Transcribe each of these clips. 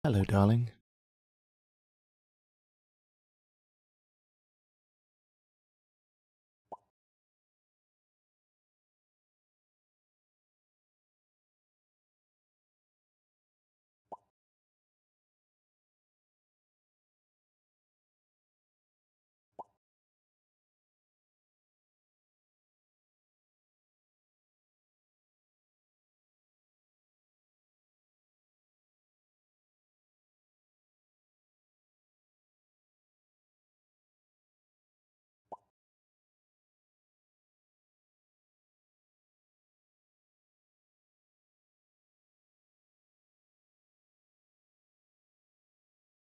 Hello, darling.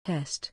Test.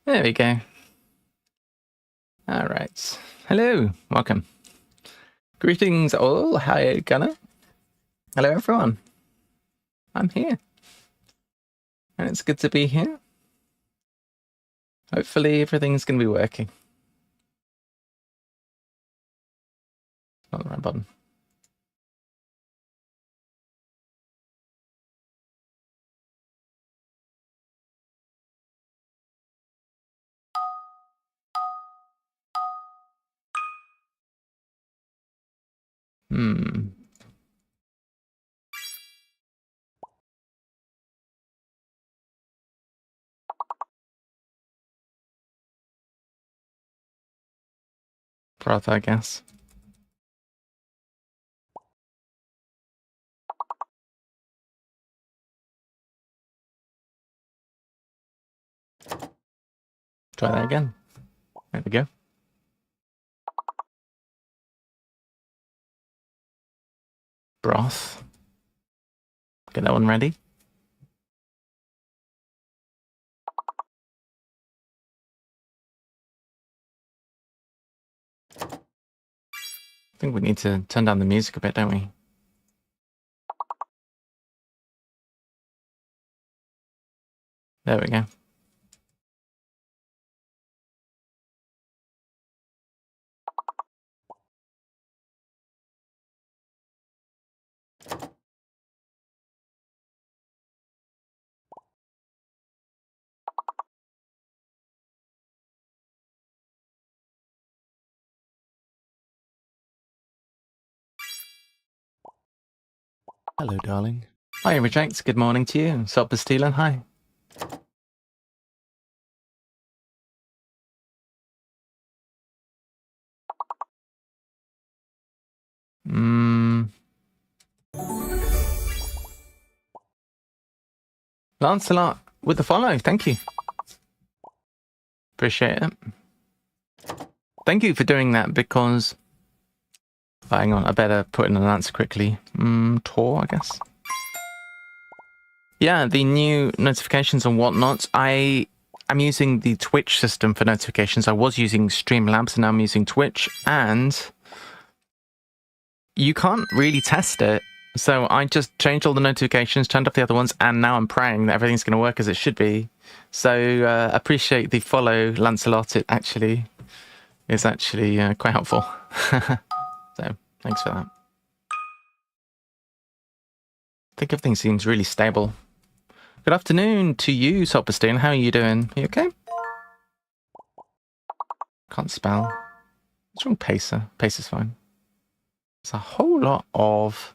There we go. All right. Hello. Welcome. Greetings all. Hi, Gunnar. Hello, everyone. I'm here. And it's good to be here. Hopefully everything's going to be working. Not the right button. Broth, I guess. Try that again. There we go. Broth. Get that one ready. I think we need to turn down the music a bit, don't we? There we go. Hello, darling. Hi, Rejects. Good morning to you. Sup, Steelen. Hi. Lancelot with the follow. Thank you. Appreciate it. Thank you for doing that because... hang on, I better put in an answer quickly. Tor, I guess. Yeah, the new notifications and whatnot. I'm using the Twitch system for notifications. I was using Streamlabs and now I'm using Twitch. And you can't really test it. So I just changed all the notifications, turned off the other ones, and now I'm praying that everything's going to work as it should be. So appreciate the follow, Lancelot. It actually is quite helpful. So thanks for that. I think everything seems really stable. Good afternoon to you, Sopperstein. How are you doing? Are you okay? Can't spell. What's wrong, Pacer? Pacer's fine. It's a whole lot of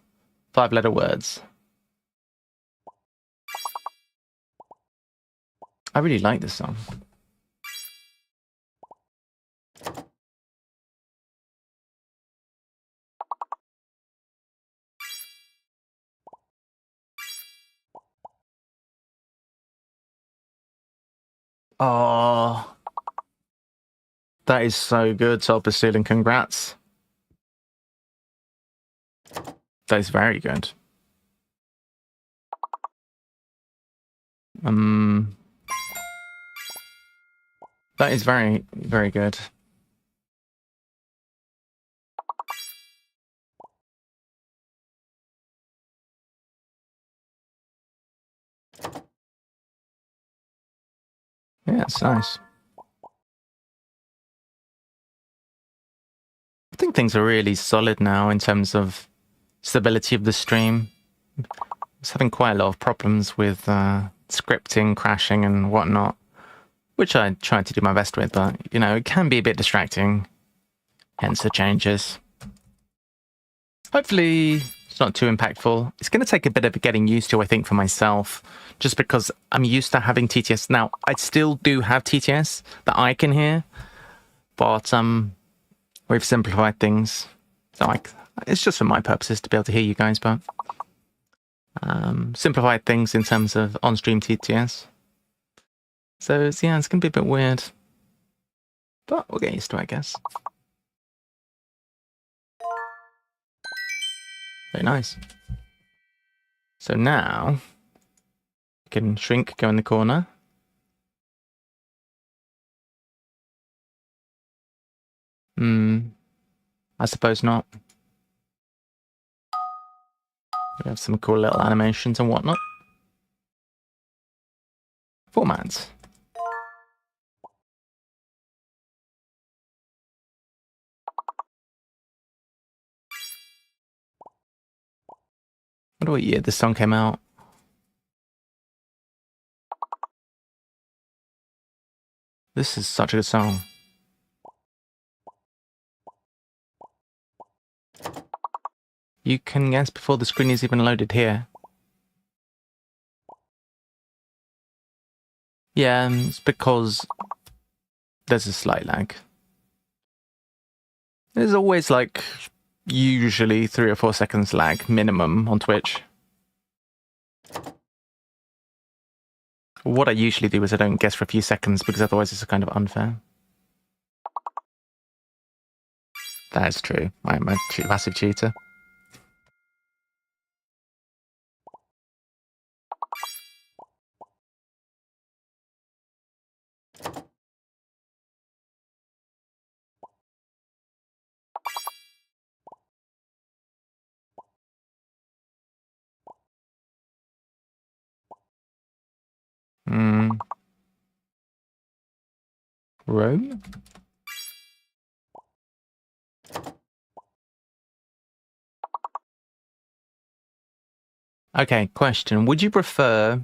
5-letter words. I really like this song. Oh, that is so good, Sopperstein, and congrats. That is very good. That is very, very good. Yeah, it's nice. I think things are really solid now in terms of stability of the stream. I was having quite a lot of problems with scripting, crashing, and whatnot, which I tried to do my best with, but, you know, it can be a bit distracting, hence the changes. Hopefully, it's not too impactful. It's going to take a bit of getting used to, I think, for myself, just because I'm used to having TTS. Now, I still do have TTS that I can hear, but we've simplified things. So it's just for my purposes to be able to hear you guys, but simplified things in terms of on-stream TTS. So it's going to be a bit weird, but we'll get used to it, I guess. Very nice. So now we can shrink, go in the corner. I suppose not. We have some cool little animations and whatnot. Formats. I wonder what year this song came out. This is such a good song. You can guess before the screen is even loaded here. Yeah, it's because there's a slight lag. There's always like usually 3 or 4 seconds lag minimum on Twitch. What I usually do is I don't guess for a few seconds because otherwise it's kind of unfair. That is true. I'm a massive cheater. Rome? Okay, question. Would you prefer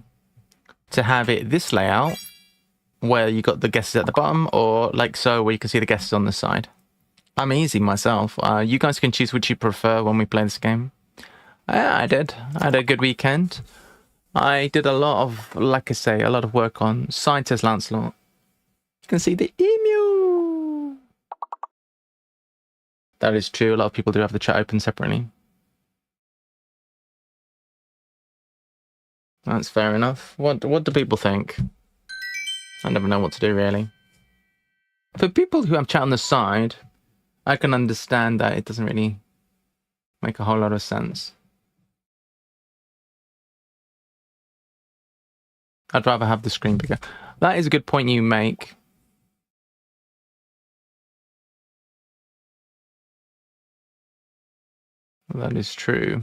to have it this layout, where you got the guesses at the bottom, or like so, where you can see the guesses on the side? I'm easy myself. You guys can choose which you prefer when we play this game. I did. I had a good weekend. I did a lot of, like I say, a lot of work on Scientist Lancelot. You can see the emu. That is true. A lot of people do have the chat open separately. That's fair enough. What do people think? I never know what to do, really. For people who have chat on the side, I can understand that it doesn't really make a whole lot of sense. I'd rather have the screen bigger. That is a good point you make. That is true.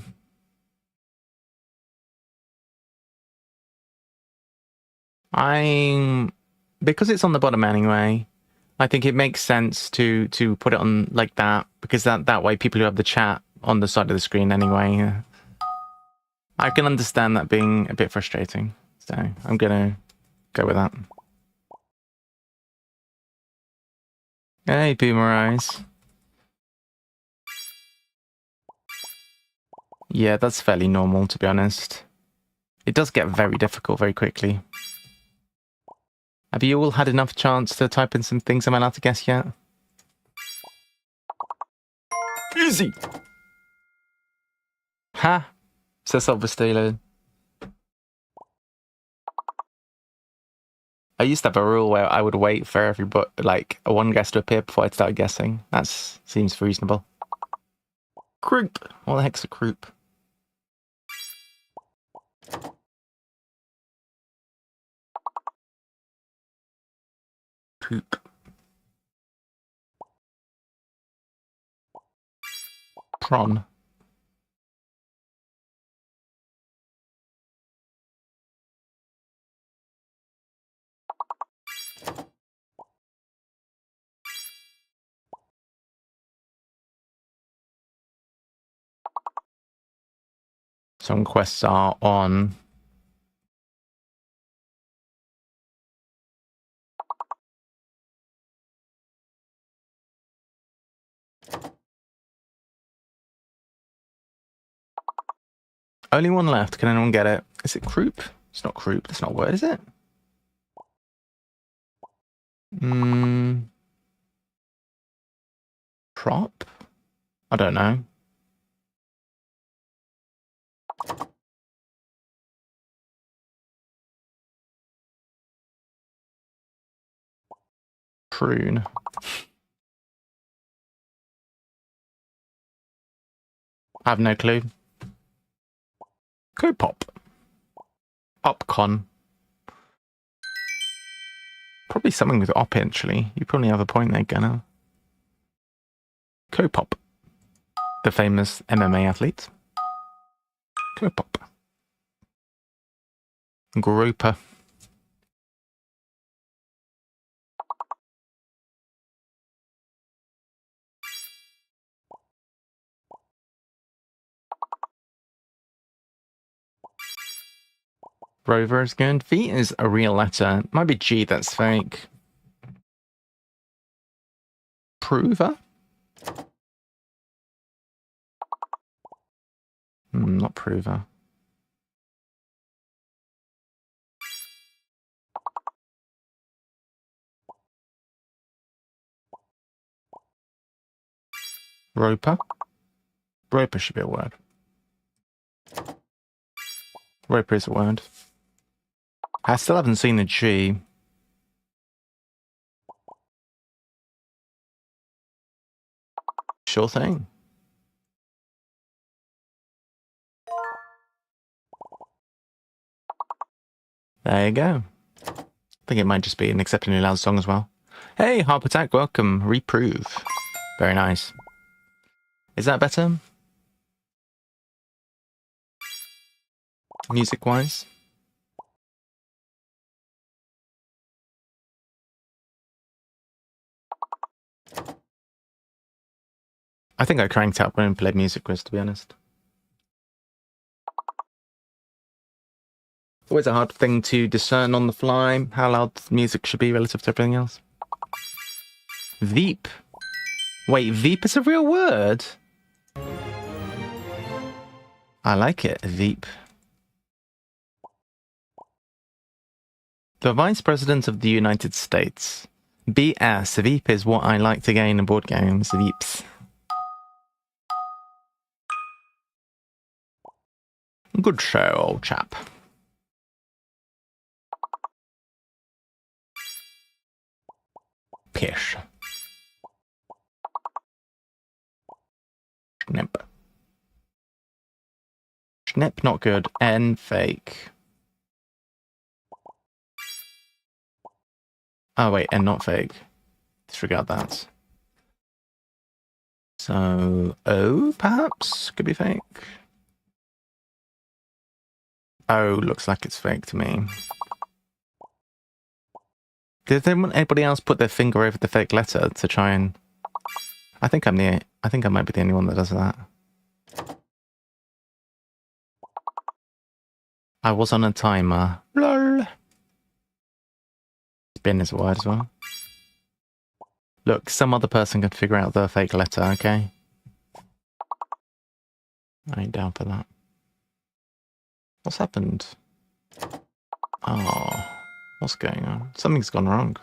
Because it's on the bottom anyway, I think it makes sense to put it on like that, because that way people who have the chat on the side of the screen anyway. I can understand that being a bit frustrating, so I'm gonna go with that. Hey, Boomer Eyes. Yeah, that's fairly normal, to be honest. It does get very difficult very quickly. Have you all had enough chance to type in some things I'm allowed to guess yet? Easy! Ha! Says Silver Stealer. I used to have a rule where I would wait for everybody, like, one guess to appear before I start guessing. That seems reasonable. Croup! What the heck's a croup? Poop. Prawn. Some quests are on. Only one left. Can anyone get it? Is it croup? It's not croup. That's not a word, is it? Prop? I don't know. Prune. I have no clue. Co-pop. Opcon. Probably something with op, actually. You probably have a point there, Gunnar. Kopop, the famous MMA athlete. Kopop. Groper. Rover is good. V is a real letter. Might be G that's fake. Prover? Not prover. Roper? Roper should be a word. Roper is a word. I still haven't seen a G. Sure thing. There you go. I think it might just be an exceptionally loud song as well. Hey, Harp Attack, welcome. Reprove. Very nice. Is that better? Music-wise? I think I cranked up when I played Music Quiz, to be honest. Always a hard thing to discern on the fly, how loud music should be relative to everything else. Veep. Wait, Veep is a real word? I like it, Veep. The Vice President of the United States. BS. Veep is what I like to gain in board games. Veeps. Good show, old chap. Pish. Snip. Snip, not good. N, fake. Oh, wait, N, not fake. Disregard that. So, O, perhaps? Could be fake. O looks like it's fake to me. Did anybody else put their finger over the fake letter to try and... I think I might be the only one that does that. I was on a timer. Lol. Spin is a word as well. Look, some other person can figure out the fake letter, okay? I ain't down for that. What's happened? Oh, what's going on? Something's gone wrong.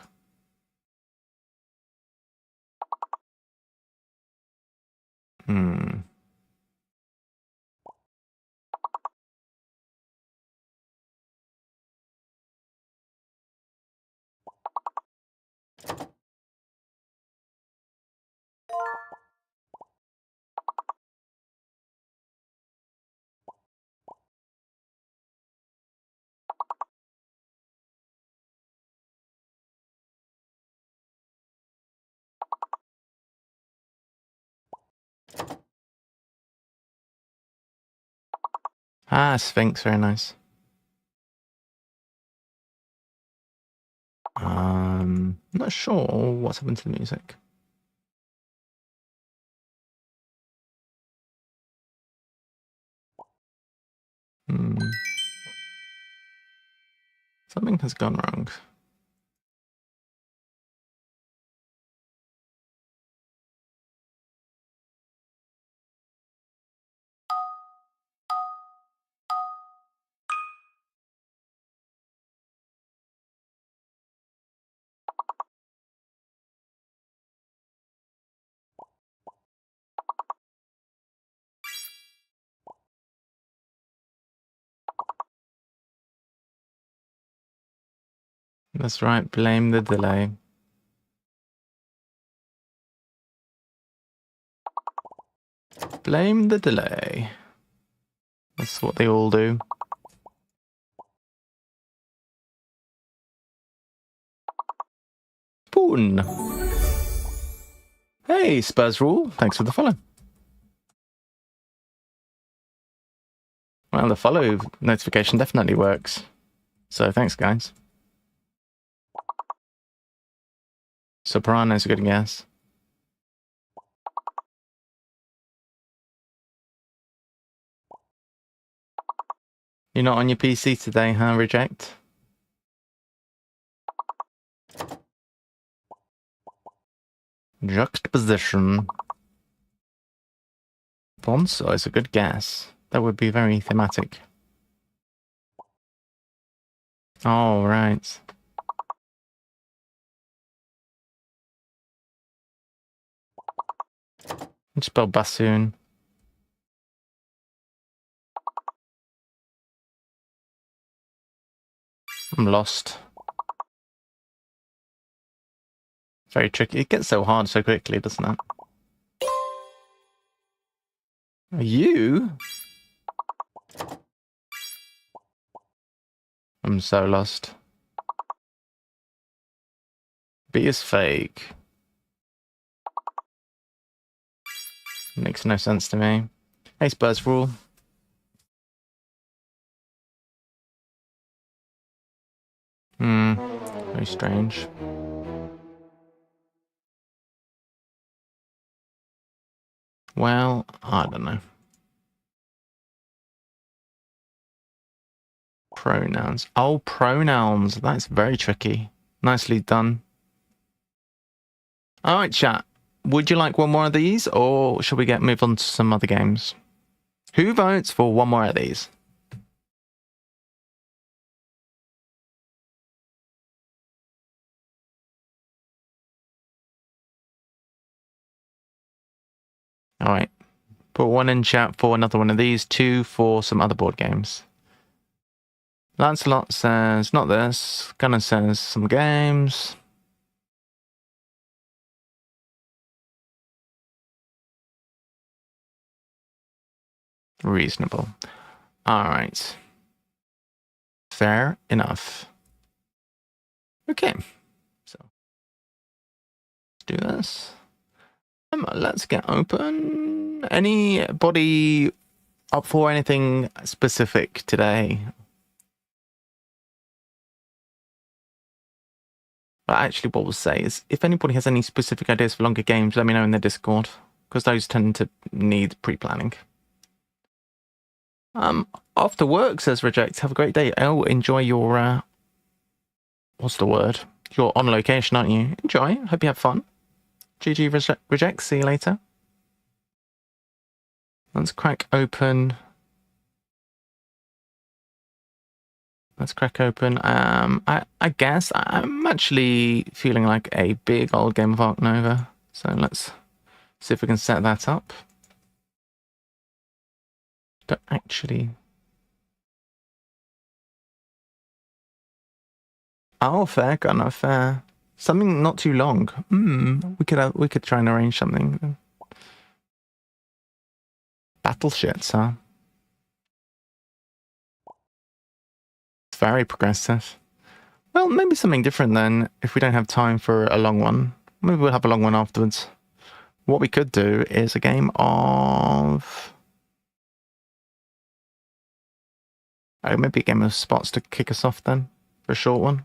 Ah, Sphinx, very nice. Not sure what's happened to the music. Something has gone wrong. That's right, blame the delay. Blame the delay. That's what they all do. Spoon. Hey, Spurs Rule. Thanks for the follow. Well, the follow notification definitely works. So thanks, guys. Soprano's a good guess. You're not on your PC today, huh, Reject? Juxtaposition. Bonzo is a good guess. That would be very thematic. Oh, right. Spell bassoon. I'm lost. Very tricky. It gets so hard so quickly, doesn't it? Are you? I'm so lost. B is fake. Makes no sense to me. Hey, Spurs Rule. Very strange. Well, I don't know. Pronouns. Oh, pronouns. That's very tricky. Nicely done. All right, chat. Would you like one more of these, or should we move on to some other games? Who votes for one more of these? All right. Put one in chat for another one of these, two for some other board games. Lancelot says, not this. Gunnar says, some games. Reasonable. All right. Fair enough. Okay. So, let's do this. Let's get open. Anybody up for anything specific today? But actually, what we'll say is, if anybody has any specific ideas for longer games, let me know in the Discord, because those tend to need pre-planning. After work, says Reject. Have a great day. Oh, enjoy your, what's the word? You're on location, aren't you? Enjoy. Hope you have fun. GG Reject. See you later. Let's crack open. Let's crack open. I guess I'm actually feeling like a big old game of Ark Nova. So let's see if we can set that up. Don't actually. Oh, fair, got enough fair. Something not too long. We could try and arrange something. Battle shits, huh? It's very progressive. Well, maybe something different then, if we don't have time for a long one. Maybe we'll have a long one afterwards. What we could do is a game of... maybe a game of spots to kick us off then, for a short one.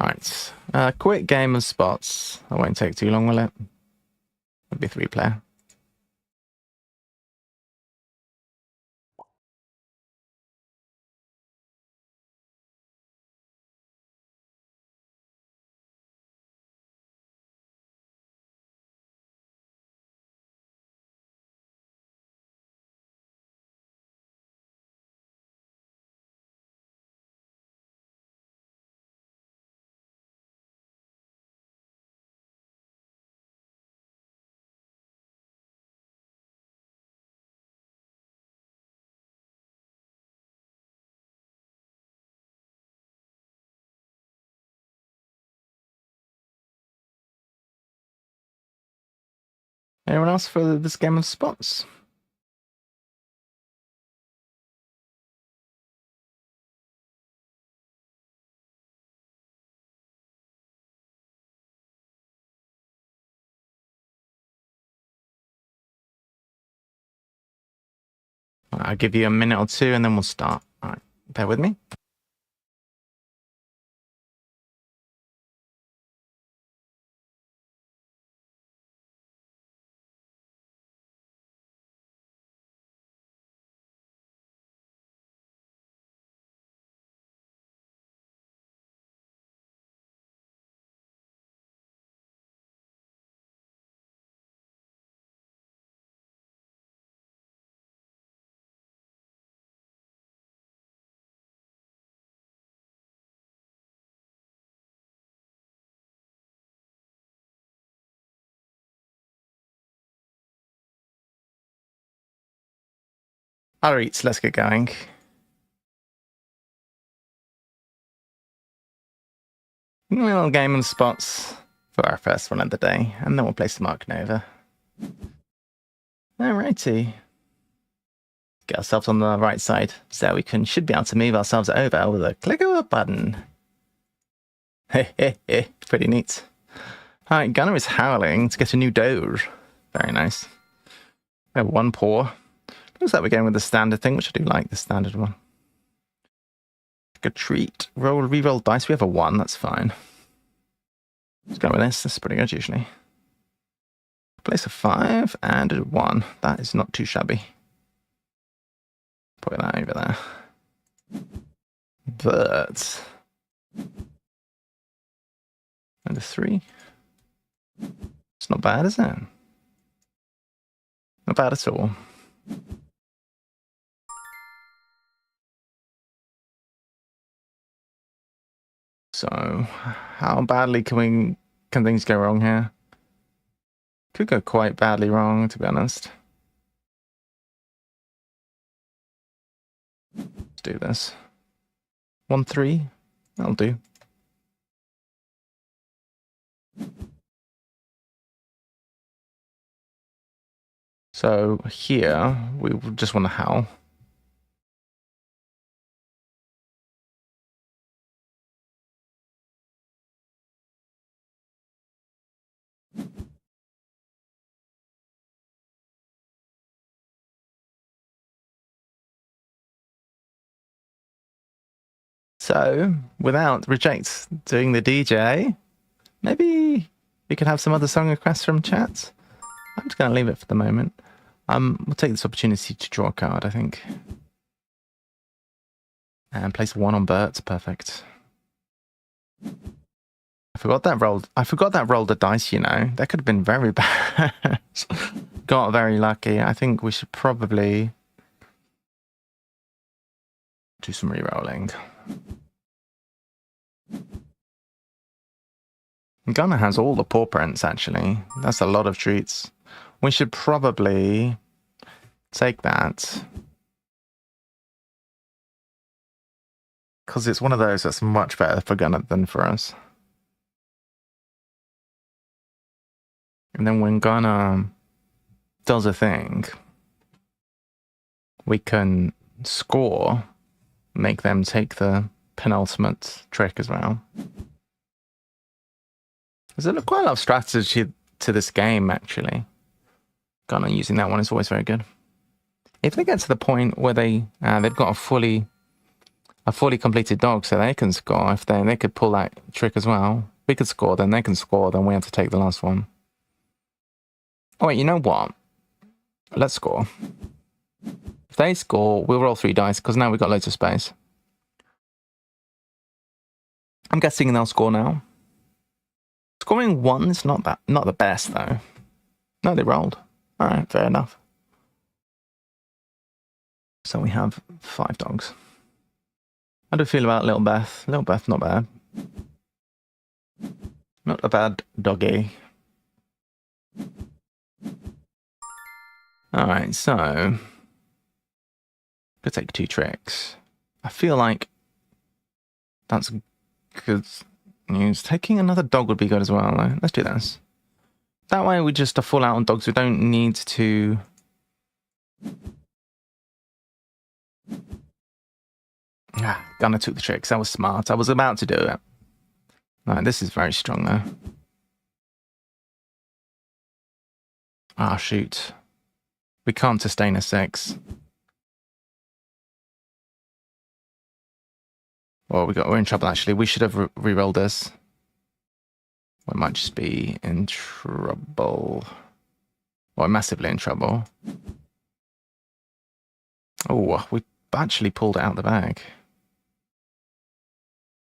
Alright, quick game of spots. That won't take too long, will it? It'll be 3-player. Anyone else for this game of spots? I'll give you a minute or two and then we'll start. All right, bear with me. All right, so let's get going. A little game of spots for our first one of the day, and then we'll play some Ark Nova. Alrighty. Get ourselves on the right side, so we should be able to move ourselves over with a click of a button. Pretty neat. Alright, Gunnar is howling to get a new Doge. Very nice. We have one paw. Looks like we're going with the standard thing, which I do like, the standard one. Good treat. Reroll dice. We have a 1, that's fine. Let's go with this. This is pretty good usually. Place a 5 and a 1. That is not too shabby. Put that over there. But and a 3. It's not bad, is it? Not bad at all. So, how badly can things go wrong here? Could go quite badly wrong, to be honest. Let's do this. 1, 3. That'll do. So here we just want to howl. So, without Reject doing the DJ, maybe we could have some other song requests from chat. I'm just going to leave it for the moment. We'll take this opportunity to draw a card, I think. And place 1 on Bert. Perfect. I forgot that rolled a dice, you know. That could have been very bad. Got very lucky. I think we should probably do some re-rolling. Gunnar has all the paw prints, actually. That's a lot of treats. We should probably take that. Because it's one of those that's much better for Gunnar than for us. And then when Gunnar does a thing, we can score, make them take the penultimate trick as well. There's quite a lot of strategy to this game, actually. Gunnar using that one is always very good. If they get to the point where they've got a fully completed dog, so they can score. If they could pull that trick as well, we could score. Then they can score. Then we have to take the last one. Oh wait, you know what? Let's score. If they score, we'll roll 3 dice because now we've got loads of space. I'm guessing they'll score now. Scoring 1 is not the best though. No, they rolled. All right, fair enough. So we have 5 dogs. How do you feel about Little Beth? Little Beth, not bad. Not a bad doggy. Alright, so could take 2 tricks. I feel like that's good news. Taking another dog would be good as well, though. Let's do this. That way we just are full out on dogs. We don't need to... Gunnar took the tricks. That was smart. I was about to do it. Right, this is very strong, though. Ah, shoot. We can't sustain a 6. Well, we're in trouble actually. We should have re-rolled this. We might just be in trouble. Well, massively in trouble. Oh, we actually pulled it out the bag.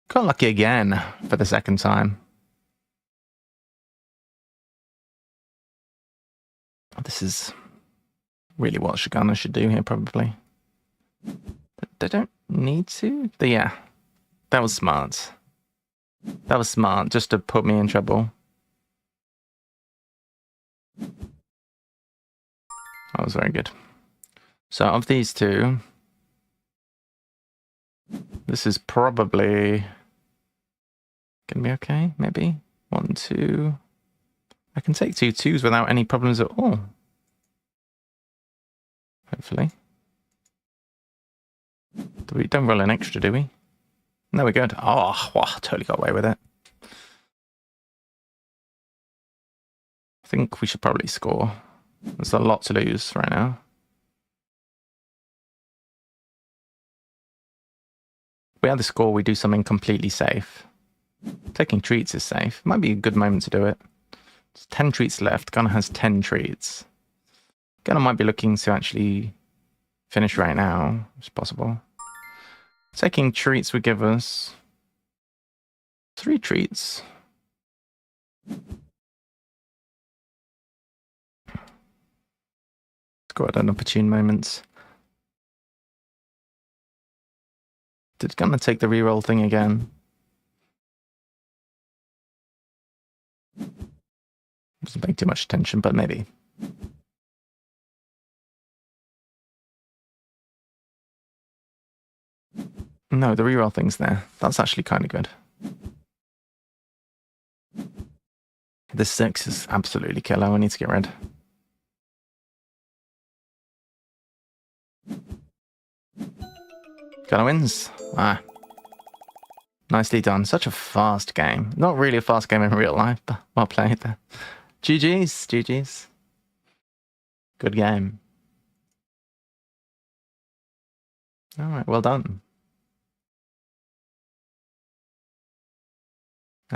Got lucky again for the second time. This is really what Shigana should do here, probably. They don't need to. But yeah, that was smart. That was smart, just to put me in trouble. That was very good. So of these two, this is probably gonna be okay, maybe. 1, 2. I can take 2 2s without any problems at all. Hopefully. We don't roll an extra, do we? No, we're good. Oh, wow, totally got away with it. I think we should probably score. There's a lot to lose right now. If we have the score, we do something completely safe. Taking treats is safe. Might be a good moment to do it. There's 10 treats left. Gunnar has 10 treats. Gunnar might be looking to actually finish right now, if it's possible. Taking treats would give us 3 treats. Let's go at an opportune moment. Did Gunnar take the reroll thing again? Wasn't paying too much attention, but maybe. No, the reroll thing's there. That's actually kind of good. This 6 is absolutely killer. We need to get rid. Gunnar wins. Ah. Nicely done. Such a fast game. Not really a fast game in real life, but well played there. GG's. GG's. Good game. All right, well done.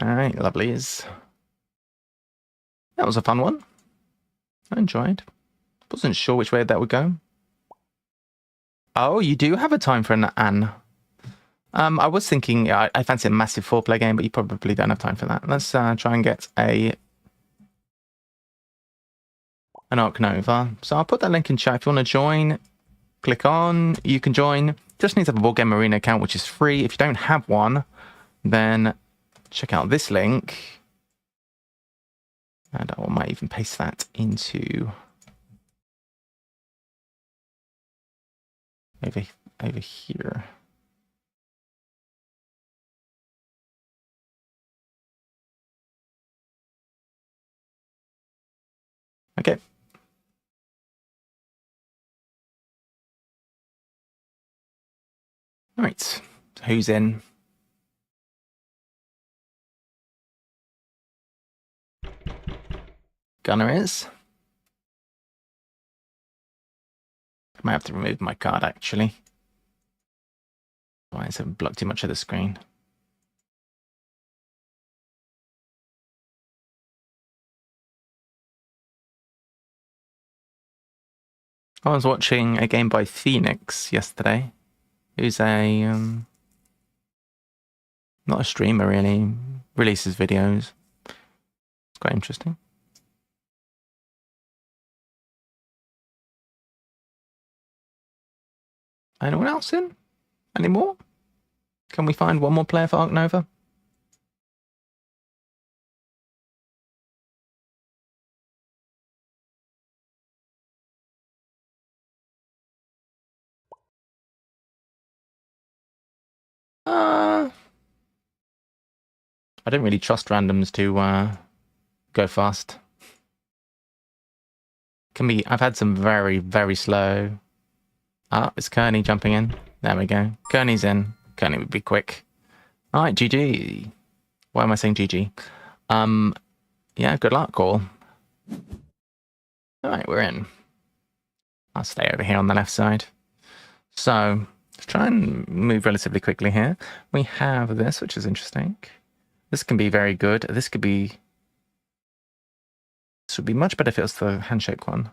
All right, lovelies. That was a fun one. I enjoyed. Wasn't sure which way that would go. Oh, you do have a time for an Anne. I was thinking, I fancy a massive 4-player game, but you probably don't have time for that. Let's try and get an Ark Nova. So I'll put that link in chat. If you want to join, click on. You can join. Just need to have a Board Game Arena account, which is free. If you don't have one, then check out this link. And I might even paste that into over here. Okay. All right. So who's in? Gunnar is. I might have to remove my card actually. Otherwise, I've blocked too much of the screen. I was watching a game by Phoenix yesterday. Who's a not a streamer really, releases videos. It's quite interesting. Anyone else in? Any more? Can we find one more player for Ark Nova? I don't really trust randoms to go fast. Can be. I've had some very, very slow. Ah, it's Kearney jumping in. There we go. Kearney's in. Kearney would be quick. All right, GG. Why am I saying GG? Yeah, good luck, all. All right, we're in. I'll stay over here on the left side. So, Let's try and move relatively quickly here. We have this, which is interesting. This can be very good. This would be much better if it was the handshake one.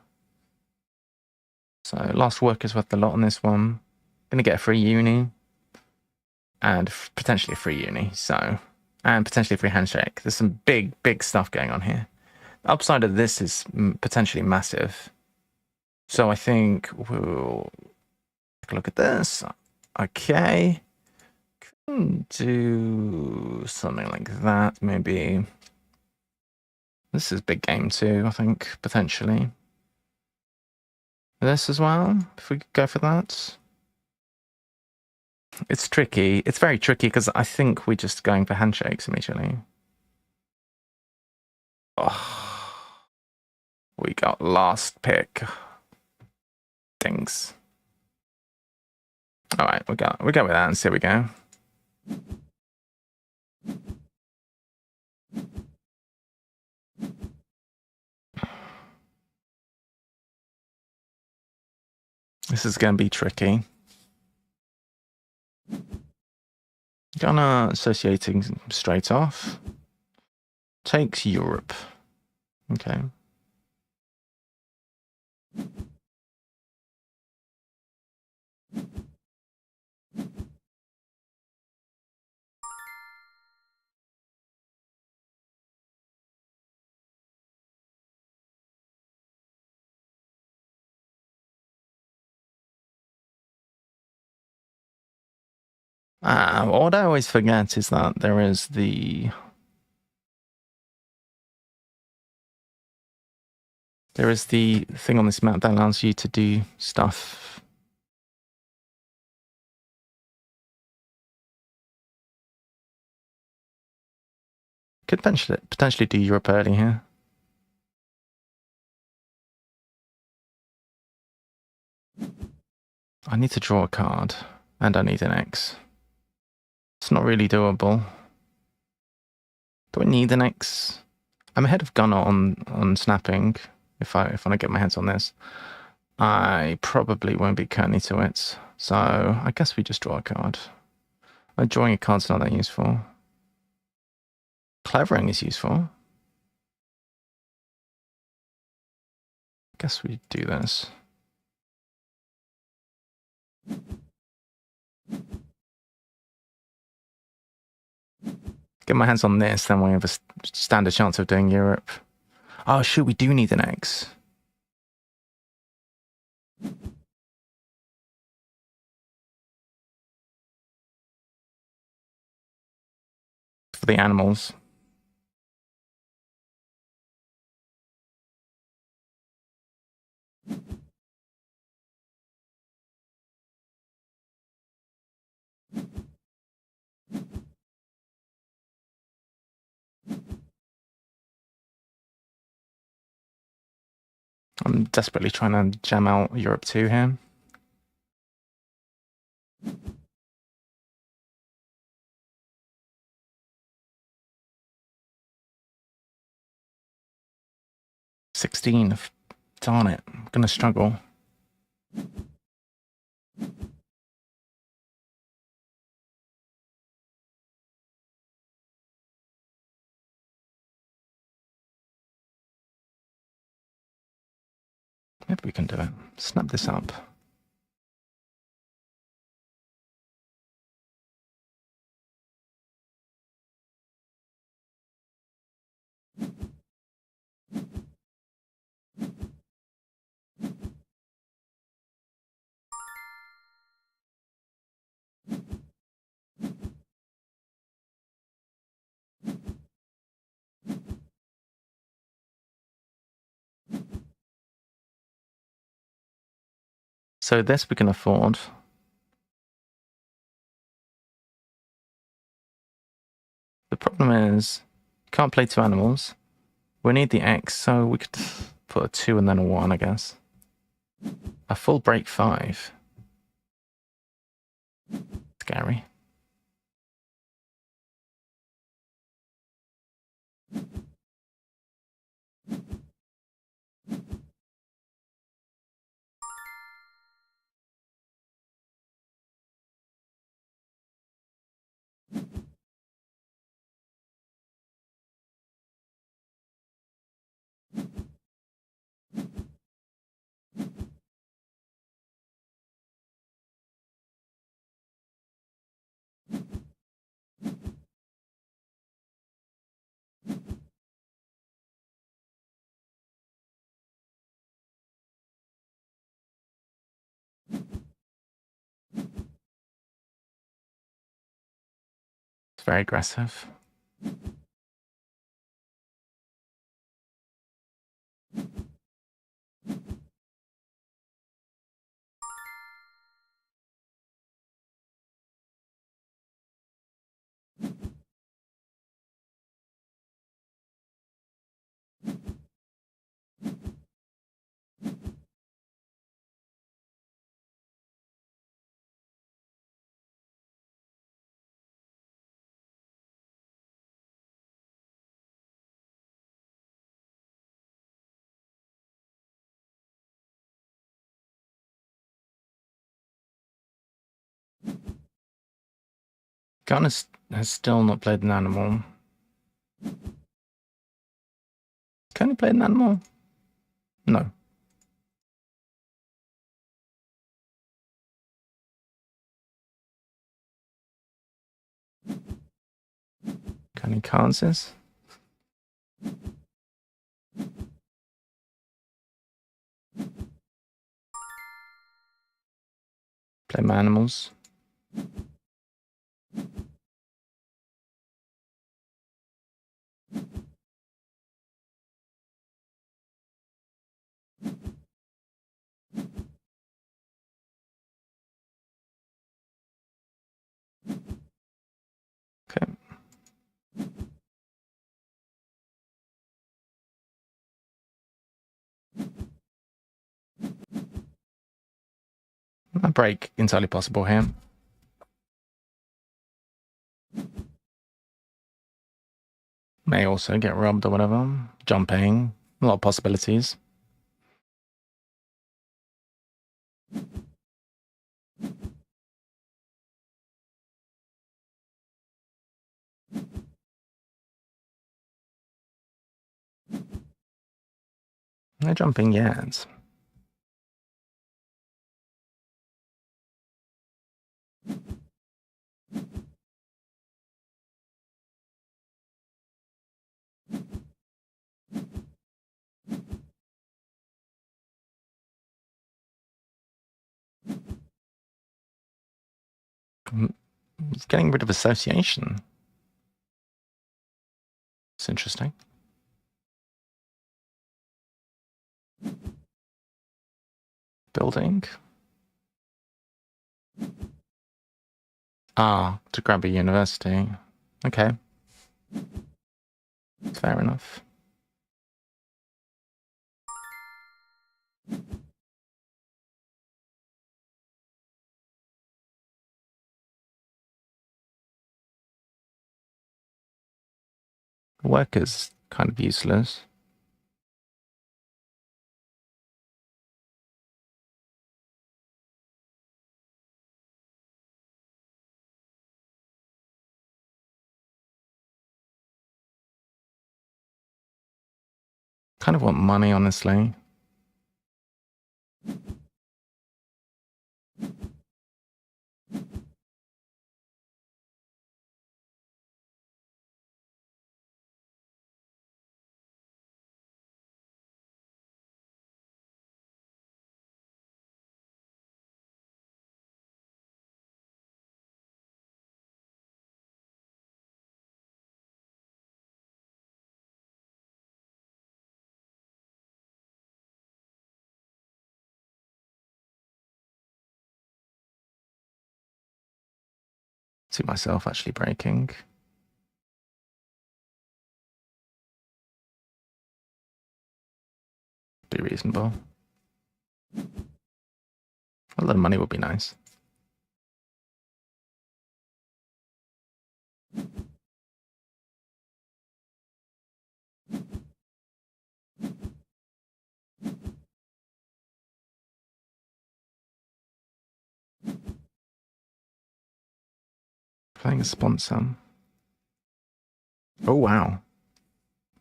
So last work is worth a lot on this one. Gonna get a free uni. And potentially a free uni. So, and potentially a free handshake. There's some big, big stuff going on here. The upside of this is potentially massive. So I think we'll take a look at this. Okay. Can do something like that, maybe. This is big game too, I think, potentially. This as well, if we could go for that. It's tricky. It's very tricky because I think we're just going for handshakes immediately. Oh, we got last pick. Things. All right, we go with that and see how we go. This is going to be tricky. Gonna associating straight off. Takes Europe. Okay. What I always forget is that there is the thing on this map that allows you to do stuff. Could potentially do Europe early here. I need to draw a card, and I need an X. It's not really doable. Do I need an X? I'm ahead of Gunnar on snapping. If I want to get my hands on this, I probably won't be Kearney to it. So I guess we just draw a card. Drawing a card's not that useful. Clevering is useful. Guess we do this. Get my hands on this, then we have a standard chance of doing Europe. Oh, shoot, we do need an X. For the animals. I'm desperately trying to jam out Europe 2 here. $16. Darn it. I'm gonna struggle. Maybe we can do it. Snap this up. So this we can afford. The problem is, can't play two animals. We need the X, so we could put a 2 and then a 1, I guess. A full break 5. Scary. It's very aggressive. Gun has still not played an animal. Can he play an animal? No. Can he Kansas? Play my animals. Okay. A break entirely possible here. May also get robbed or whatever. Jumping. A lot of possibilities. No jumping yet. He's getting rid of association. It's interesting. Building. Ah, to grab a university. Okay. Fair enough. Worker's kind of useless. Kind of want money, honestly. See myself actually breaking. Be reasonable. A lot of money would be nice. Playing a sponsor. Oh, wow.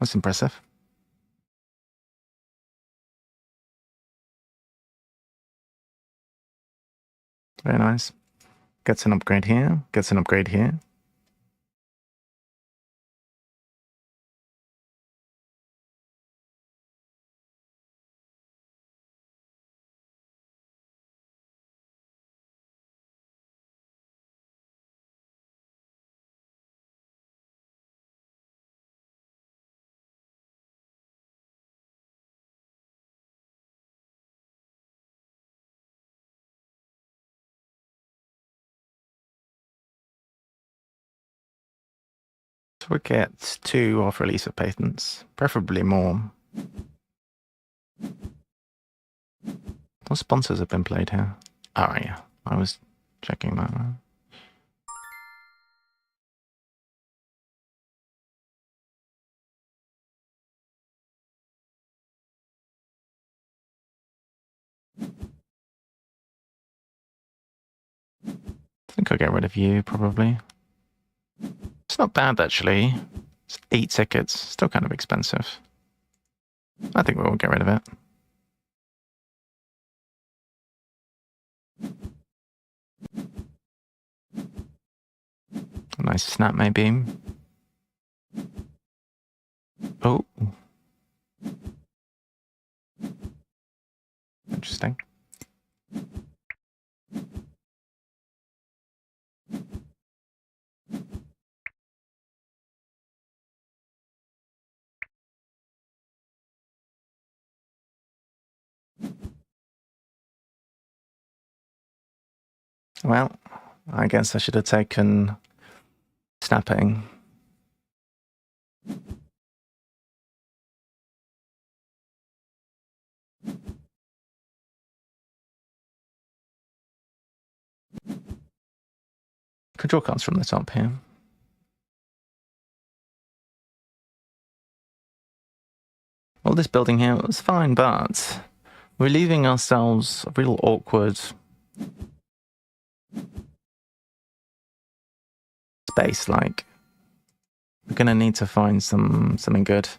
That's impressive. Very nice. Gets an upgrade here. Gets an upgrade here. So we get 2 off release of patents, preferably more. What sponsors have been played here? Oh yeah, I was checking that one. I think I'll get rid of you, probably. It's not bad, actually. It's 8 tickets. Still kind of expensive. I think we'll get rid of it. A nice snap, maybe. Oh. Interesting. Well, I guess I should have taken snapping. Could draw cards from the top here. All this building here was fine, but we're leaving ourselves a real awkward space. Like, we're gonna need to find something good.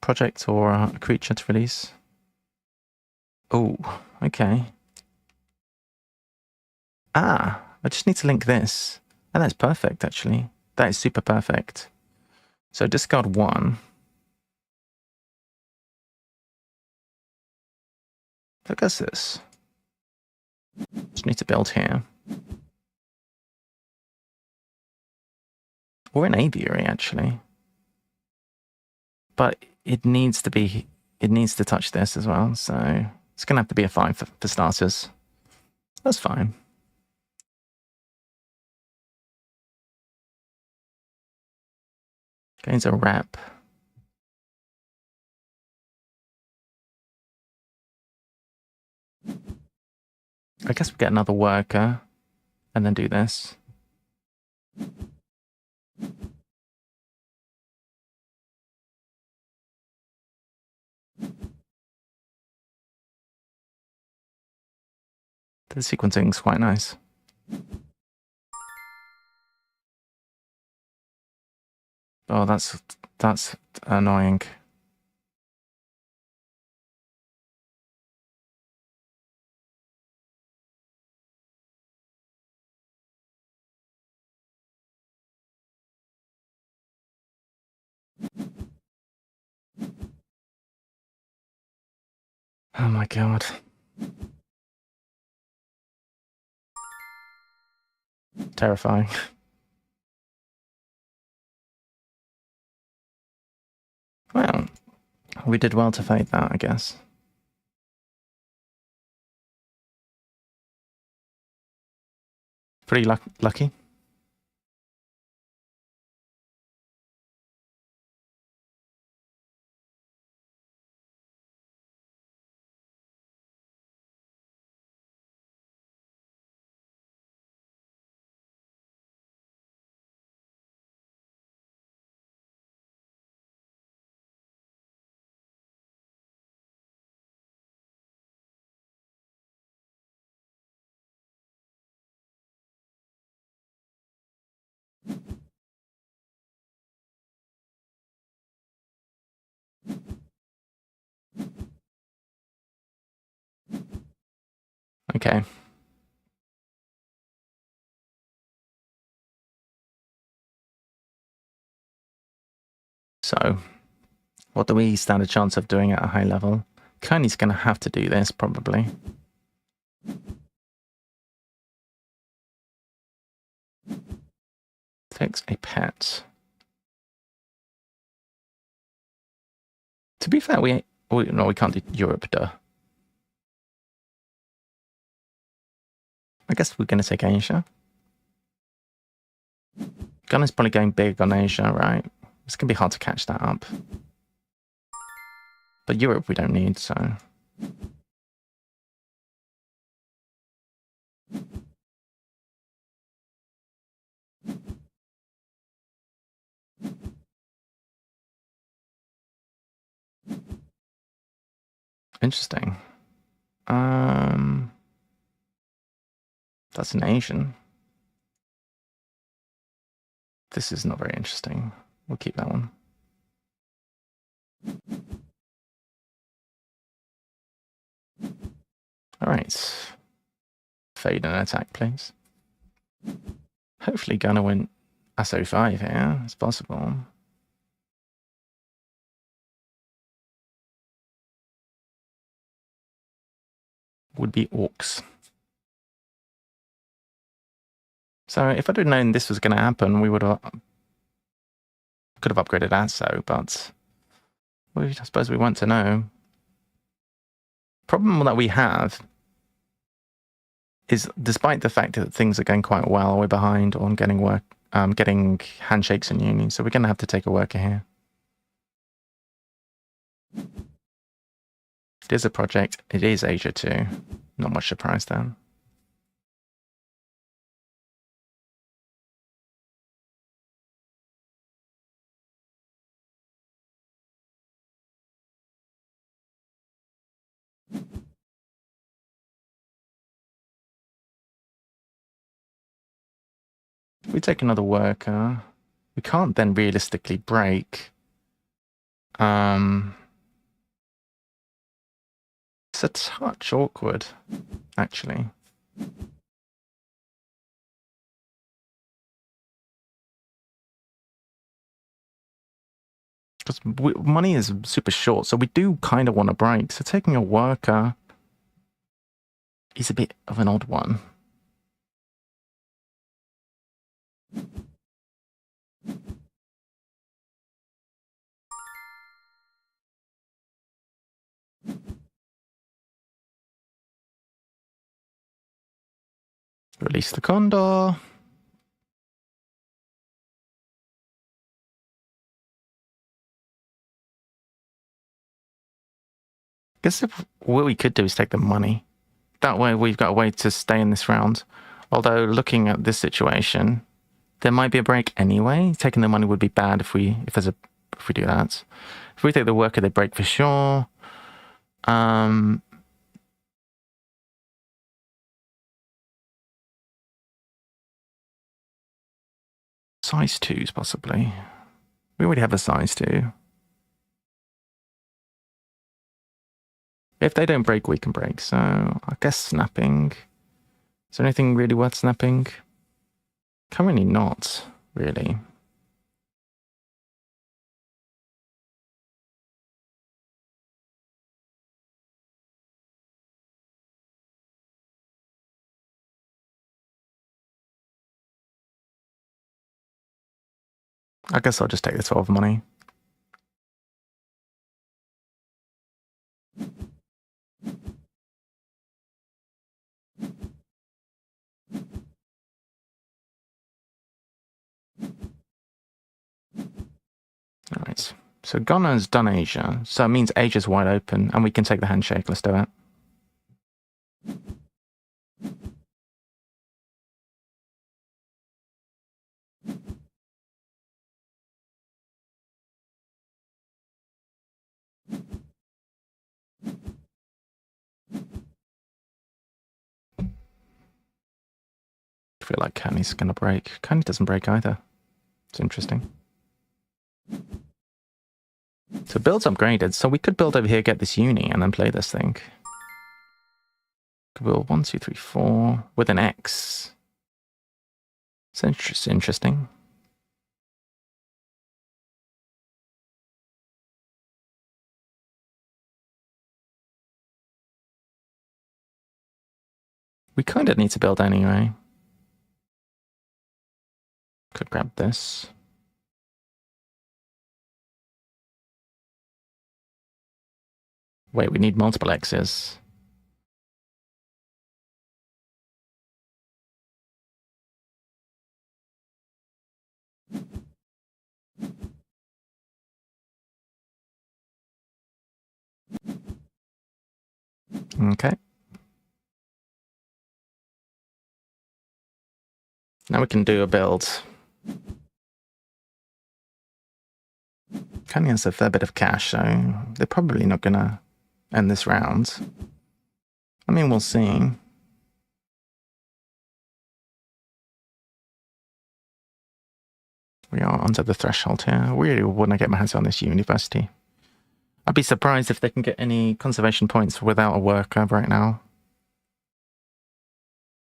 Project or a creature to release. Oh, okay. Ah, I just need to link this. And that's perfect, actually. That is super perfect. So discard 1. Look at this. Just need to build here. Or an aviary, actually. But it needs to touch this as well. So it's going to have to be a 5 for starters. That's fine. Gains a wrap. I guess we get another worker and then do this. The sequencing is quite nice. Oh, that's annoying. Oh my god. Terrifying. Well, we did well to fade that, I guess. Pretty lucky. Okay. So, what do we stand a chance of doing at a high level? Kearney's going to have to do this, probably. Takes a pet. To be fair, no, we can't do Europe, duh. I guess we're going to take Asia. Ghana's probably going big on Asia, right? It's going to be hard to catch that up. But Europe we don't need, so... Interesting. That's an Asian. This is not very interesting. We'll keep that one. Alright. Fade and attack, please. Hopefully Ghana win SO5 here. It's possible. Would be orcs. So if I'd have known this was going to happen, we would have could have upgraded ASO, but I suppose we want to know. Problem that we have is, despite the fact that things are going quite well, we're behind on getting work, getting handshakes and unions, so we're going to have to take a worker here. It is a project. It is Asia too. Not much surprise there. If we take another worker, we can't then realistically break. It's a touch awkward, actually. Because money is super short, so we do kind of want to break. So taking a worker is a bit of an odd one. Release the Condor. Guess what we could do is take the money. That way we've got a way to stay in this round. Although looking at this situation, there might be a break anyway. Taking the money would be bad if we do that. If we take the worker, they break for sure. Size 2s possibly. We already have a size 2. If they don't break, we can break. So I guess snapping. Is there anything really worth snapping? Currently not, really. I guess I'll just take the 12 money. Alright, so Ghana's done Asia, so it means Asia's wide open, and we can take the handshake. Let's do it. I feel like Kani's gonna break. Kani doesn't break either. It's interesting. So build's upgraded, so we could build over here, get this uni, and then play this thing. Could build 1, 2, 3, 4 with an X. It's interesting. We kind of need to build anyway. Could grab this. Wait, we need multiple X's. Okay. Now we can do a build. Kearney has a fair bit of cash, so they're probably not going to end this round. I mean, we'll see. We are under the threshold here. I really want to get my hands on this university. I'd be surprised if they can get any conservation points without a worker right now.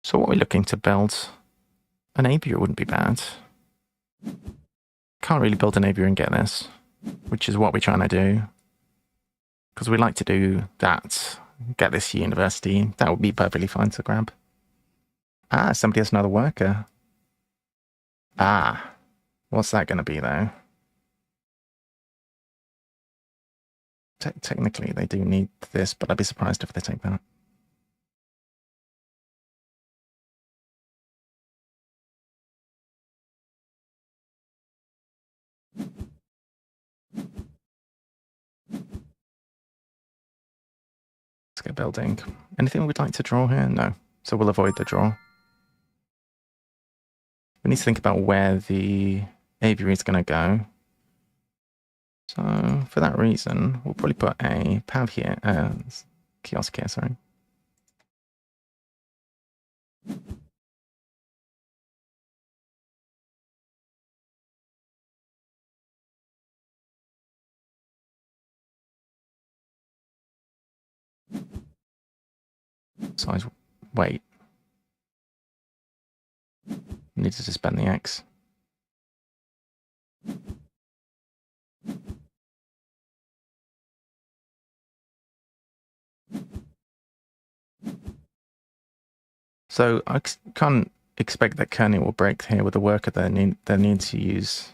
So what are we looking to build? An aviary wouldn't be bad. Can't really build an aviary and get this, which is what we're trying to do. Because we like to do that. Get this university. That would be perfectly fine to grab. Ah, somebody has another worker. Ah, what's that going to be though? Technically, they do need this, but I'd be surprised if they take that. Let's get building. Anything we'd like to draw here? No. So we'll avoid the draw. We need to think about where the aviary is going to go. So for that reason, we'll probably put a pav here, kiosk here, sorry. Size, wait. Need to suspend the X. So I can't expect that Kearney will break here with the worker they need to use.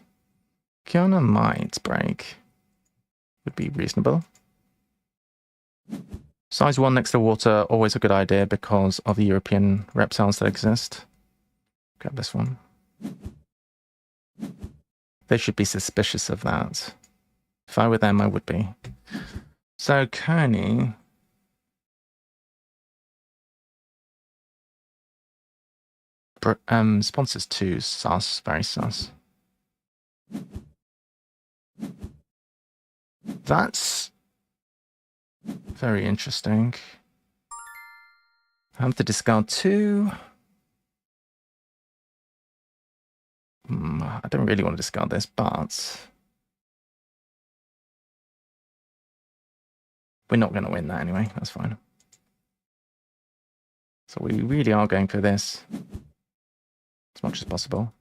Kiana might break. Would be reasonable. Size 1 next to water, always a good idea because of the European reptiles that exist. Grab this one. They should be suspicious of that. If I were them, I would be. So Kearney... sponsors 2, sus, very sus. That's very interesting. I have to discard 2. I don't really want to discard this, but we're not going to win that anyway. That's fine. So we really are going for this as much as possible.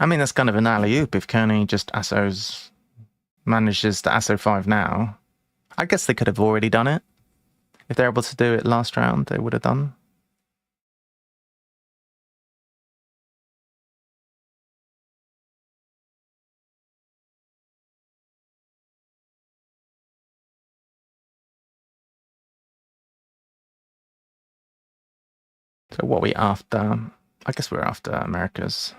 I mean, that's kind of an alley-oop if Kearney just manages to Asso 5 now. I guess they could have already done it. If they're able to do it last round, they would have done. So what are we after? I guess we're after Americas.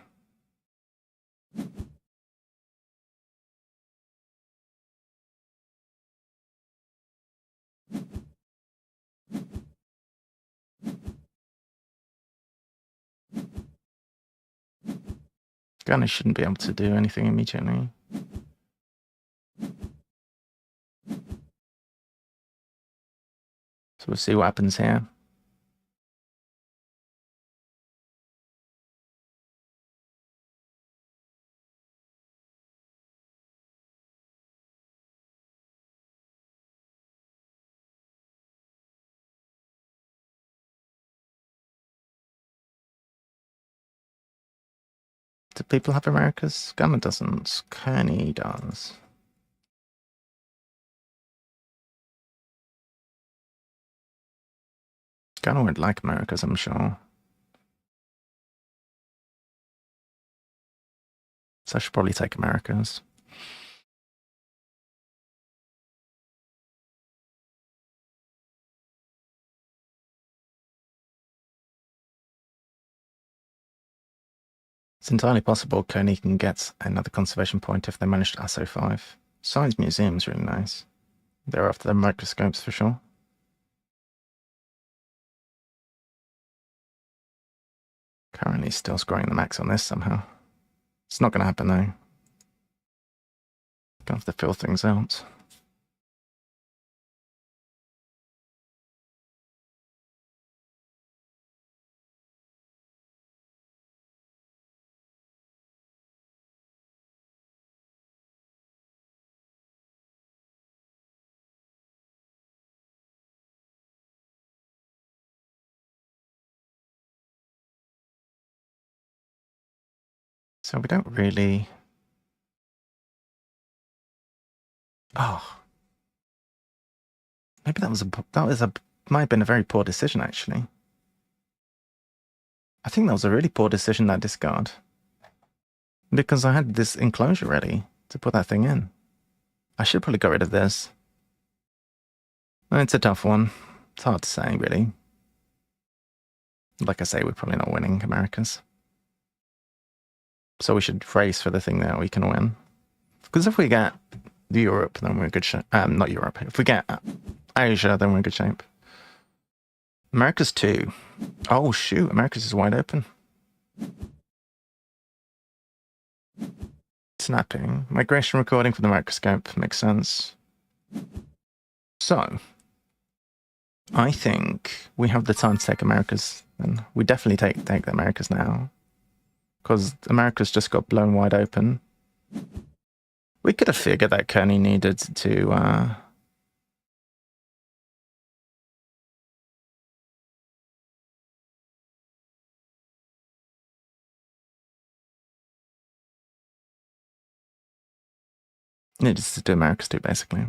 Gunner shouldn't be able to do anything immediately. So we'll see what happens here. Do people have Americas? Gunner doesn't. Kearney does. Gunner would like Americas, I'm sure. So I should probably take Americas. It's entirely possible Kearney can get another conservation point if they manage to Asso 5. Science Museum's really nice. They're after the microscopes for sure. Currently still scoring the max on this somehow. It's not going to happen though. Gonna have to fill things out. So we don't really... Oh. Maybe might have been a very poor decision, actually. I think that was a really poor decision, that discard. Because I had this enclosure ready to put that thing in. I should probably get rid of this. It's a tough one. It's hard to say, really. Like I say, we're probably not winning Americas. So we should race for the thing that we can win. Because if we get Europe, then we're in good shape. Not Europe. If we get Asia, then we're in good shape. America's 2. Oh, shoot. America's is wide open. Snapping. Migration recording for the microscope. Makes sense. So, I think we have the time to take Americas. And we definitely take the Americas now. Because America's just got blown wide open. We could have figured that Kearney needed to... needed to do Americas too, basically.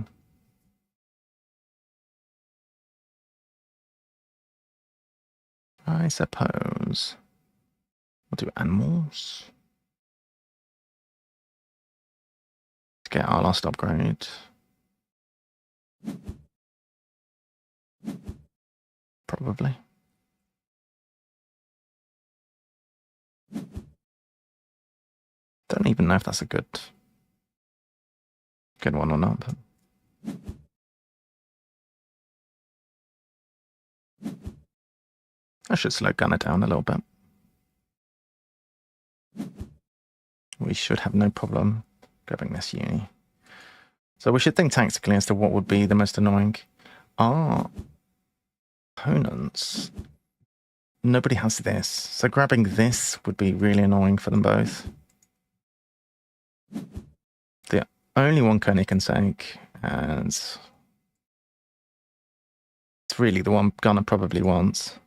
I suppose. We'll do animals. Let's get our last upgrade. Probably. Don't even know if that's a good one or not, but I should slow gun it down a little bit. We should have no problem grabbing this uni. So we should think tactically as to what would be the most annoying. Our opponents... Nobody has this, so grabbing this would be really annoying for them both. The only one Kearney can take, and it's really the one Gunner probably wants.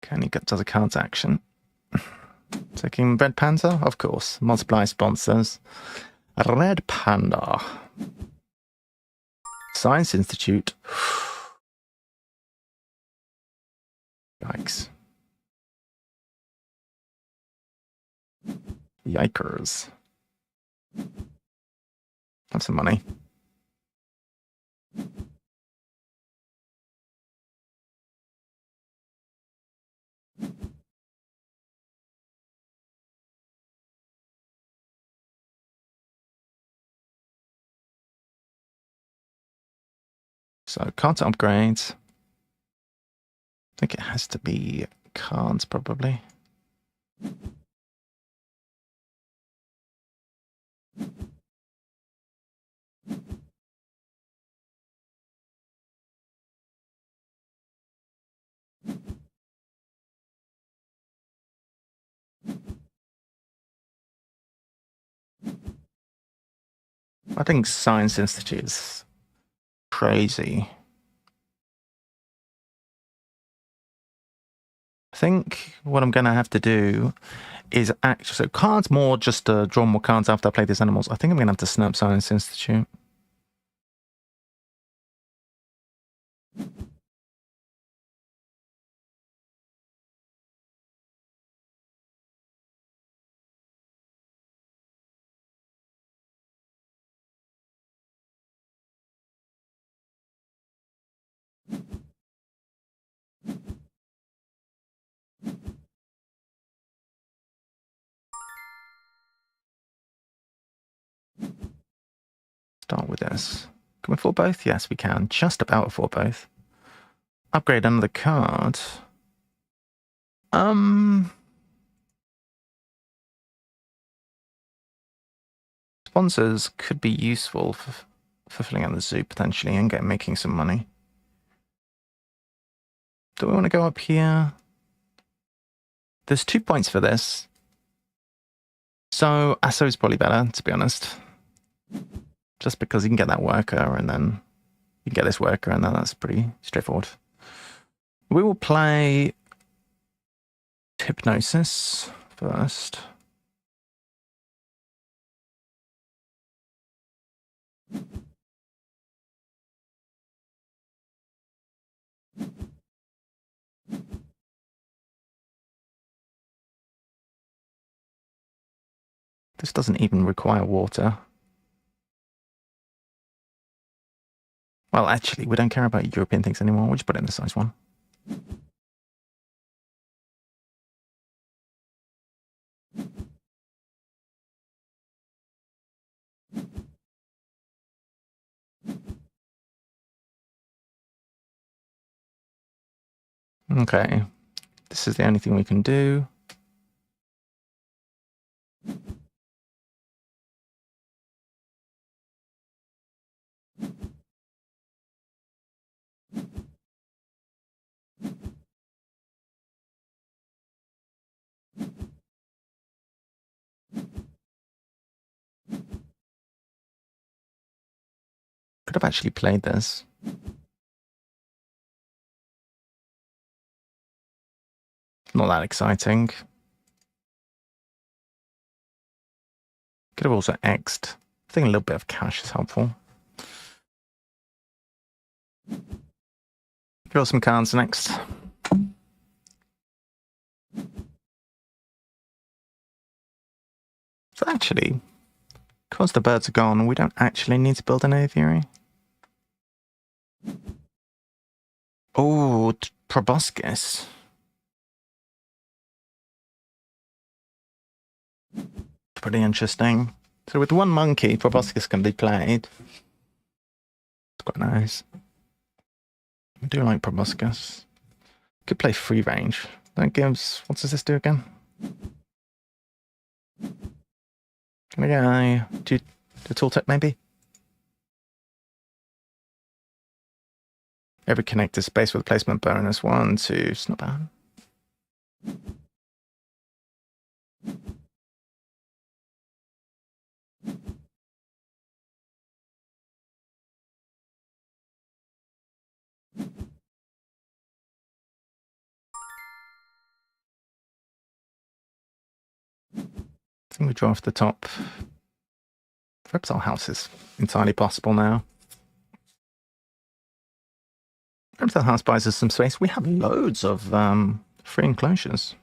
Kearney does a card action. Taking Red Panda? Of course. Multiply sponsors. Red Panda. Science Institute. Yikes. Yikers. Have some money. So, cards upgrades. I think it has to be cards, probably. I think Science Institute is crazy. I think what I'm going to have to do is actually... So cards more just to draw more cards after I play these animals. I think I'm going to have to snap Science Institute. Start with this. Can we afford both? Yes, we can. Just about afford both. Upgrade another card. Sponsors could be useful for filling out the zoo potentially and making some money. Do we want to go up here? There's 2 points for this. So Asso is probably better, to be honest. Just because you can get that worker and then you can get this worker and then that's pretty straightforward. We will play Hypnosis first. This doesn't even require water. Well, actually, we don't care about European things anymore. We'll just put it in the size 1. Okay. This is the only thing we can do. Could have actually played this. Not that exciting. Could have also X'd. I think a little bit of cash is helpful. Draw some cards next. So actually, because the birds are gone, we don't actually need to build an aviary. Oh, Proboscis. Pretty interesting. So with one monkey, Proboscis can be played. It's quite nice. I do like Proboscis. Could play free range. That gives... What does this do again? Can I do the tooltip maybe? Every connector space with placement bonus 1, 2. It's not bad. I think we draw off the top. Reptile House is entirely possible now. Reptile House buys us some space. We have loads of free enclosures.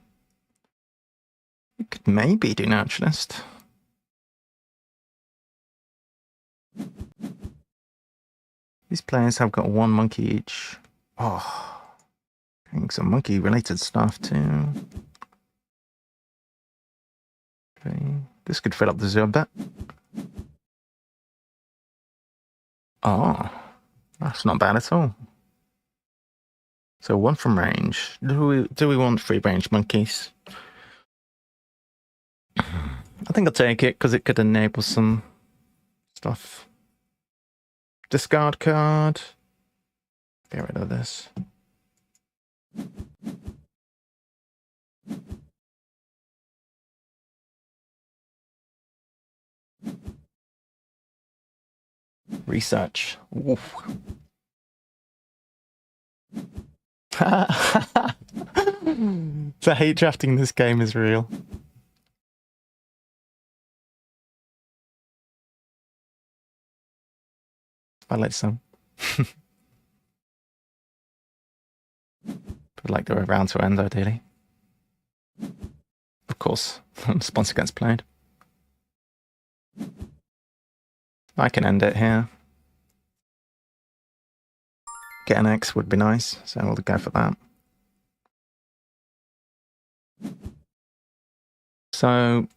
We could maybe do Naturalist. These players have got 1 monkey each. Oh, I think some monkey-related stuff too. Okay, this could fill up the zoo a bit. Oh, that's not bad at all. So 1 from range. Do we want free range monkeys? I think I'll take it because it could enable some stuff. Discard card. Get rid of this. Research. Oof. The hate drafting this game is real. I like some. Would like the round to end ideally. Of course, sponsor gets played. I can end it here. Get an X would be nice, so we'll go for that. So,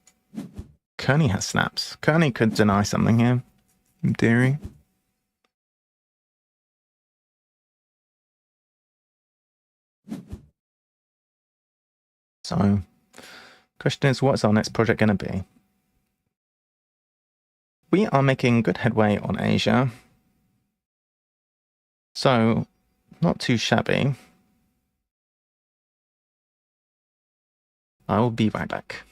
Kearney has snaps. Kearney could deny something here. in theory. So, question is, what's our next project going to be? We are making good headway on Asia. So, not too shabby. I will be right back.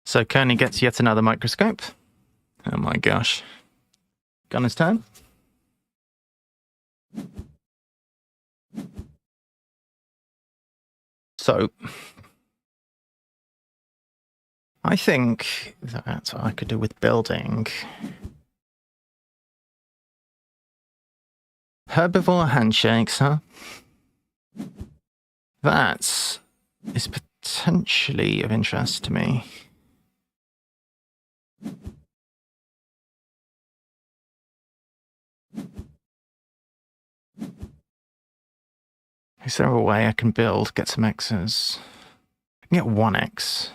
So Kearney gets yet another microscope. Oh my gosh. Gunner's turn. So, I think that's what I could do with building. Herbivore handshakes, huh? That is potentially of interest to me. Is there a way I can build, get some X's? I can get 1X.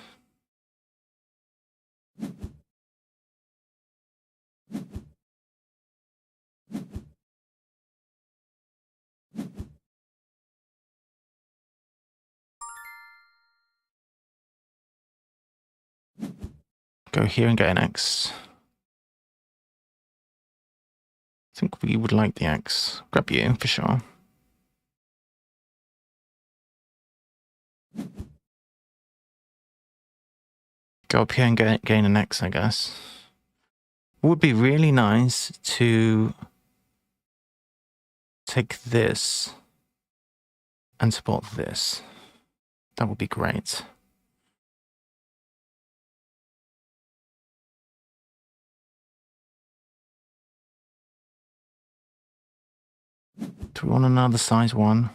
Go here and get an X. I think we would like the X. Grab you, for sure. Go up here and gain an X, I guess. Would be really nice to take this and support this. That would be great. Do we want another size 1?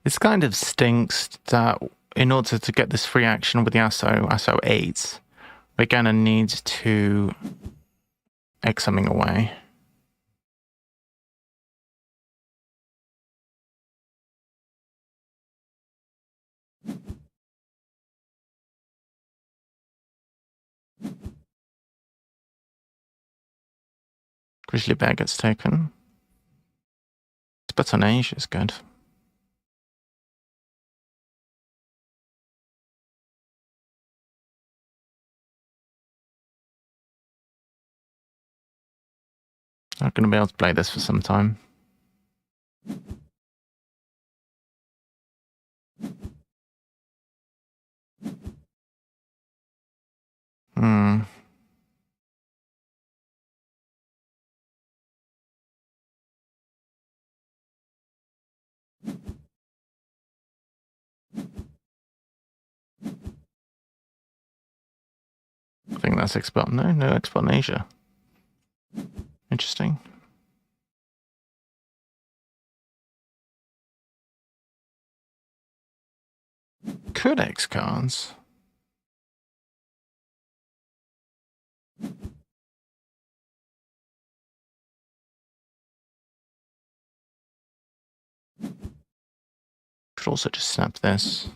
This kind of stinks that in order to get this free action with the ASO 8, we're going to need to X something away. Grizzly Bear gets taken. But on Asia is good. Not going to be able to play this for some time. I think that's export. No export in Asia. Interesting. could X cards. Could also just snap this.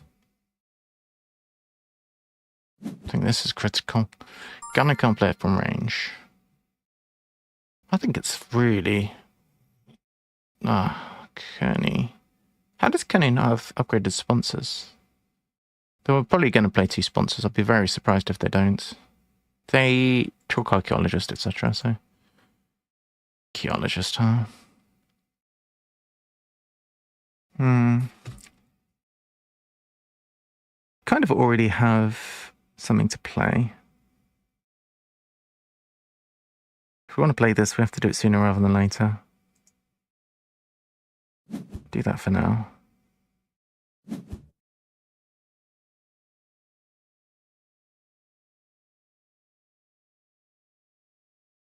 I think this is critical. Gunner can't play it from range. I think it's really... Kearney. How does Kearney not have upgraded sponsors? They were probably going to play 2 sponsors. I'd be very surprised if they don't. They talk archaeologist, etc. So, archaeologist, huh? Kind of already have something to play. If we want to play this, we have to do it sooner rather than later. Do that for now.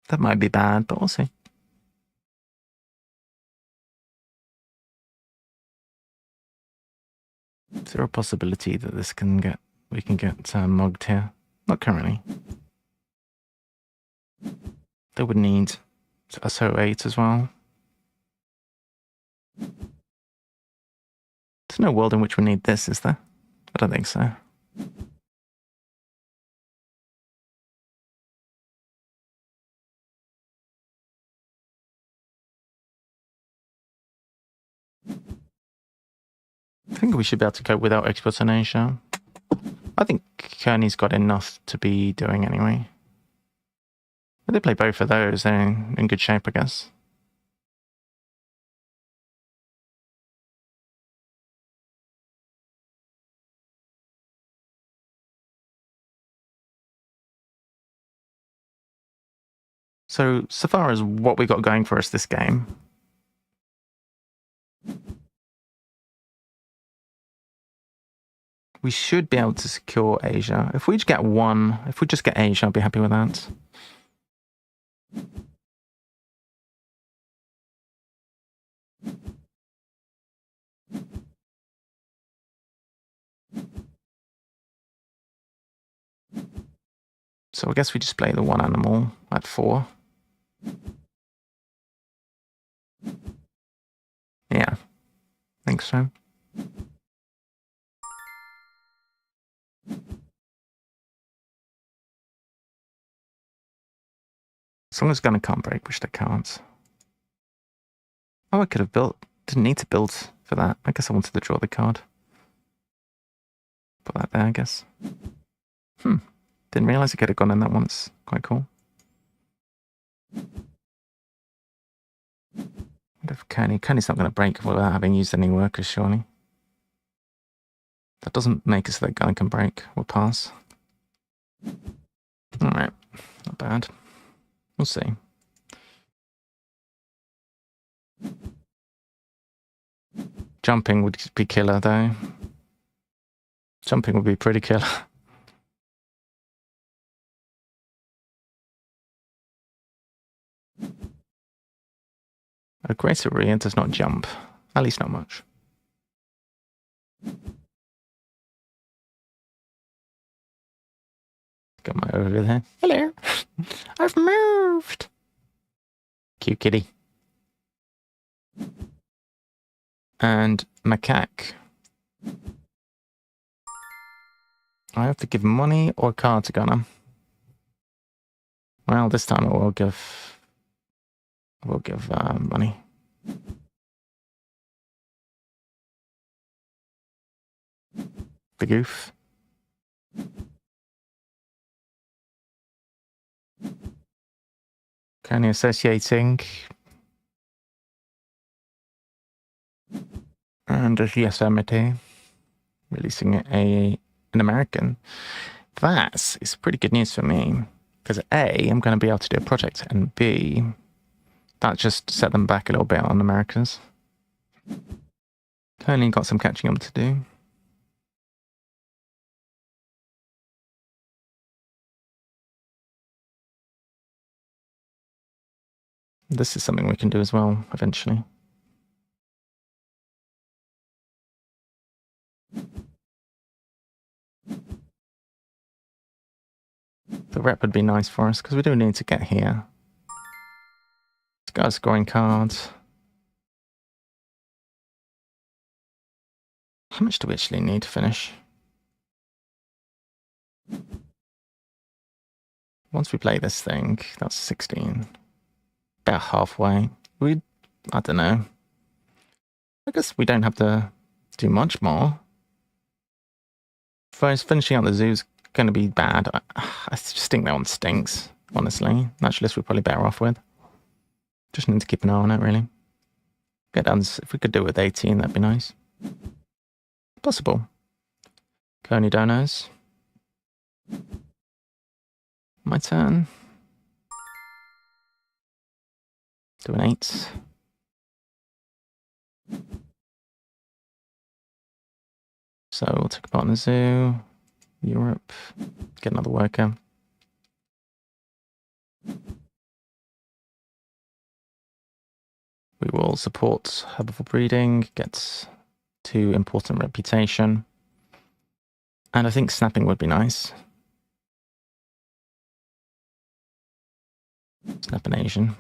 That might be bad, but we'll see. Is there a possibility that we can get mugged here? Not currently. They would need a SO8 as well. There's no world in which we need this, is there? I don't think so. I think we should be able to cope without exports in Asia. I think Kearney's got enough to be doing anyway. If they play both of those, they're in good shape, I guess. So far as what we got going for us this game, we should be able to secure Asia. If we just get Asia, I'll be happy with that. So I guess we just play the one animal at 4. Yeah, I think so. As long as Gunner can't break, which they can't. Oh, I could have built... Didn't need to build for that. I guess I wanted to draw the card. Put that there, I guess. Didn't realise it could have gone in that one. It's quite cool. What if Kearney's not going to break without having used any workers, surely. That doesn't make it so that Gunner can break. We'll pass. Alright. Not bad. We'll see. Jumping would be killer, though. Jumping would be pretty killer. A Grace Aria does not jump. At least not much. Got my over there. Hello. I've moved. Cute kitty. And macaque. I have to give money or card to Gunner. Well, this time I will give money. The goof. Currently associating. And a Yosemite. Releasing an American. That is pretty good news for me. Because A, I'm going to be able to do a project, and B, that just set them back a little bit on Americans. Currently got some catching up to do. This is something we can do as well, eventually. The rep would be nice for us, because we do need to get here. Let's go scoring cards. How much do we actually need to finish? Once we play this thing, that's 16. About halfway. I don't know. I guess we don't have to do much more. First, finishing out the zoo's going to be bad. I just think that one stinks, honestly. Naturalist we're probably better off with. Just need to keep an eye on it, really. Get done. If we could do it with 18, that'd be nice. Possible. Coney Donos. My turn. Do an 8. So we'll take a part in the zoo. Europe. Get another worker. We will support herbivore breeding, get 2 important reputation. And I think snapping would be nice. Snap an Asian.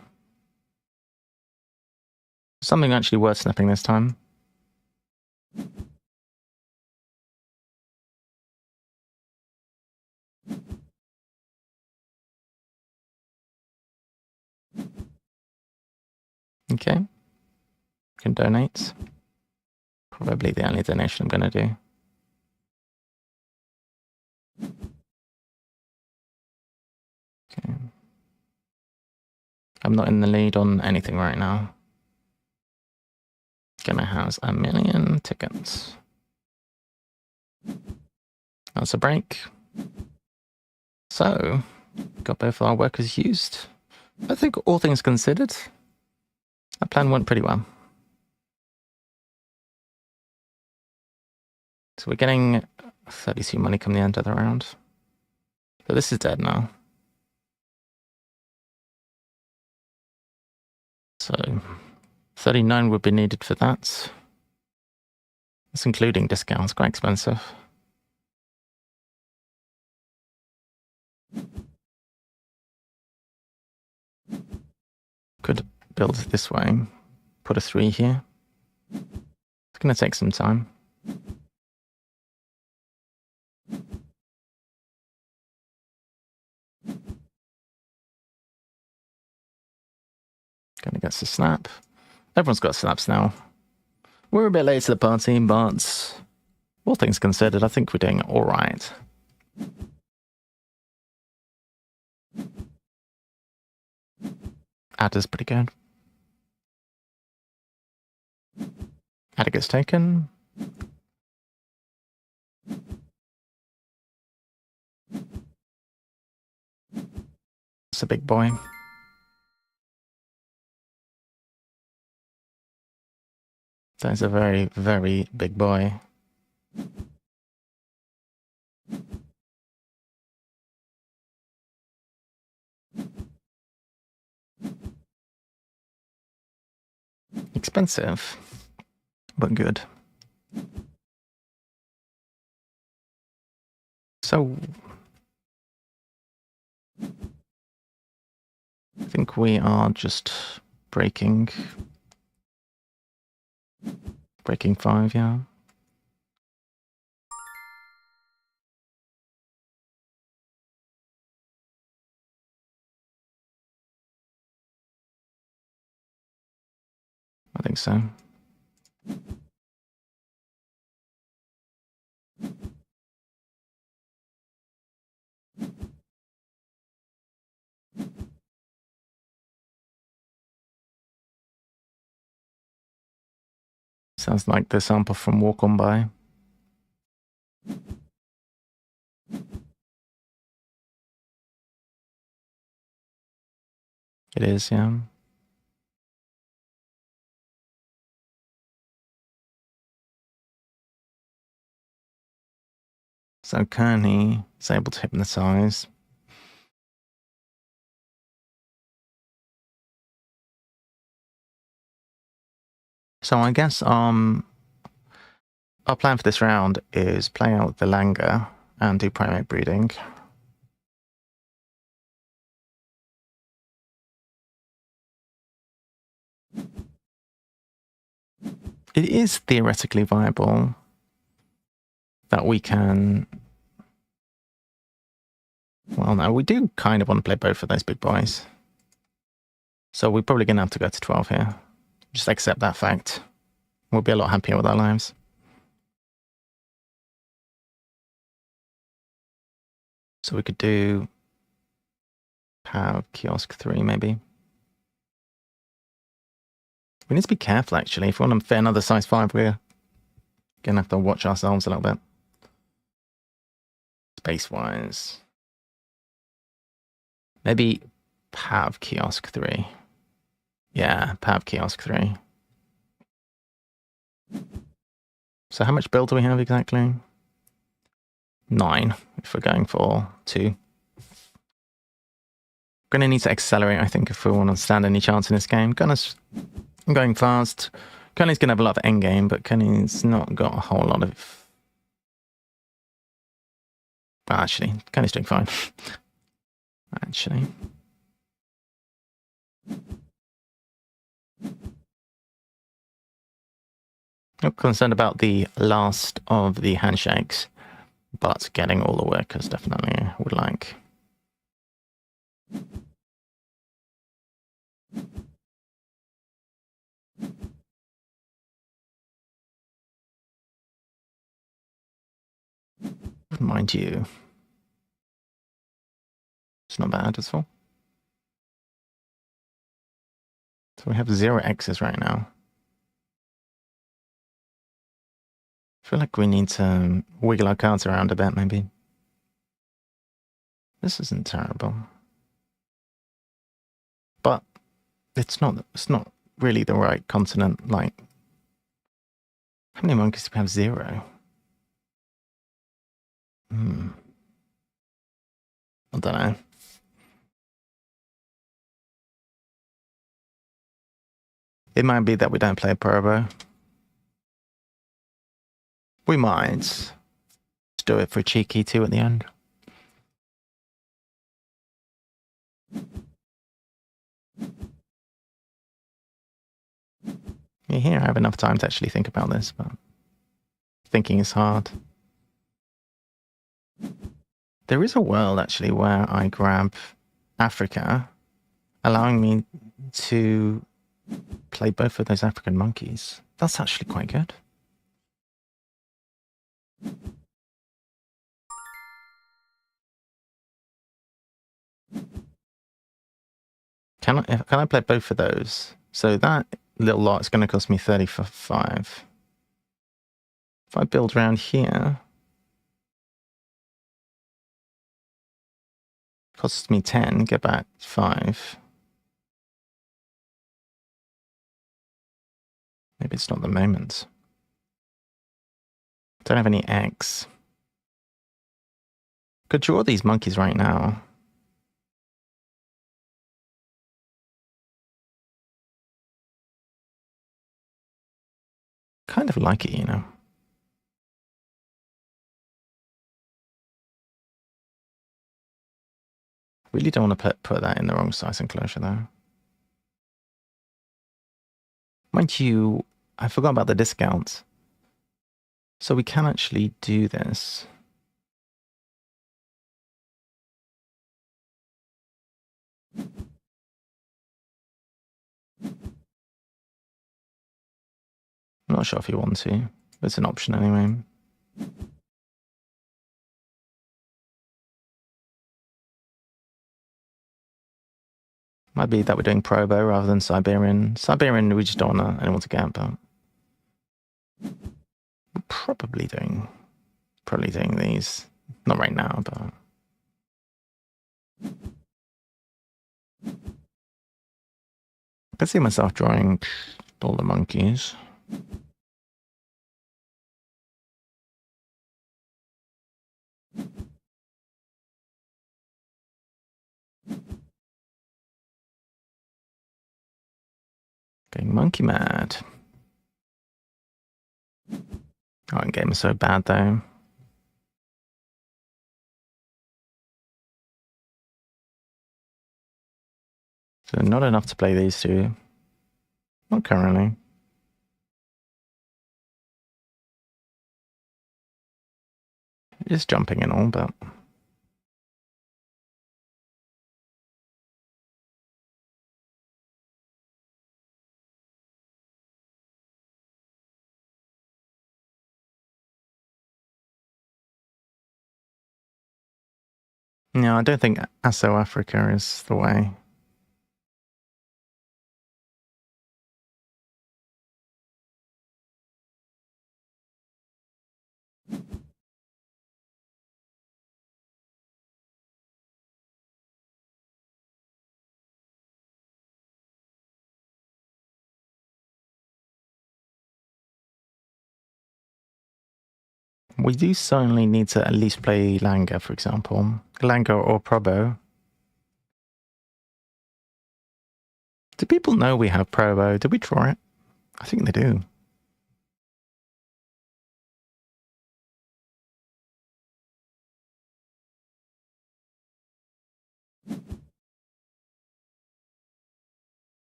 Something actually worth snapping this time. Okay. Can donate. Probably the only donation I'm going to do. Okay. I'm not in the lead on anything right now. Gonna house 1 million tickets. That's a break. So, got both our workers used. I think all things considered, our plan went pretty well. So we're getting 32 money come the end of the round. So this is dead now. So 39 would be needed for that. That's including discounts, quite expensive. Could build it this way. Put a 3 here. It's going to take some time. Gonna get the snap. Everyone's got snaps now. We're a bit late to the party, but all things considered, I think we're doing all right. Adder's pretty good. Adder gets taken. It's a big boy. That's a very, very big boy. Expensive, but good. So, I think we are just breaking 5, yeah. I think so. Sounds like the sample from Walk On By. It is, yeah. So Kearney is able to hypnotize. So I guess our plan for this round is play out the Langer and do primate breeding. it is theoretically viable that we can... Well, no, we do kind of want to play both of those big boys. So we're probably going to have to go to 12 here. Just accept that fact. We'll be a lot happier with our lives. So we could do Pav, Kiosk 3, maybe. We need to be careful, actually. If we want to fit another size 5, we're going to have to watch ourselves a little bit. Space-wise. Maybe Pav, Kiosk 3. Yeah, Pav, Kiosk 3. So how much build do we have exactly? 9, if we're going for 2. Going to need to accelerate, I think, if we want to stand any chance in this game. I'm going fast. Kenny's going to have a lot of endgame, but Kenny's not got a whole lot of... Well, actually, Kenny's doing fine. Actually. Not concerned about the last of the handshakes, but getting all the workers definitely would like. Wouldn't mind you. It's not bad at all. So we have 0 X's right now. I feel like we need to wiggle our cards around a bit, maybe. This isn't terrible. But it's not really the right continent. Like, how many monkeys do we have? 0. I don't know. It might be that we don't play Probo. We might. Let's do it for a cheeky 2 at the end. Yeah, here I have enough time to actually think about this, but thinking is hard. There is a world, actually, where I grab Africa, allowing me to play both of those African monkeys. That's actually quite good. Can I play both of those? So that little lot is going to cost me 35. If I build around here, costs me 10, get back 5. Maybe it's not the moment. Don't have any eggs. Could draw these monkeys right now. Kind of like it, you know. Really don't want to put that in the wrong size enclosure, though. Mind you, I forgot about the discounts. So we can actually do this. I'm not sure if you want to. It's an option anyway. Might be that we're doing Probo rather than Siberian. Siberian, we just don't want anyone to get, but we're probably doing these. Not right now, but I can see myself drawing all the monkeys. Getting monkey mad. Oh, game is so bad though. So not enough to play these two. Not currently. Just jumping and all, but no, I don't think Asso Africa is the way. We do certainly need to at least play Langa, for example. Langa or Probo. Do people know we have Probo? Did we draw it? I think they do.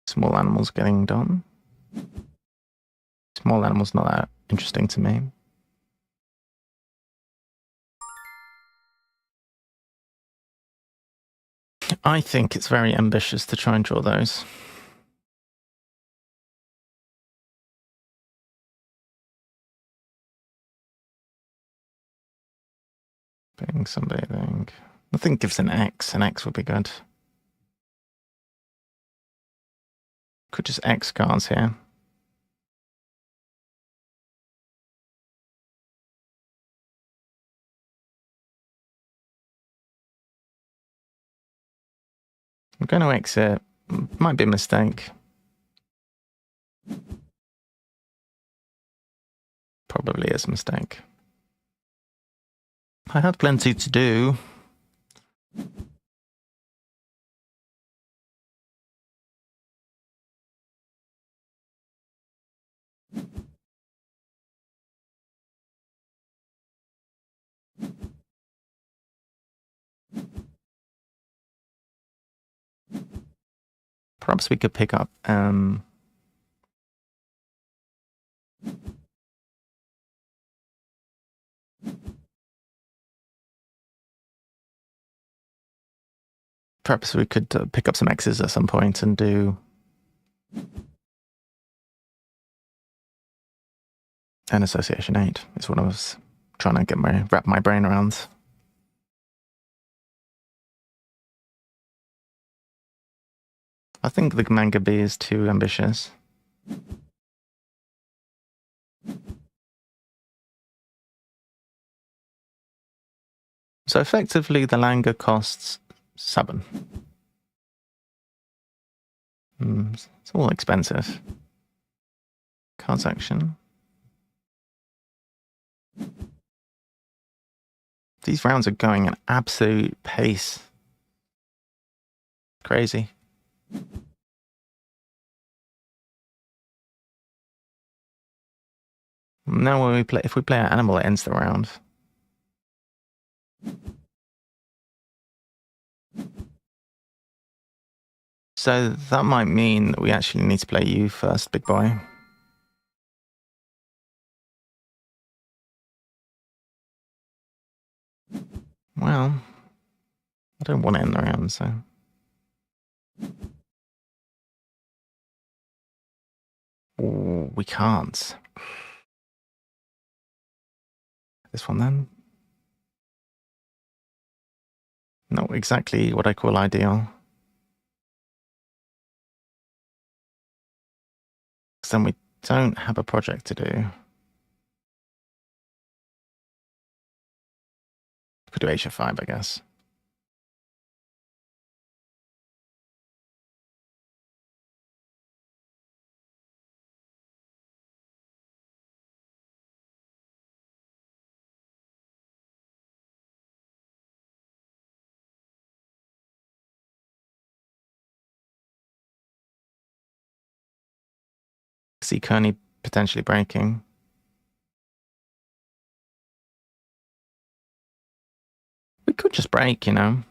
Small animals getting done. Small animals not that interesting to me. I think it's very ambitious to try and draw those. Putting somebody, I think. I think gives an X. An X would be good. Could just X cards here. I'm going to exit. Might be a mistake. Probably is a mistake. I had plenty to do. Perhaps we could pick up perhaps we could pick up some X's at some point and do an association 8 is what I was trying to wrap my brain around. I think the Manga B is too ambitious. So effectively the Langa costs 7. It's all expensive. Cards action. These rounds are going at absolute pace. Crazy. Now when if we play an animal, it ends the round. So that might mean that we actually need to play you first, big boy. Well, I don't want to end the round, so. Ooh, we can't. This one then. Not exactly what I call ideal. Because then we don't have a project to do. Could do H5, I guess. See Kearney potentially breaking. We could just break, you know.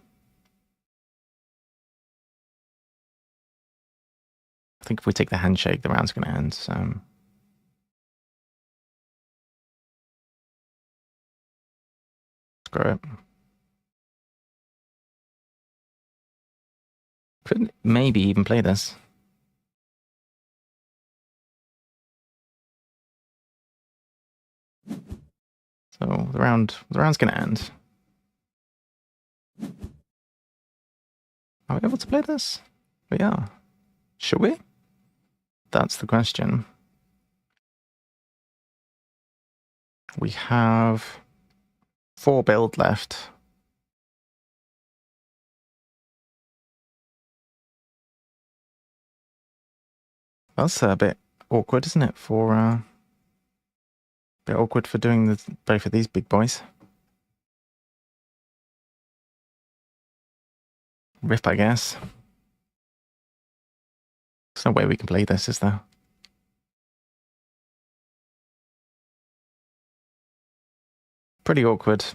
I think if we take the handshake, the round's going to end, so. Screw it. Could maybe even play this. So the round's gonna end. Are we able to play this? We are. Should we? That's the question. We have 4 build left. That's a bit awkward, isn't it? A bit awkward for doing both of these big boys. Rip, I guess. There's no way we can play this, is there? Pretty awkward.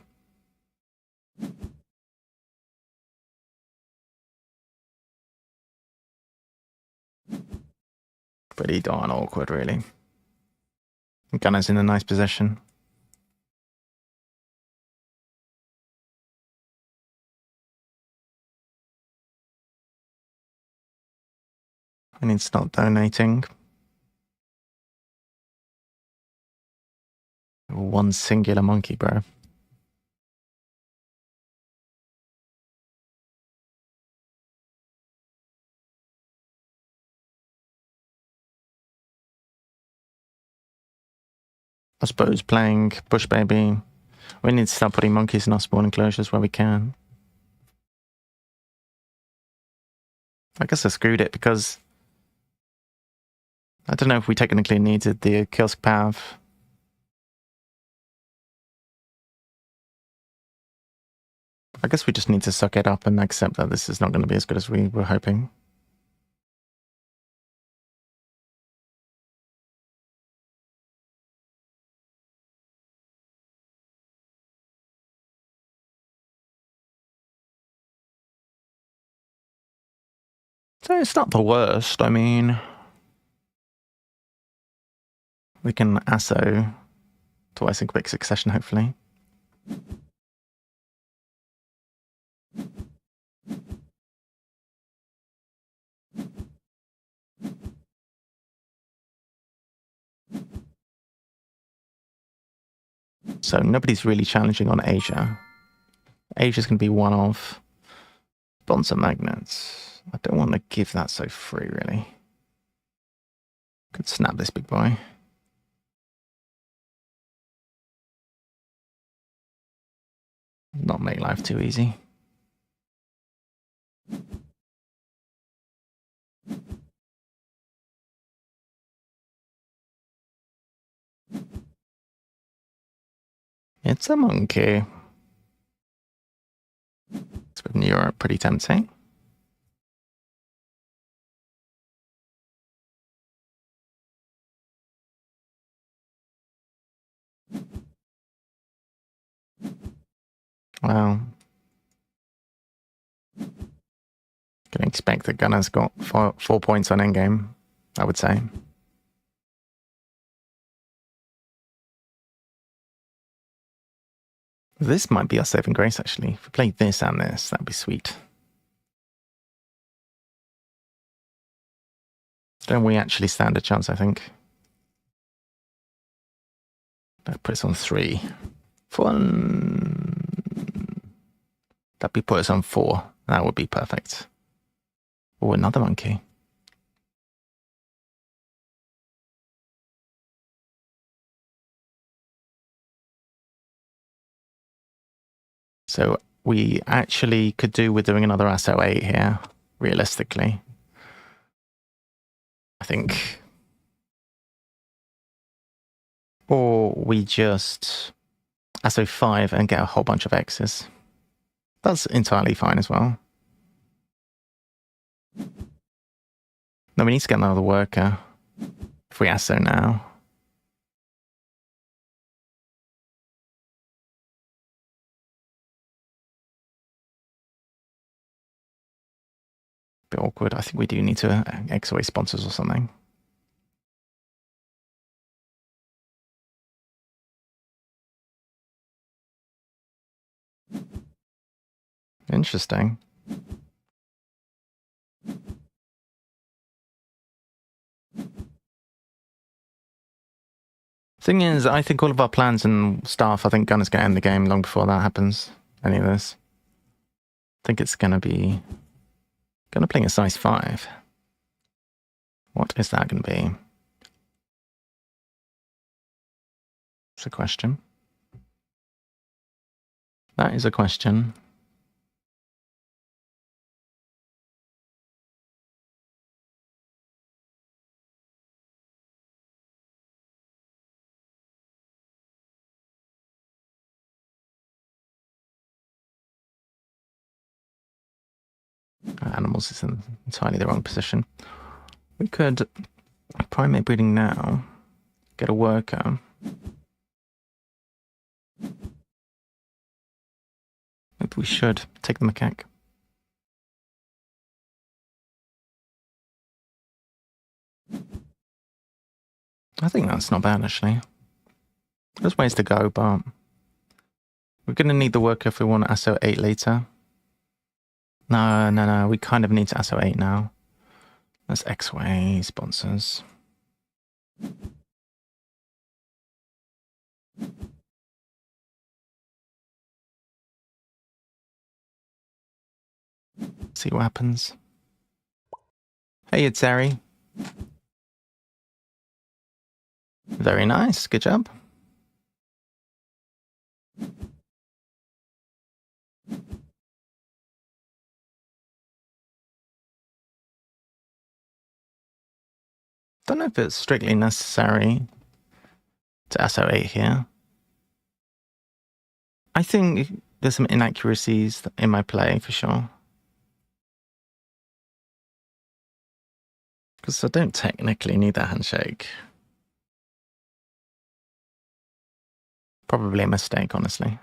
Pretty darn awkward, really. Gunner's in a nice position. I need to start donating. One singular monkey, bro. I suppose playing Bush Baby, we need to start putting monkeys in our spawn enclosures where we can. I guess I screwed it because I don't know if we technically needed the Kiosk path. I guess we just need to suck it up and accept that this is not going to be as good as we were hoping. So it's not the worst. I mean, we can ASO twice in quick succession, hopefully. So nobody's really challenging on Asia. Asia's going to be one of sponsor magnets. I don't want to give that so free, really. Could snap this big boy. Not make life too easy. It's a monkey. It's with Europe, pretty tempting. Wow. Can expect that Gunner's got 4 points on endgame, I would say. This might be our saving grace, actually. If we play this and this, that'd be sweet. Don't we actually stand a chance, I think? That puts us on 3. That'd be put us on 4. That would be perfect. Oh, another monkey. So we actually could do with doing another SO8 here, realistically. I think. Or we just SO5 and get a whole bunch of X's. That's entirely fine as well. No, we need to get another worker. If we SO now. Bit awkward. I think we do need to XOA sponsors or something. Interesting. Thing is, I think all of our plans and stuff, I think Gunner's going to end the game long before that happens. Any of this. I think it's going to be... Gunner playing a size 5. What is that going to be? It's a question. That is a question. Animals is in entirely the wrong position. We could primate breeding now. Get a worker. Maybe we should take the macaque. I think that's not bad, actually. There's ways to go, but we're going to need the worker if we want ASO 8 later. No. We kind of need to ASO 8 now. That's X-Way sponsors. See what happens. Hey, it's Ari. Very nice. Good job. Don't know if it's strictly necessary to ASO 8 here. I think there's some inaccuracies in my play for sure. Because I don't technically need that handshake. Probably a mistake, honestly.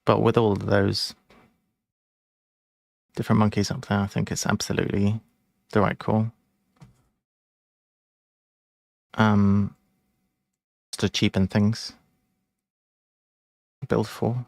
But with all of those different monkeys up there, I think it's absolutely the right call. Just to cheapen things. Build 4.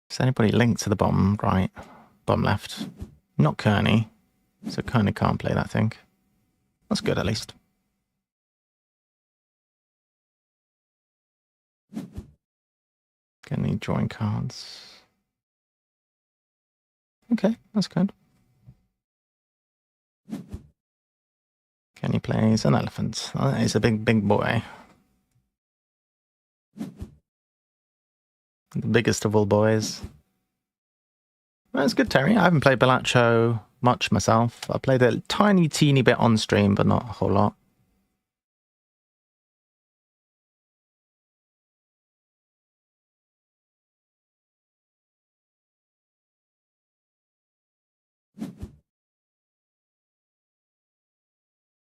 Is anybody linked to the bottom right? Bottom left? Not Kearney. So Kearney can't play that thing. That's good at least. Gonna need drawing cards. Okay, that's good. Kenny plays an elephant. Oh, that is a big boy. The biggest of all boys. That's good, Terry. I haven't played Balatcho much myself. I played a tiny, teeny bit on stream, but not a whole lot.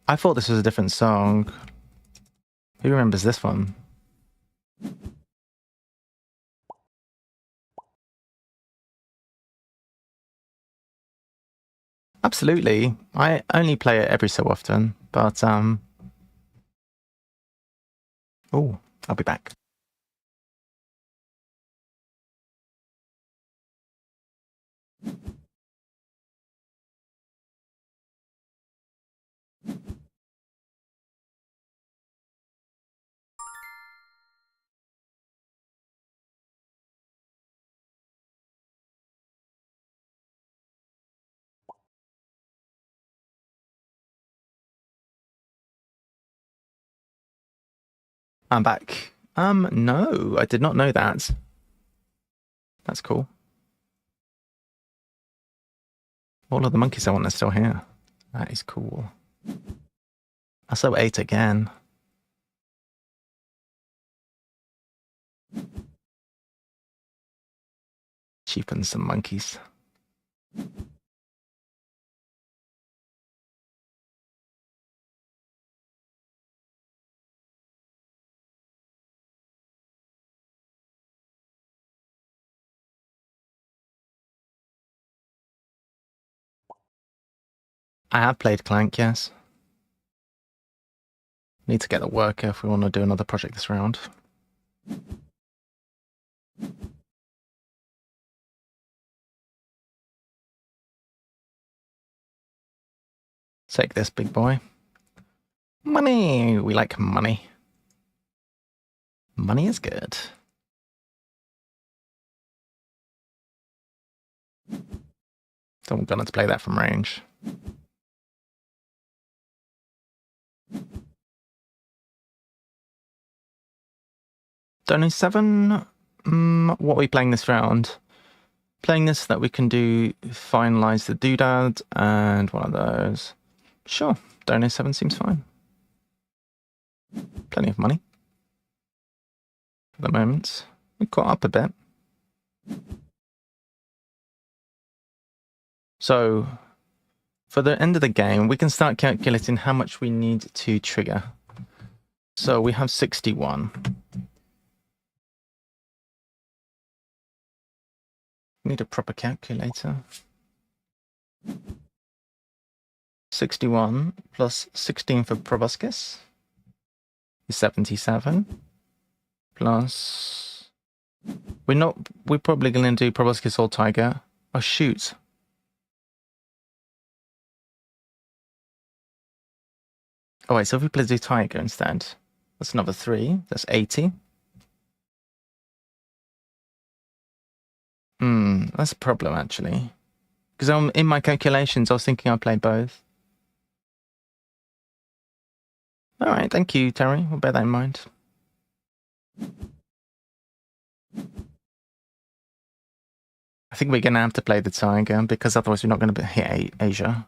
I thought this was a different song. Who remembers this one? Absolutely. I only play it every so often, but oh, I'll be back. I'm back. No, I did not know that. That's cool. All of the monkeys I want are still here. That is cool. I saw 8 again. Cheapens some monkeys. I have played Clank, yes. Need to get the worker if we want to do another project this round. Take this, big boy. Money! We like money. Money is good. So I'm gonna play that from range. Donny 7. What are we playing this round? Playing this so that we can do finalize the doodad and one of those. Sure, Donny 7 seems fine. Plenty of money. At the moment. We caught up a bit. So, for the end of the game, we can start calculating how much we need to trigger. So we have 61. Need a proper calculator. 61 plus 16 for proboscis is 77. Plus... We're probably going to do proboscis or tiger. Oh, shoot. Oh, wait, so if we do tiger instead, that's another 3. That's 80. That's a problem, actually. Because in my calculations, I was thinking I'd play both. All right, thank you, Terry. We'll bear that in mind. I think we're going to have to play the tiger, because otherwise we're not going to hit Asia.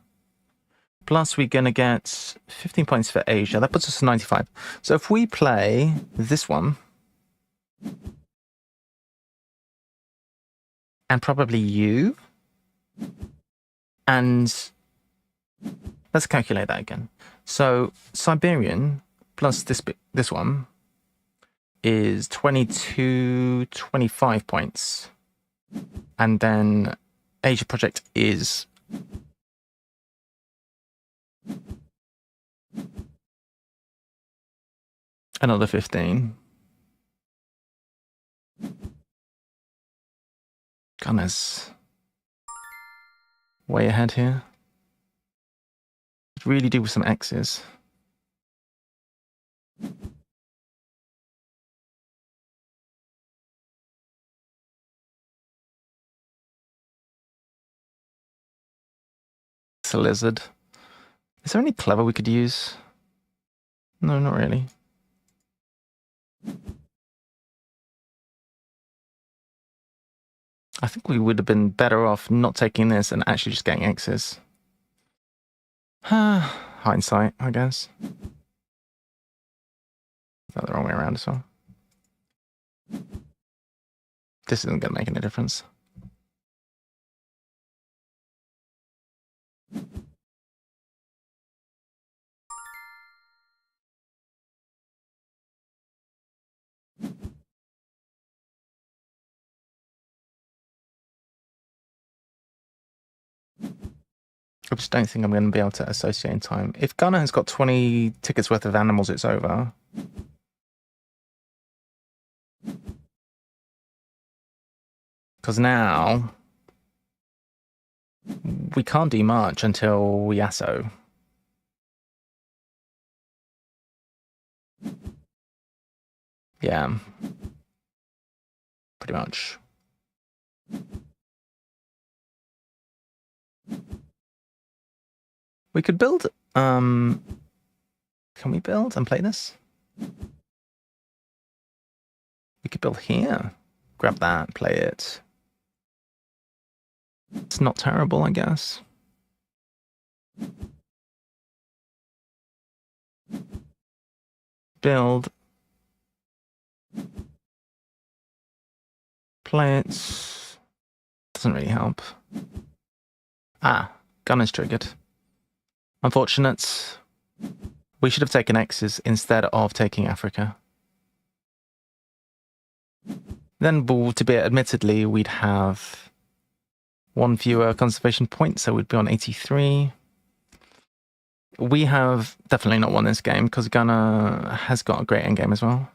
Plus, we're going to get 15 points for Asia. That puts us at 95. So if we play this one, and probably you, and let's calculate that again. So Siberian plus this one is 25 points. And then Asia Project is another 15. Gunner's way ahead here. Could really do with some X's. It's a lizard. Is there any clever we could use? No, not really. I think we would have been better off not taking this and actually just getting X's. Hindsight, I guess. Is that the wrong way around as well? This isn't going to make any difference. I just don't think I'm going to be able to associate in time. If Ghana has got 20 tickets worth of animals, it's over. Because now we can't do much until we Yasso. Yeah. Pretty much. We could build, can we build and play this? We could build here. Grab that, play it. It's not terrible, I guess. Build. Play it. Doesn't really help. Ah, gun is triggered. Unfortunate. We should have taken X's instead of taking Africa. Then, to be admittedly, we'd have one fewer conservation point, so we'd be on 83. We have definitely not won this game because Ghana has got a great endgame as well.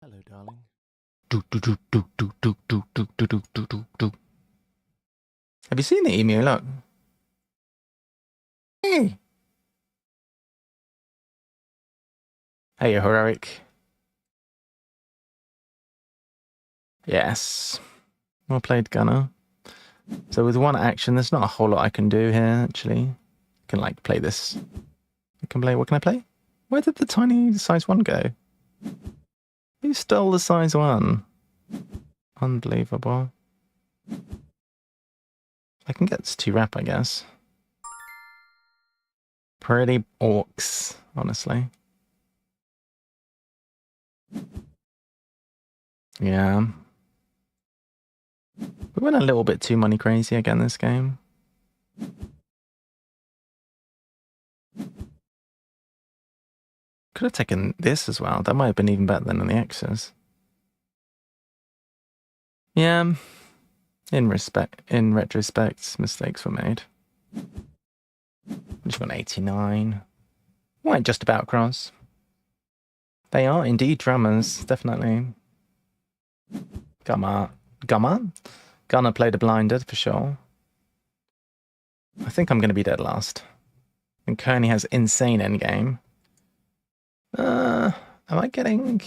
Hello, darling. Do, do, do, do, do, do, do, do, do, do, do, do, do. Have you seen the emu? Look. Hey. Hey, heroic. Yes. Well played, Gunner. So with one action, there's not a whole lot I can do here, actually. I can, like, play this. I can play... What can I play? Where did the tiny size 1 go? Who stole the size 1? Unbelievable. I can get this 2 rep, I guess. Pretty orcs, honestly. Yeah. We went a little bit too money crazy again this game. Could have taken this as well. That might have been even better than the X's. Yeah. In retrospect, mistakes were made. Just went 89. Might just about cross. They are indeed drummers, definitely. Gunner played a blinder for sure. I think I'm going to be dead last. And Kearney has insane endgame. Am I getting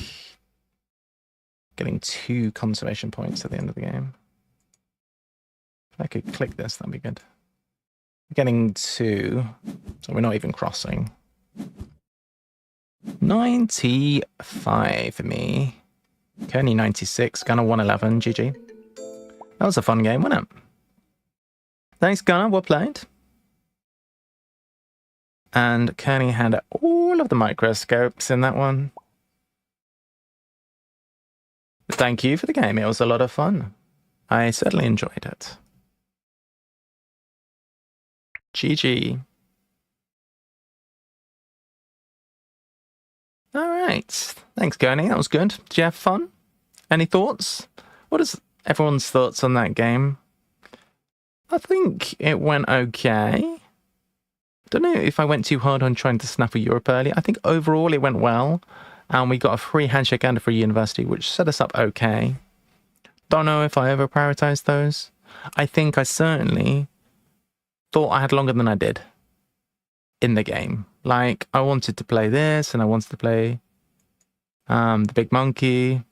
2 conservation points at the end of the game? If I could click this, that'd be good. Getting 2, so we're not even crossing. 95 for me. Kearney 96, Gunner 111, GG. That was a fun game, wasn't it? Thanks, Gunner, well played. And Kearney had all of the microscopes in that one. Thank you for the game, it was a lot of fun. I certainly enjoyed it. GG. All right. Thanks, Kearney. That was good. Did you have fun? Any thoughts? What is everyone's thoughts on that game? I think it went okay. Don't know if I went too hard on trying to snaffle Europe early. I think overall it went well. And we got a free handshake and a free university, which set us up okay. Don't know if I over prioritized those. I think I certainly thought I had longer than I did in the game. Like, I wanted to play this, and I wanted to play the Big Monkey. I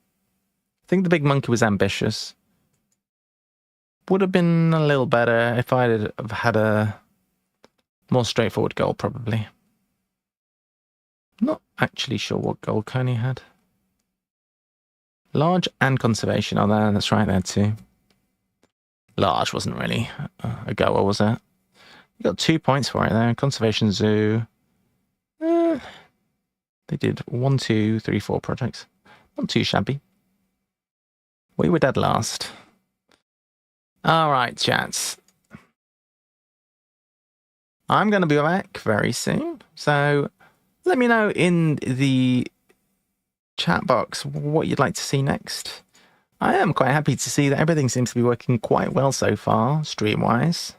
think the Big Monkey was ambitious. Would have been a little better if I had had a more straightforward goal, probably. Not actually sure what goal Kearney had. Large and conservation. Oh, that's right there too. Large wasn't really a goal, was it? You got 2 points for it there. Conservation Zoo. They did 1, 2, 3, 4 projects. Not too shabby. We were dead last. All right, chats. I'm going to be back very soon. So let me know in the chat box what you'd like to see next. I am quite happy to see that everything seems to be working quite well so far, stream-wise.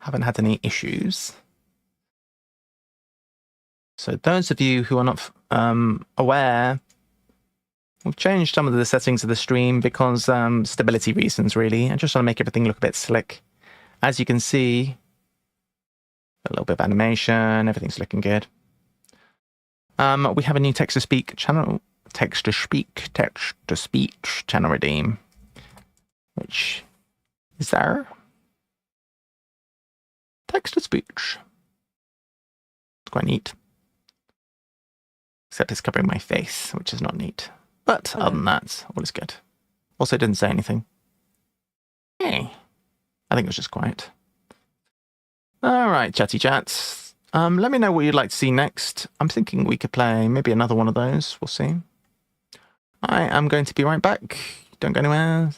Haven't had any issues. So those of you who are not aware, we've changed some of the settings of the stream because stability reasons, really. I just want to make everything look a bit slick. As you can see, a little bit of animation, everything's looking good. We have a new text-to-speak channel, text-to-speech channel redeem, which is there. Text-to-speech. It's quite neat. Except it's covering my face, which is not neat. But other than that, all is good. Also didn't say anything. Hey. I think it was just quiet. All right, chatty chats. Let me know what you'd like to see next. I'm thinking we could play maybe another one of those. We'll see. I am going to be right back. Don't go anywhere.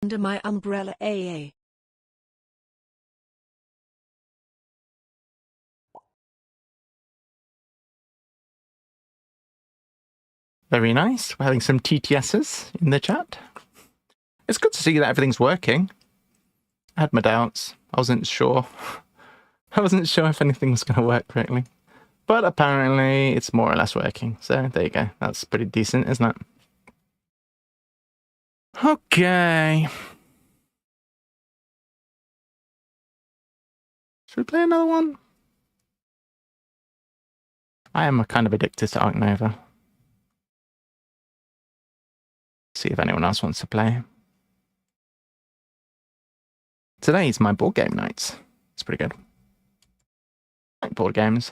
Under my umbrella AA. Very nice. We're having some TTSs in the chat. It's good to see that everything's working. I had my doubts. I wasn't sure. I wasn't sure if anything was going to work correctly. But apparently it's more or less working. So there you go. That's pretty decent, isn't it? Okay. Should we play another one? I am kind of addicted to Ark Nova. See if anyone else wants to play. Today's my board game night. It's pretty good. I like board games.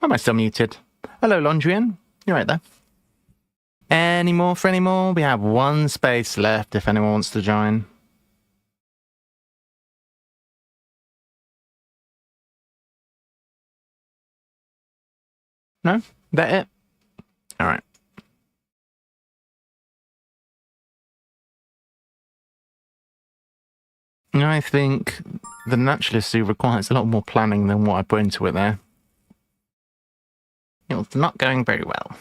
Am I still muted? Hello, Londrian. You're right there. Any more for any more? We have one space left if anyone wants to join. No? That it? All right. I think the Naturalist Zoo requires a lot more planning than what I put into it there. It's not going very well.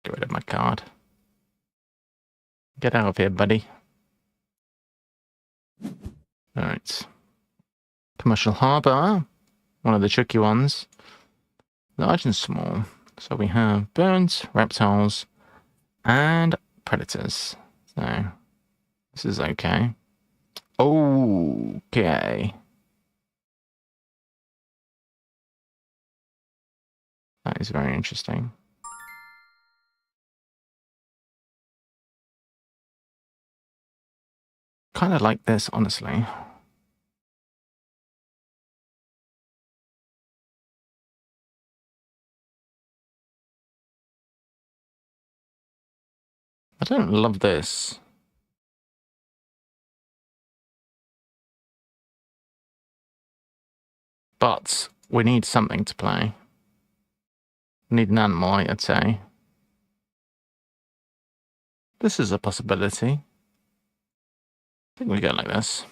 Get rid of my card. Get out of here, buddy. Alright. Commercial Harbour. One of the tricky ones. Large and small. So we have birds, reptiles, and predators. So this is okay. Okay. That is very interesting. Kind of like this, honestly. I don't love this. But we need something to play. We need an animal, I'd say. This is a possibility. I think we go like this.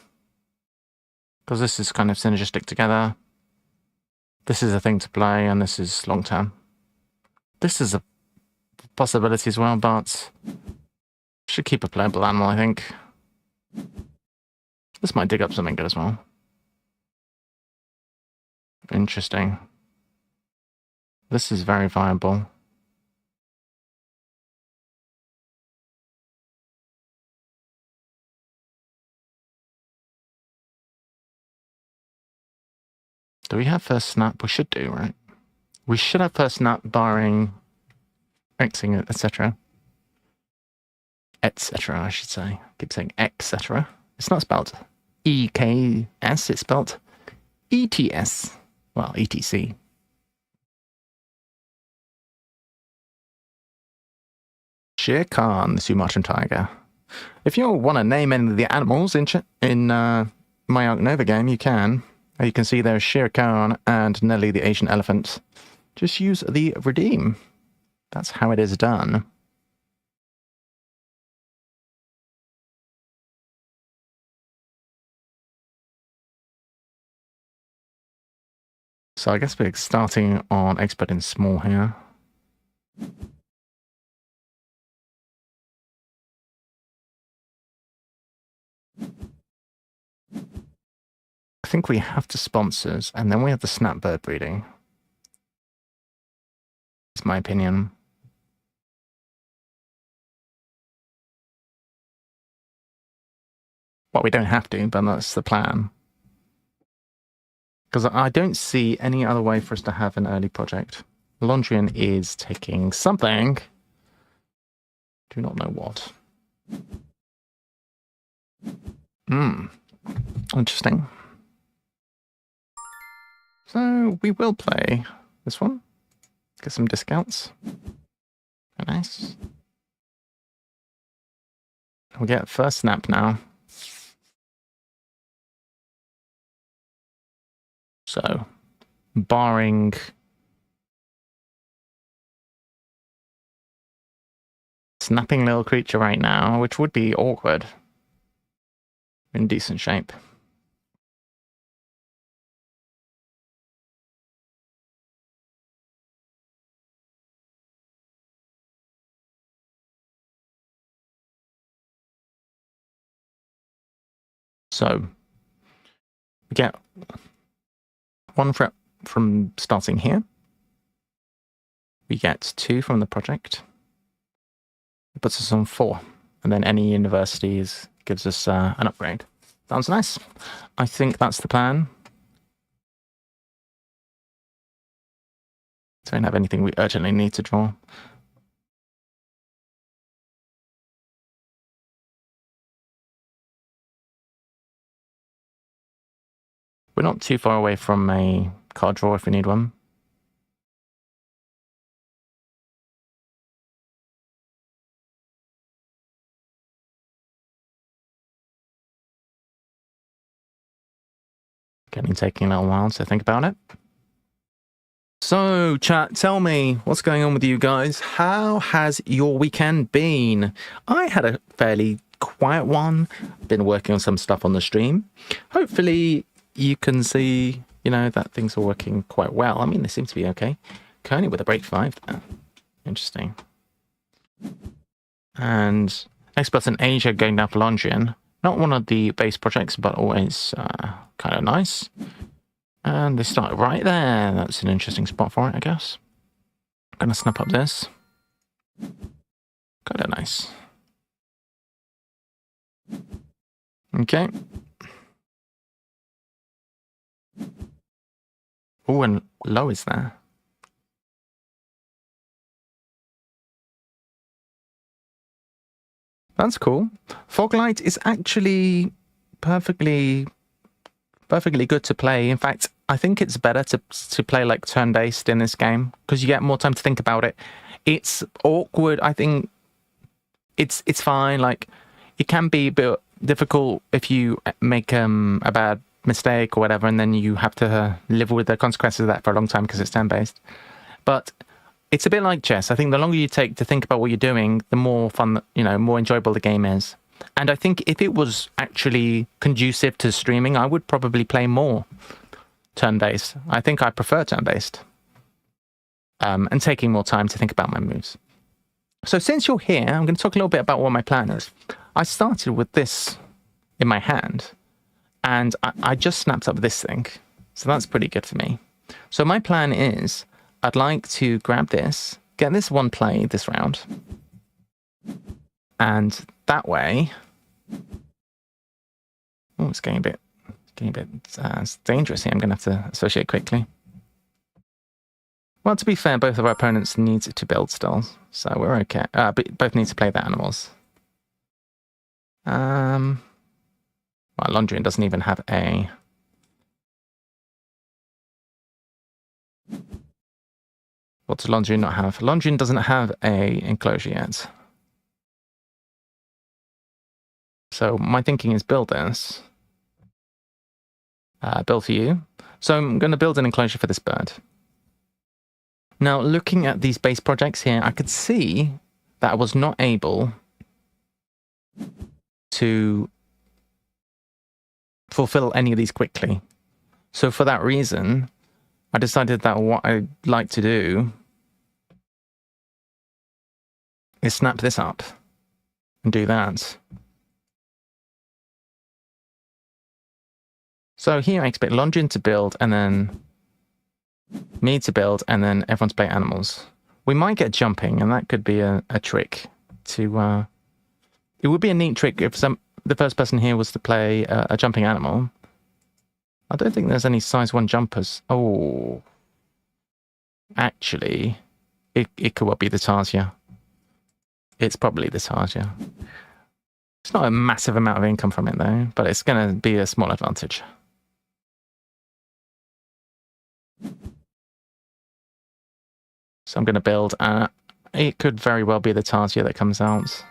Because this is kind of synergistic together. This is a thing to play, and this is long term. This is a possibility as well, but should keep a playable animal, I think. This might dig up something good as well. Interesting. This is very viable. Do we have first snap? We should do, right? We should have first snap barring Xing, etc. Etc, I should say. I keep saying etc. It's not spelled EKS, it's spelled ETS. Well, ETC. Shere Khan, the Sumatran tiger. If you want to name any of the animals in my Ark Nova game, you can. You can see there's Shere Khan and Nelly the Asian elephant. Just use the redeem. That's how it is done. So I guess we're starting on expert in small here. I think we have to sponsors, and then we have the snap bird breeding. It's my opinion. Well, we don't have to, but that's the plan. Because I don't see any other way for us to have an early project. Londrian is taking something. Do not know what. Interesting. So we will play this one. Get some discounts. Very nice. We get first snap now. So, barring snapping little creature right now, which would be awkward. In decent shape. So, we get one from starting here. We get 2 from the project. It puts us on 4. And then any universities gives us an upgrade. Sounds nice. I think that's the plan. Don't have anything we urgently need to draw. We're not too far away from a card draw if we need one. Taking a little while to think about it. So, chat, tell me what's going on with you guys. How has your weekend been? I had a fairly quiet one. Been working on some stuff on the stream. Hopefully, you can see, that things are working quite well. I mean, they seem to be okay. Kearney with a break 5 there. Interesting. And next person, Asia, going down for Londrian. Not one of the base projects, but always kind of nice. And they start right there. That's an interesting spot for it, I guess. I'm going to snap up this. Kind of nice. Okay. Oh, and low is there. That's cool. Foglight is actually perfectly good to play. In fact, I think it's better to play like turn-based in this game because you get more time to think about it. It's awkward. I think it's fine. Like, it can be a bit difficult if you make a bad mistake or whatever, and then you have to live with the consequences of that for a long time because it's turn-based. But it's a bit like chess. I think the longer you take to think about what you're doing, the more fun, more enjoyable the game is. And I think if it was actually conducive to streaming, I would probably play more turn-based. I think I prefer turn-based. And taking more time to think about my moves. So since you're here, I'm going to talk a little bit about what my plan is. I started with this in my hand, and I just snapped up this thing. So that's pretty good for me. So my plan is, I'd like to grab this, get this one play this round, and that way, oh, it's getting a bit dangerous here. I'm going to have to associate quickly. Well, to be fair, both of our opponents need to build still, so we're okay. But both need to play their animals. Well, Londrian doesn't even have a... What does Londrian not have? Londrian doesn't have a enclosure yet. So my thinking is build this. Build for you. So I'm going to build an enclosure for this bird. Now, looking at these base projects here, I could see that I was not able to fulfill any of these quickly. So for that reason, I decided that what I'd like to do is snap this up and do that. So here I expect Londrian to build, and then me to build, and then everyone's play animals. We might get jumping, and that could be a trick to... It would be a neat trick if the first person here was to play a jumping animal. I don't think there's any size 1 jumpers. Oh. Actually, it could well be the Tarsia. It's probably the Tarsia. It's not a massive amount of income from it, though, but it's going to be a small advantage. So I'm going to build, it could very well be the Tarsia that comes out.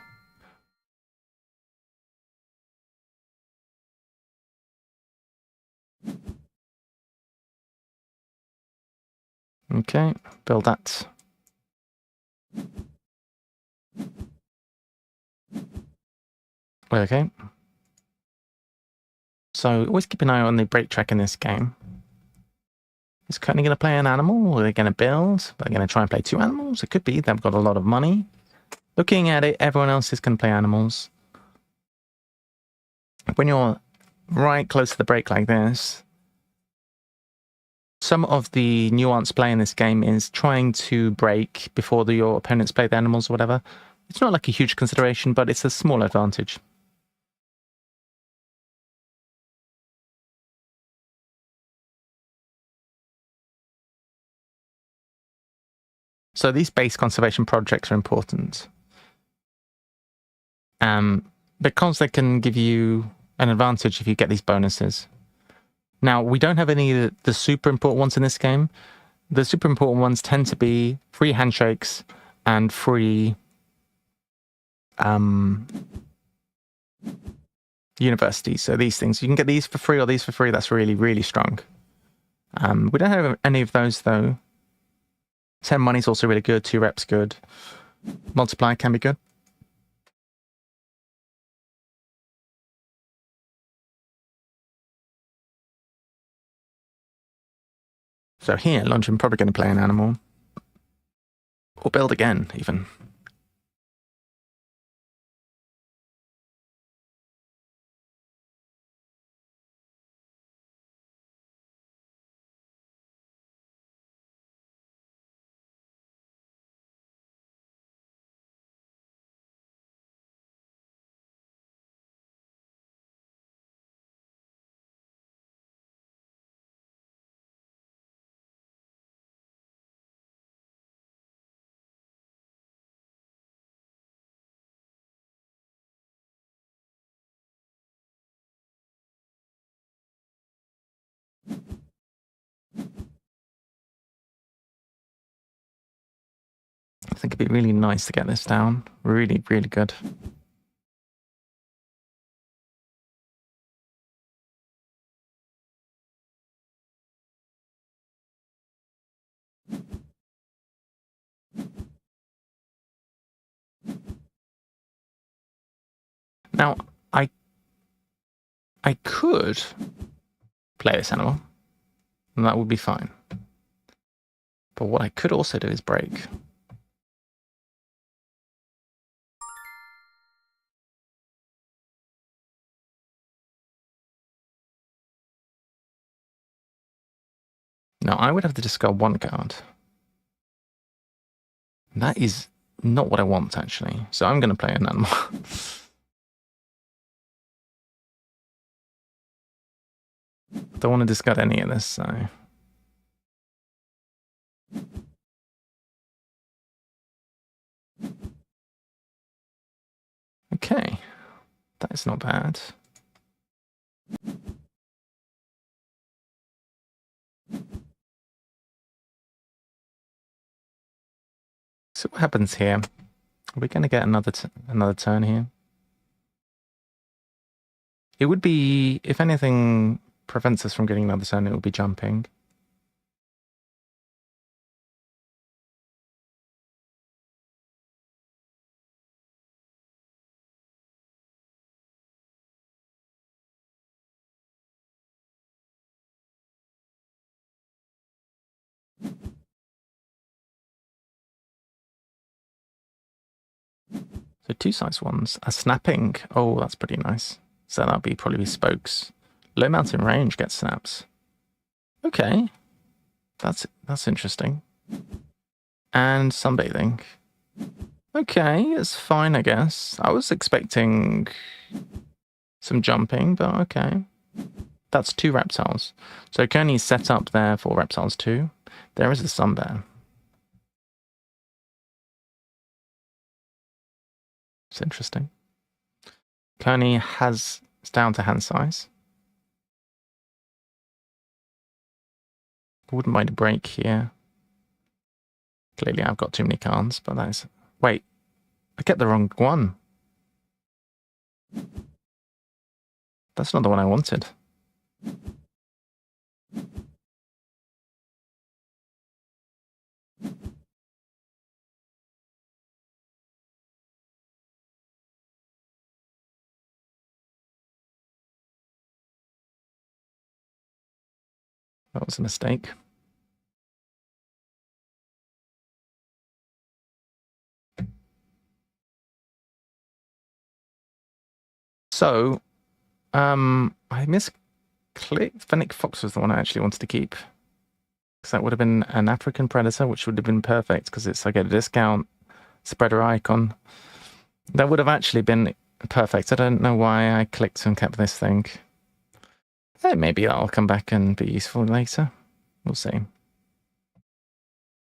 Okay, build that. Okay. So always keep an eye on the break track in this game. Is Kearney going to play an animal? Or are they going to build? Are they going to try and play 2 animals? It could be. They've got a lot of money. Looking at it, everyone else is going to play animals. When you're right close to the break like this, some of the nuanced play in this game is trying to break before your opponents play the animals or whatever. It's not like a huge consideration, but it's a small advantage. So these base conservation projects are important. Because they can give you an advantage if you get these bonuses. Now, we don't have any of the super important ones in this game. The super important ones tend to be free handshakes and free universities. So these things, you can get these for free or these for free. That's really, really strong. We don't have any of those, though. 10 money's also really good. 2 reps good. Multiply can be good. So here, Lunch, I'm probably going to play an animal. Or build again, even. I think it'd be really nice to get this down. Really, really good. Now, I could play this animal, and that would be fine. But what I could also do is break. Now, I would have to discard 1 card. That is not what I want, actually. So I'm going to play an animal. Don't want to discard any of this, so... Okay. That is not bad. So what happens here? Are we going to get another turn here? It would be, if anything prevents us from getting another turn, it would be jumping. So 2 size ones. A snapping. Oh, that's pretty nice. So that'll be probably spokes. Low mountain range gets snaps. Okay. That's interesting. And sunbathing. Okay, it's fine, I guess. I was expecting some jumping, but okay. That's 2 reptiles. So Kearney's set up there for reptiles too. There is a sun bear. It's interesting. Kearney has it's down to hand size. I wouldn't mind a break here. Clearly I've got too many cards, but that's... Wait, I get the wrong one. That's not the one I wanted. That was a mistake. So, I misclicked. Fennec Fox was the one I actually wanted to keep. Because that would have been an African Predator, which would have been perfect because I get a discount spreader icon. That would have actually been perfect. I don't know why I clicked and kept this thing. Maybe that'll come back and be useful later. We'll see.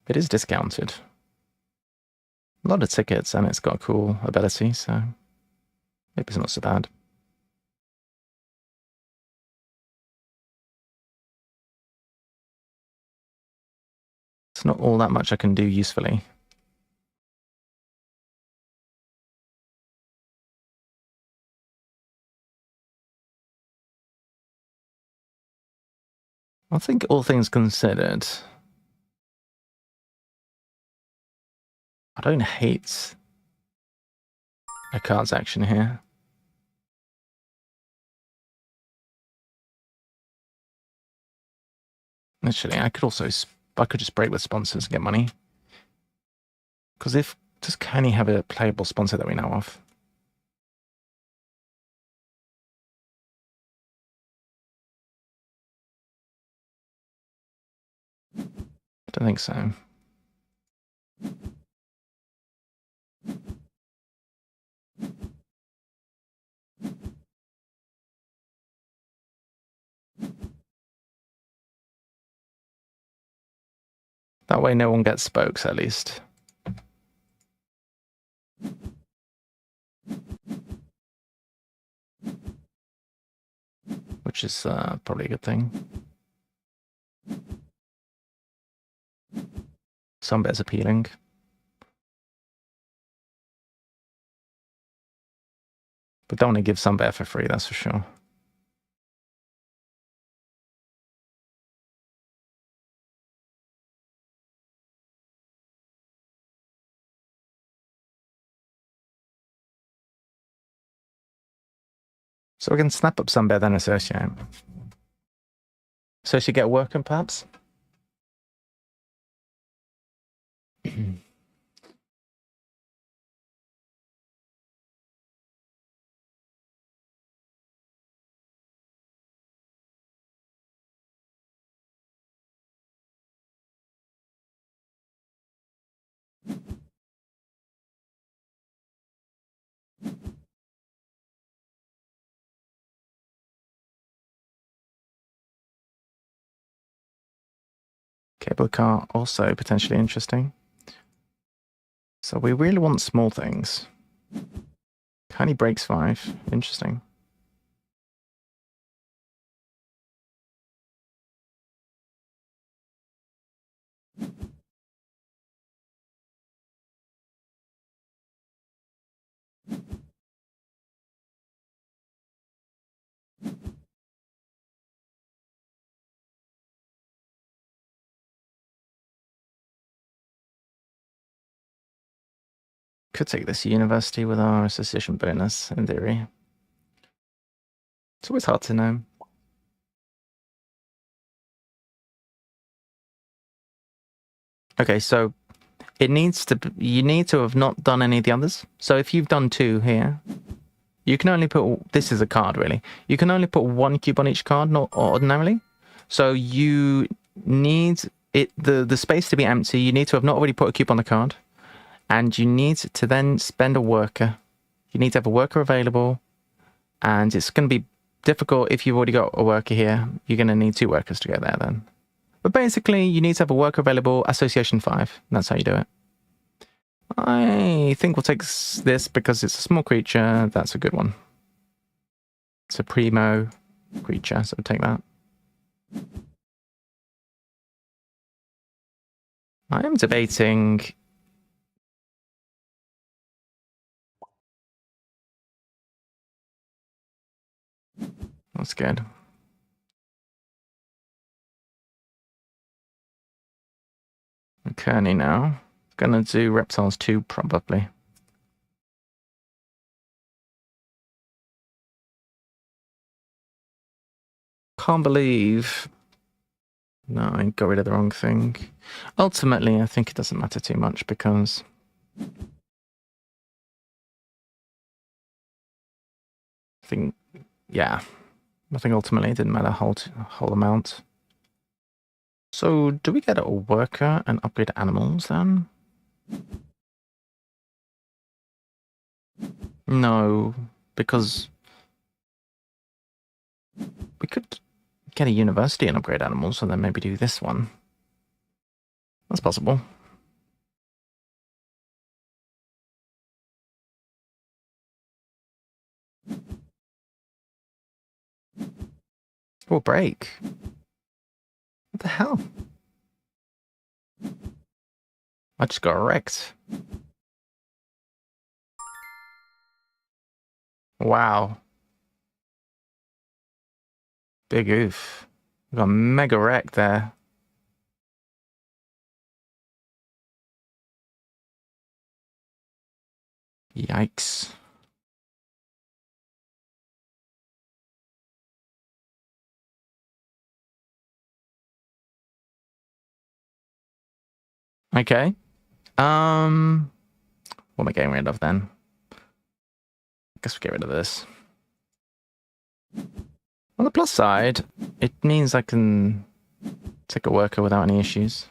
It is discounted. A lot of tickets, and it's got a cool ability, so maybe it's not so bad. It's not all that much I can do usefully. I think all things considered, I don't hate a card's action here. Actually, I could just break with sponsors and get money. Because does Kenny have a playable sponsor that we know of? I don't think so. That way no one gets spokes, at least. Which is probably a good thing. Some bits appealing. But don't want to give some bear for free, that's for sure. So we can snap up some bear, then associate. So she get working, perhaps? Cable car also potentially interesting. So we really want small things. Tiny breaks 5. Interesting. Could take this university with our association bonus, in theory. It's always hard to know. Okay, so you need to have not done any of the others. So if you've done 2 here, you can only put, this is a card really, you can only put 1 cube on each card, not ordinarily. So you need the space to be empty. You need to have not already put a cube on the card, and you need to then spend a worker. You need to have a worker available, and it's going to be difficult if you've already got a worker here. You're going to need 2 workers to get there then. But basically, you need to have a worker available, association 5. That's how you do it. I think we'll take this because it's a small creature. That's a good one. It's a primo creature, so take that. I am debating... That's good. Kearney now. Gonna do Reptiles 2, probably. Can't believe... No, I got rid of the wrong thing. Ultimately, I think it doesn't matter too much because... I think, yeah. I think ultimately it didn't matter whole amount. So, do we get a worker and upgrade animals then? No, because we could get a university and upgrade animals and then maybe do this one. That's possible. Oh, break. What the hell? I just got wrecked. Wow. Big oof. We got a mega wreck there. Yikes. Okay. What am I getting rid of then? I guess we get rid of this. On the plus side, it means I can take a worker without any issues.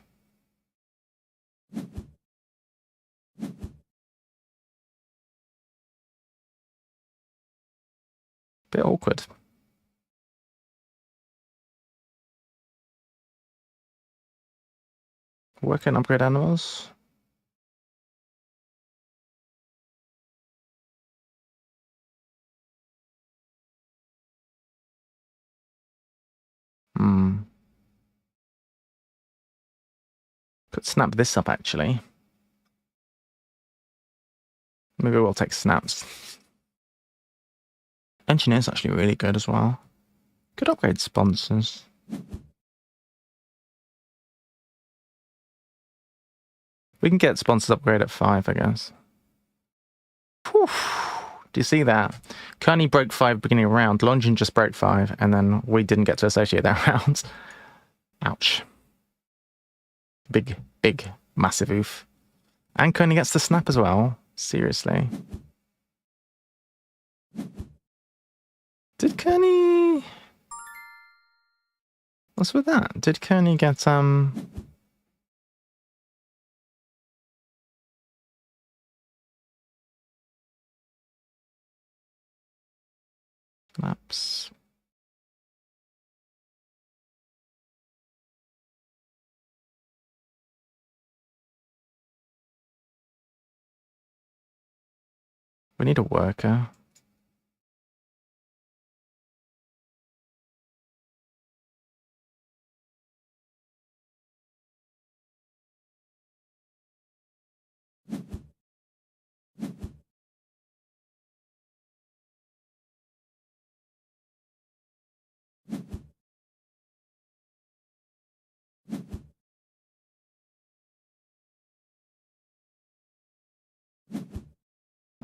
Bit awkward. Work and upgrade animals. Could snap this up actually. Maybe we'll take snaps. Engineer's actually really good as well. Could upgrade sponsors. We can get sponsors upgrade at 5, I guess. Whew. Do you see that? Kearney broke 5 beginning of round. Longin just broke 5, and then we didn't get to associate that round. Ouch. Big, massive oof. And Kearney gets the snap as well. Seriously. Did Kearney... What's with that? Did Kearney get, Snaps? We need a worker.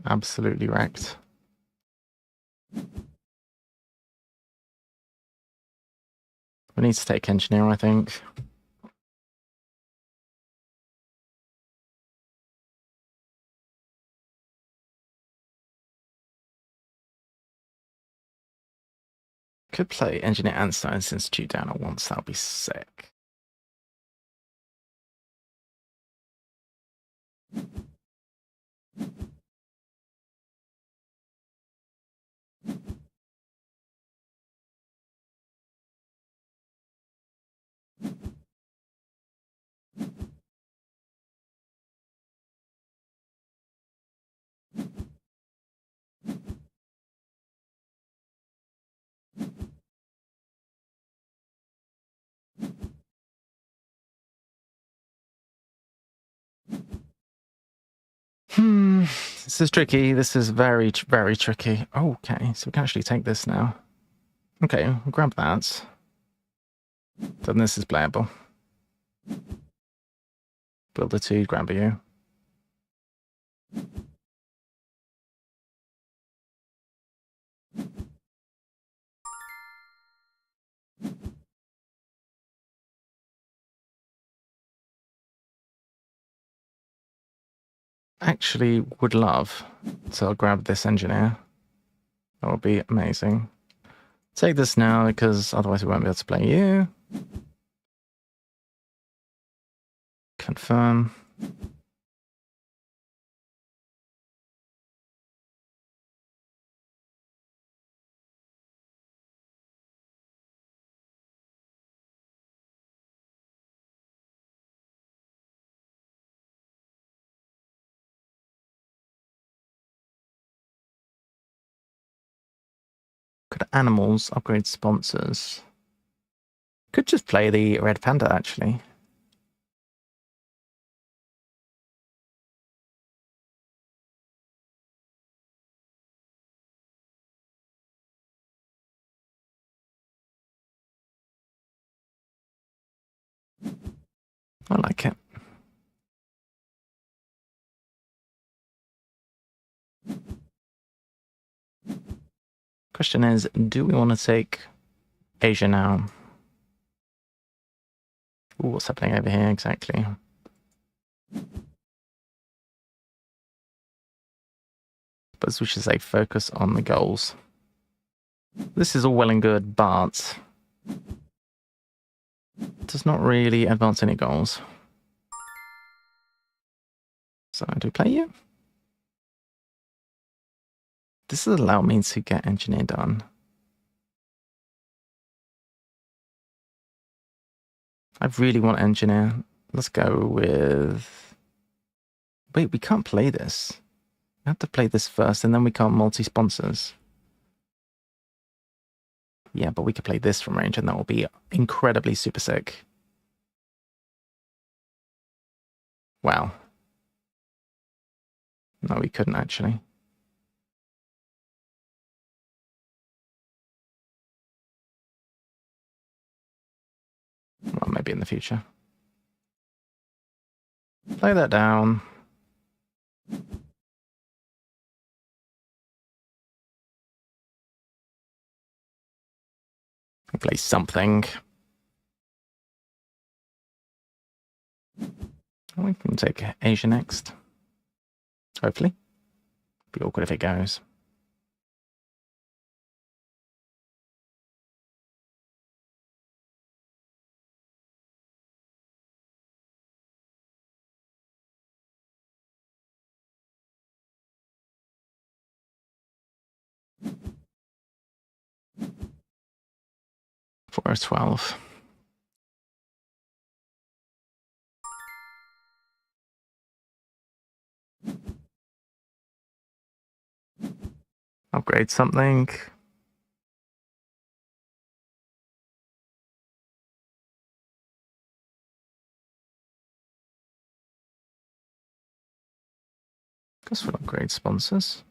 Absolutely wrecked. We need to take engineer, I think. Could play engineer and science institute down at once. That would be sick. This is tricky. This is very, very tricky. Okay, so we can actually take this now. Okay, we'll grab that. Then this is playable. Builder 2, grab you. Actually would love to grab this engineer. That would be amazing. Take this now because otherwise we won't be able to play you. Confirm. Could animals upgrade sponsors? Could just play the red panda actually. I like it. Question is, do we want to take Asia now? Ooh, what's happening over here exactly? But we should say focus on the goals. This is all well and good, but does not really advance any goals. So do we play you? This has allowed me to get engineer done. I really want engineer. Let's go with... Wait, we can't play this. We have to play this first, and then we can't multi-sponsors. Yeah, but we could play this from range, and that will be incredibly super sick. Wow. No, we couldn't actually. Well, maybe in the future. Play that down. Play something. We can take Asia next. Hopefully. Be awkward if it goes. For 12. Upgrade something. Guess we'll upgrade sponsors.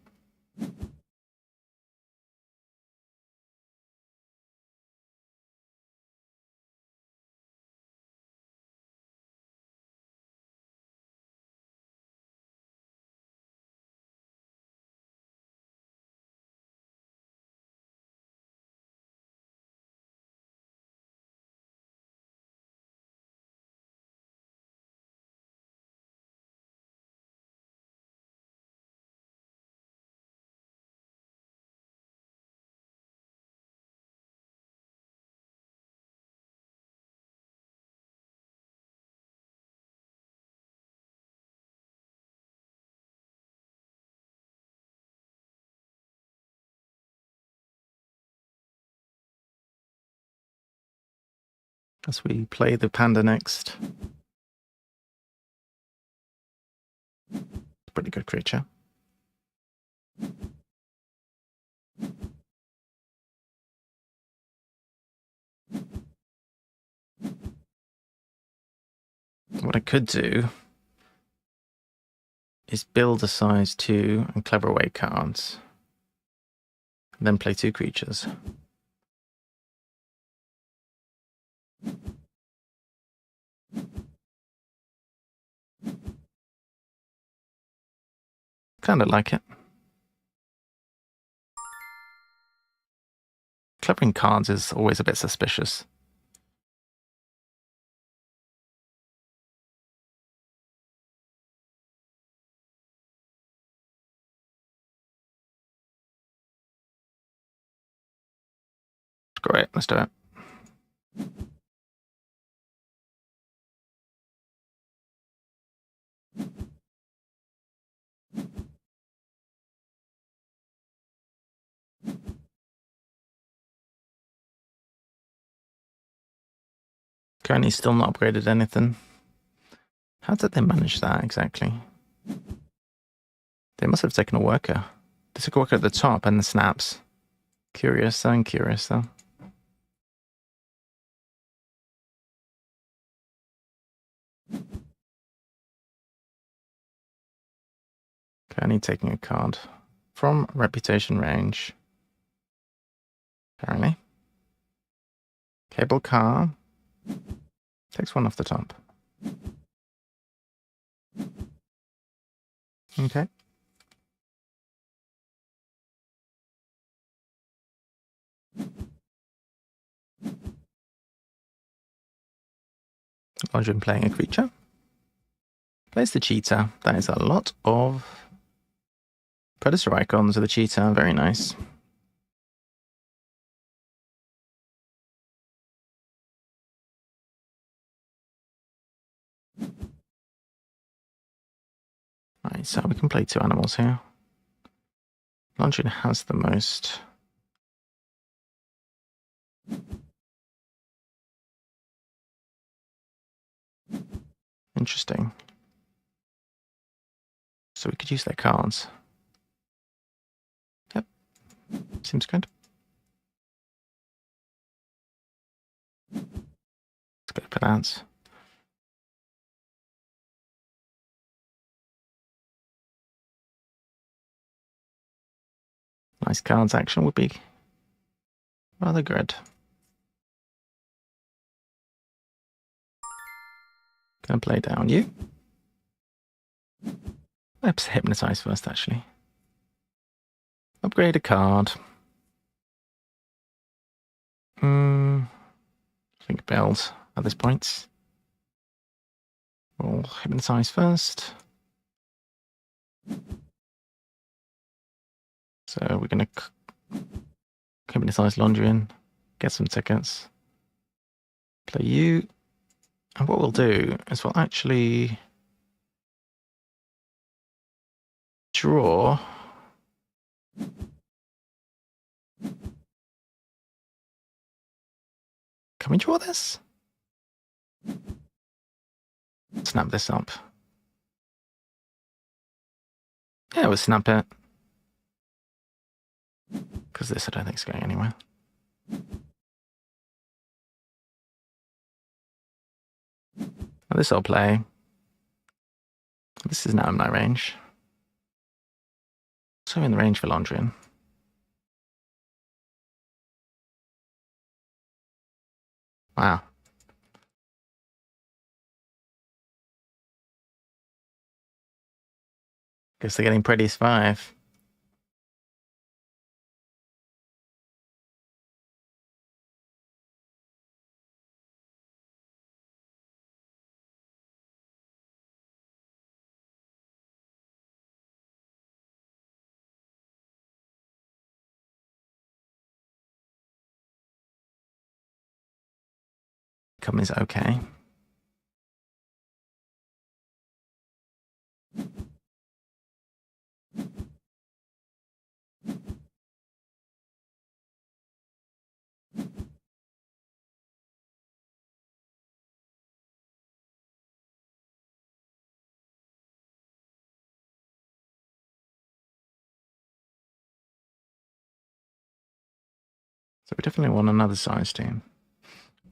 As we play the panda next. Pretty good creature. What I could do is build a size 2 and clever away cards. And then play 2 creatures. Kind of like it. Clevering cards is always a bit suspicious. Great, let's do it. Currently still not upgraded anything. How did they manage that exactly? They must have taken a worker. They took a worker at the top and the snaps. Curious though, curious though. Currently taking a card from reputation range. Apparently. Cable car. Takes one off the top. Okay. Londrian playing a creature. Plays the cheetah. That is a lot of Predator icons of the cheetah. Very nice. Right, so we can play 2 animals here. Londrian has the most. Interesting. So we could use their cards. Yep. Seems good. Let's go for that. Nice cards action would be rather good. Gonna play down you. Let's hypnotize first, actually. Upgrade a card. I think build at this point. We'll hypnotize first. So we're going to hypnotize Londrian, get some tickets, play you. And what we'll do is we'll actually draw. Can we draw this? Snap this up. Yeah, we'll snap it. Because this I don't think is going anywhere. Now this I'll play. This is now in my range. So in the range for Londrian. Wow. Guess they're getting Predis 5. Is okay. So we definitely want another size team.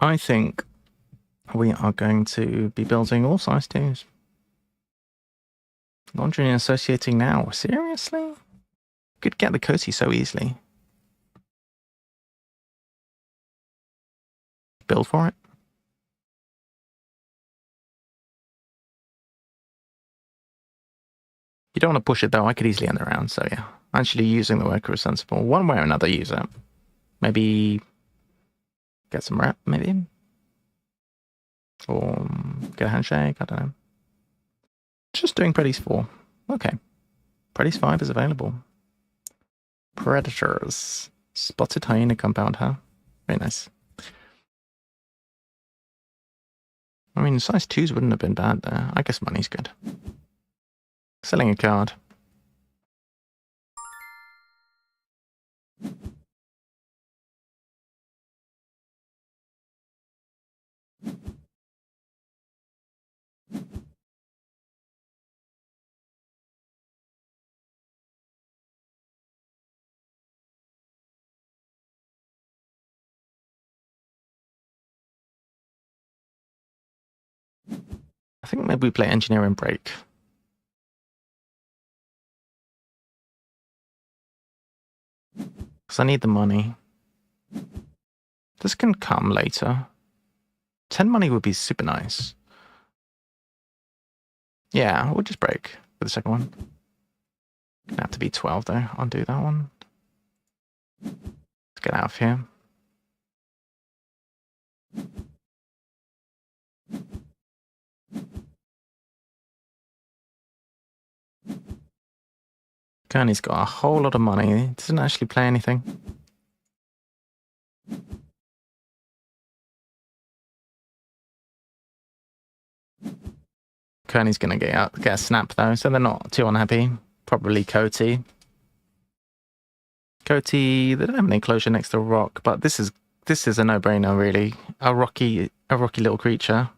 I think we are going to be building all size teams. Londrian associating now. Seriously? Could get the Cozy so easily. Build for it. You don't want to push it though. I could easily end the round. So yeah, actually using the worker is sensible. One way or another, use it. Maybe get some rep, maybe. Or get a handshake. I don't know. Just doing Predis 4. Okay. Predis 5 is available. Predators. Spotted hyena compound, huh? Very nice. I mean, size 2s wouldn't have been bad there. I guess money's good. Selling a card. I think maybe we play engineer and break. Because I need the money. This can come later. 10 money would be super nice. Yeah, we'll just break for the second one. Gonna have to be 12 though. Undo that one. Let's get out of here. Kearney's got a whole lot of money. He doesn't actually play anything. Kearney's gonna get a snap though, so they're not too unhappy. Probably Coty. Coty, they don't have an enclosure next to a rock, but this is a no-brainer really. A rocky little creature.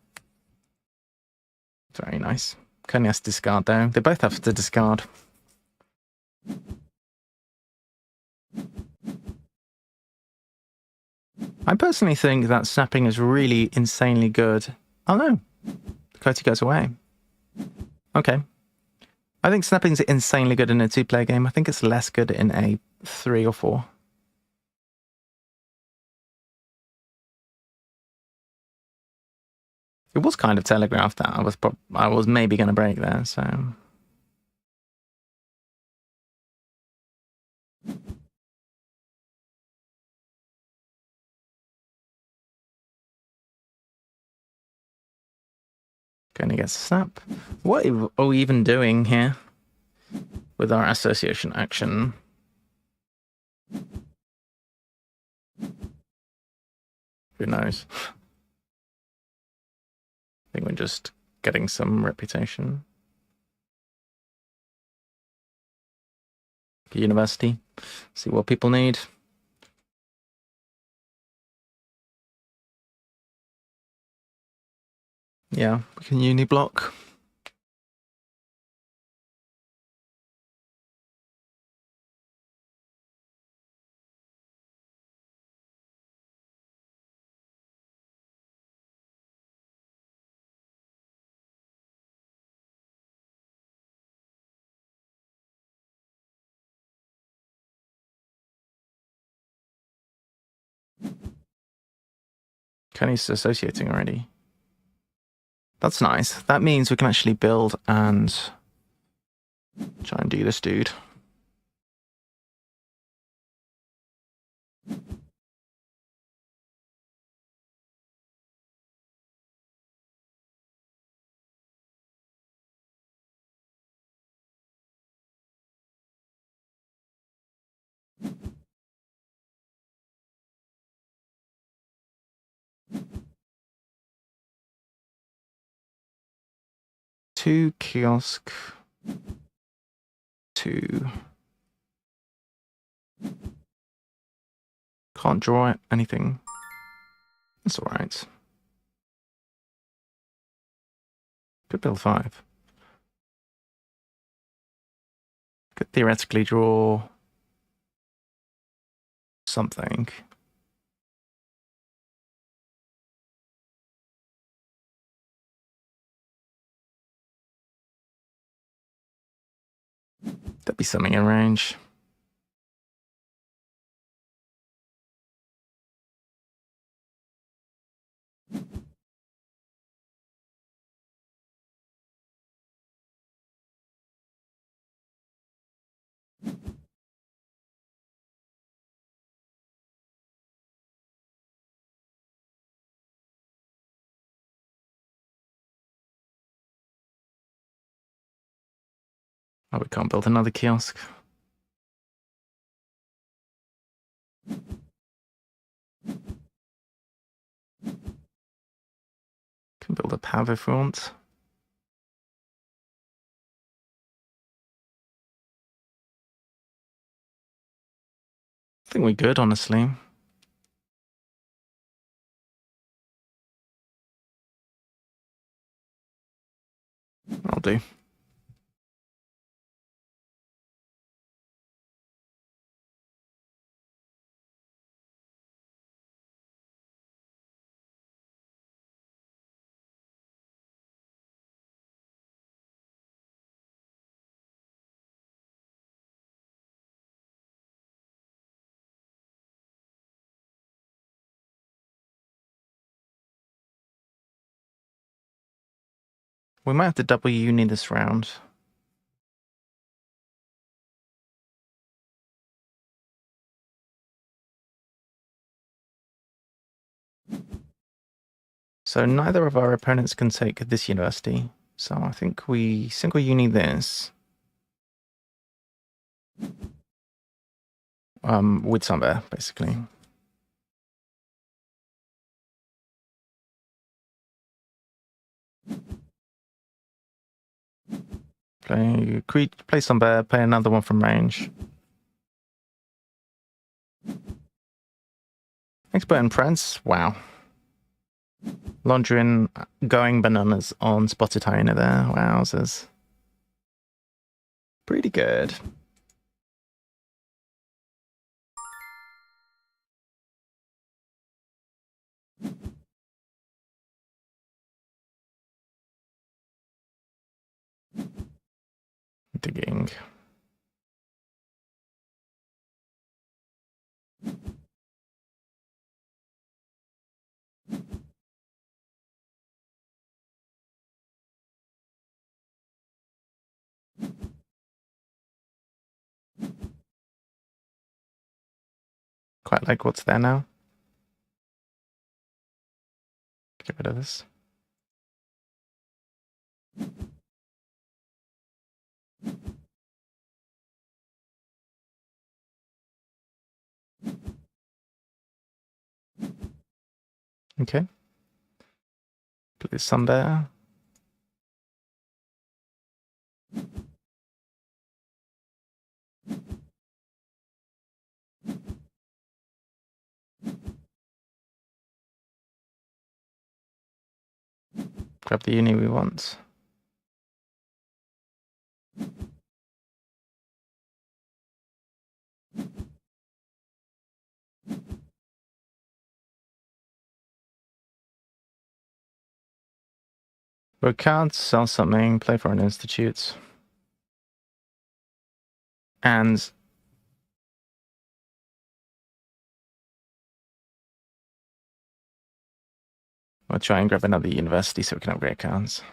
Very nice. Kearney has to discard though. They both have to discard. I personally think that snapping is really insanely good. Oh no, Coty goes away. Okay. I think snapping's insanely good in a 2-player game. I think it's less good in a 3 or 4. It was kind of telegraphed that I was maybe going to break there, so... Gonna get snap. What are we even doing here with our association action? Who knows? I think we're just getting some reputation. University. See what people need. Yeah, we can uni block. Kenny's associating already. That's nice. That means we can actually build and try and do this dude. Two kiosk. Two. Can't draw anything. That's alright. Could build 5. Could theoretically draw something. There'd be something in range. Oh, we can't build another kiosk. Can build a pav if we want. I think we're good, honestly. I'll do. We might have to double uni this round. So neither of our opponents can take this university. So I think we single uni this. With Sunbear, basically. Play Sunbear, play another one from range. Expert and Prince, wow. Laundrin going bananas on Spotted Hyena there. Wowzers. Pretty good. Digging. Quite like what's there now. Get rid of this. Okay. Play Sunbear. Grab the uni we want. We can't sell something, play for an institute. And we'll try and grab another university so we can upgrade cards.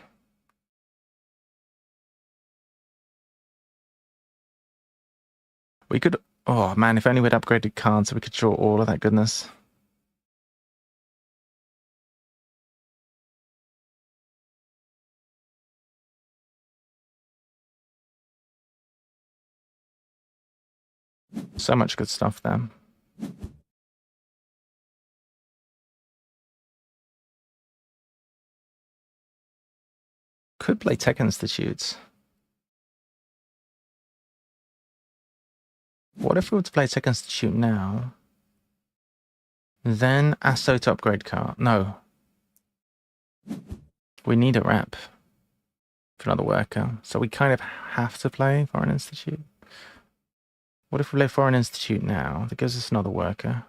We could, oh man, if only we'd upgraded cards so we could draw all of that goodness. So much good stuff there. Could play Tech Institutes. What if we were to play Tech Institute now? Then Asso to upgrade card. No. We need a rep for another worker. So we kind of have to play Foreign Institute. What if we play Foreign Institute now? That gives us another worker.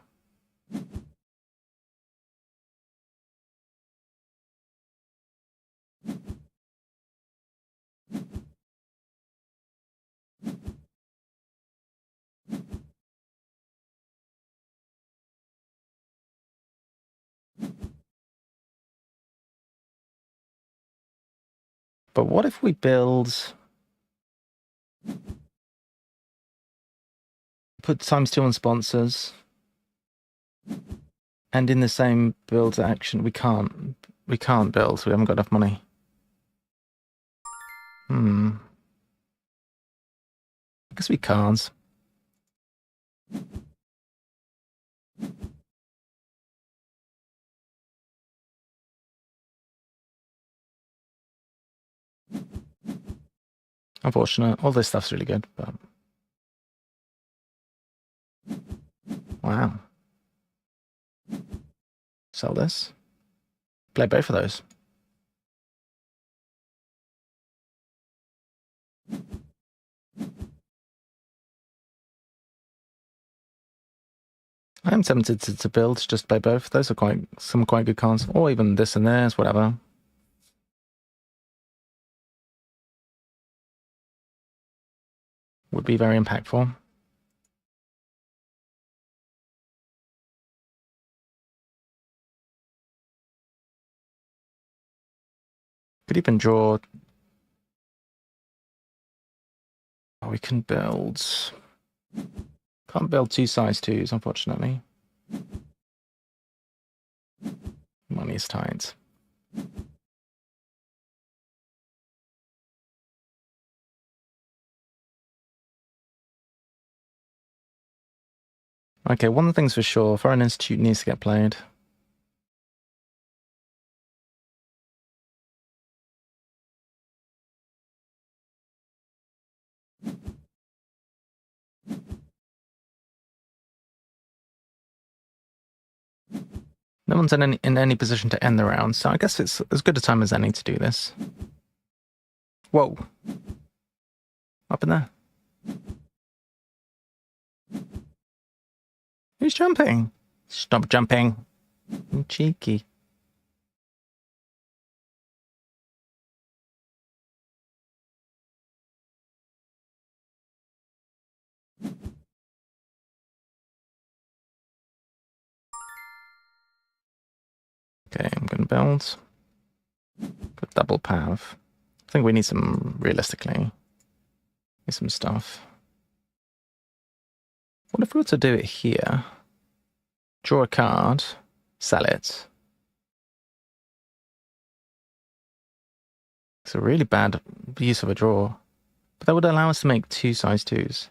But what if we build... Put ×2 on sponsors. And in the same build action, we can't build, so we haven't got enough money. I guess we can't. Unfortunate. All this stuff's really good, but... Wow. Sell this. Play both of those. I am tempted to build just play both. Those are some quite good cards. Or even this and this, whatever. Would be very impactful. Could even draw. Oh, we can build. Can't build 2 size 2s, unfortunately. Money is tight. Okay, one thing's for sure, Foreign Institute needs to get played. No one's in any position to end the round, so I guess it's as good a time as any to do this. Whoa. Up in there. Who's jumping? Stop jumping. You cheeky. Okay, I'm going to build. Good double pav. I think we need some, realistically, need some stuff. What if we were to do it here? Draw a card, sell it. It's a really bad use of a draw. But that would allow us to make 2 size 2s.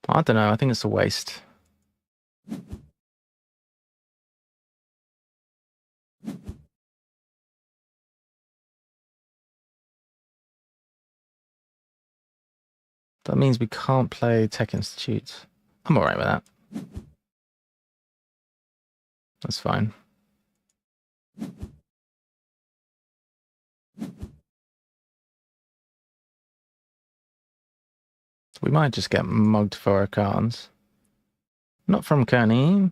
I don't know, I think it's a waste. That means we can't play Tech Institute. I'm alright with that. That's fine. We might just get mugged for our cards. Not from Kearney.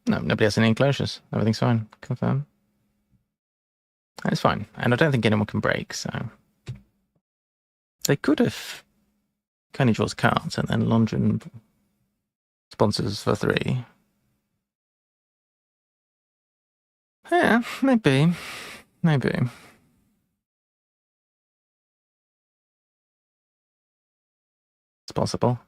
No, nobody has any enclosures. Everything's fine. Confirm. It's fine. And I don't think anyone can break, so... They could have... Kearney draws cards and then London sponsors for 3. Yeah, maybe. Maybe. It's possible.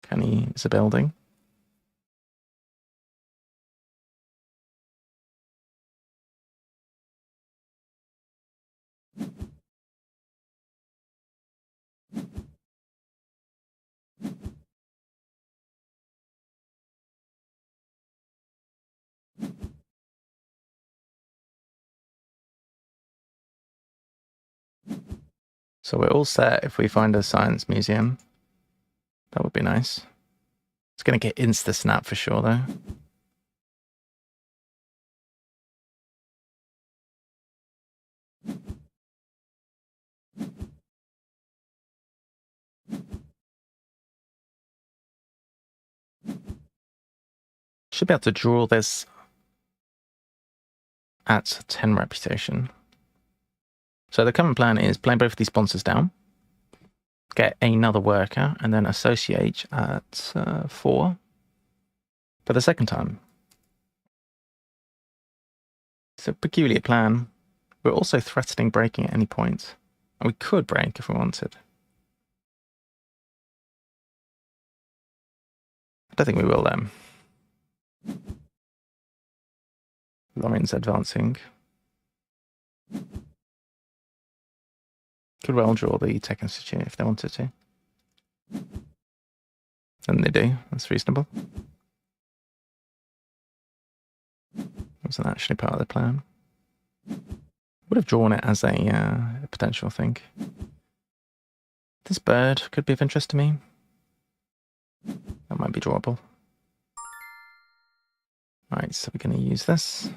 Kearney is a building. So we're all set if we find a science museum. That would be nice. It's going to get insta-snap for sure, though. Should be able to draw this at 10 reputation. So the current plan is play both of these sponsors down, get another worker, and then associate at 4 for the second time. It's a peculiar plan. We're also threatening breaking at any point. And we could break if we wanted. I don't think we will, then. Lorraine's advancing. Could well draw the Tech Institute if they wanted to. And they do. That's reasonable. Wasn't actually part of the plan. Would have drawn it as a potential thing. This bird could be of interest to me. That might be drawable. Alright, so we're going to use this.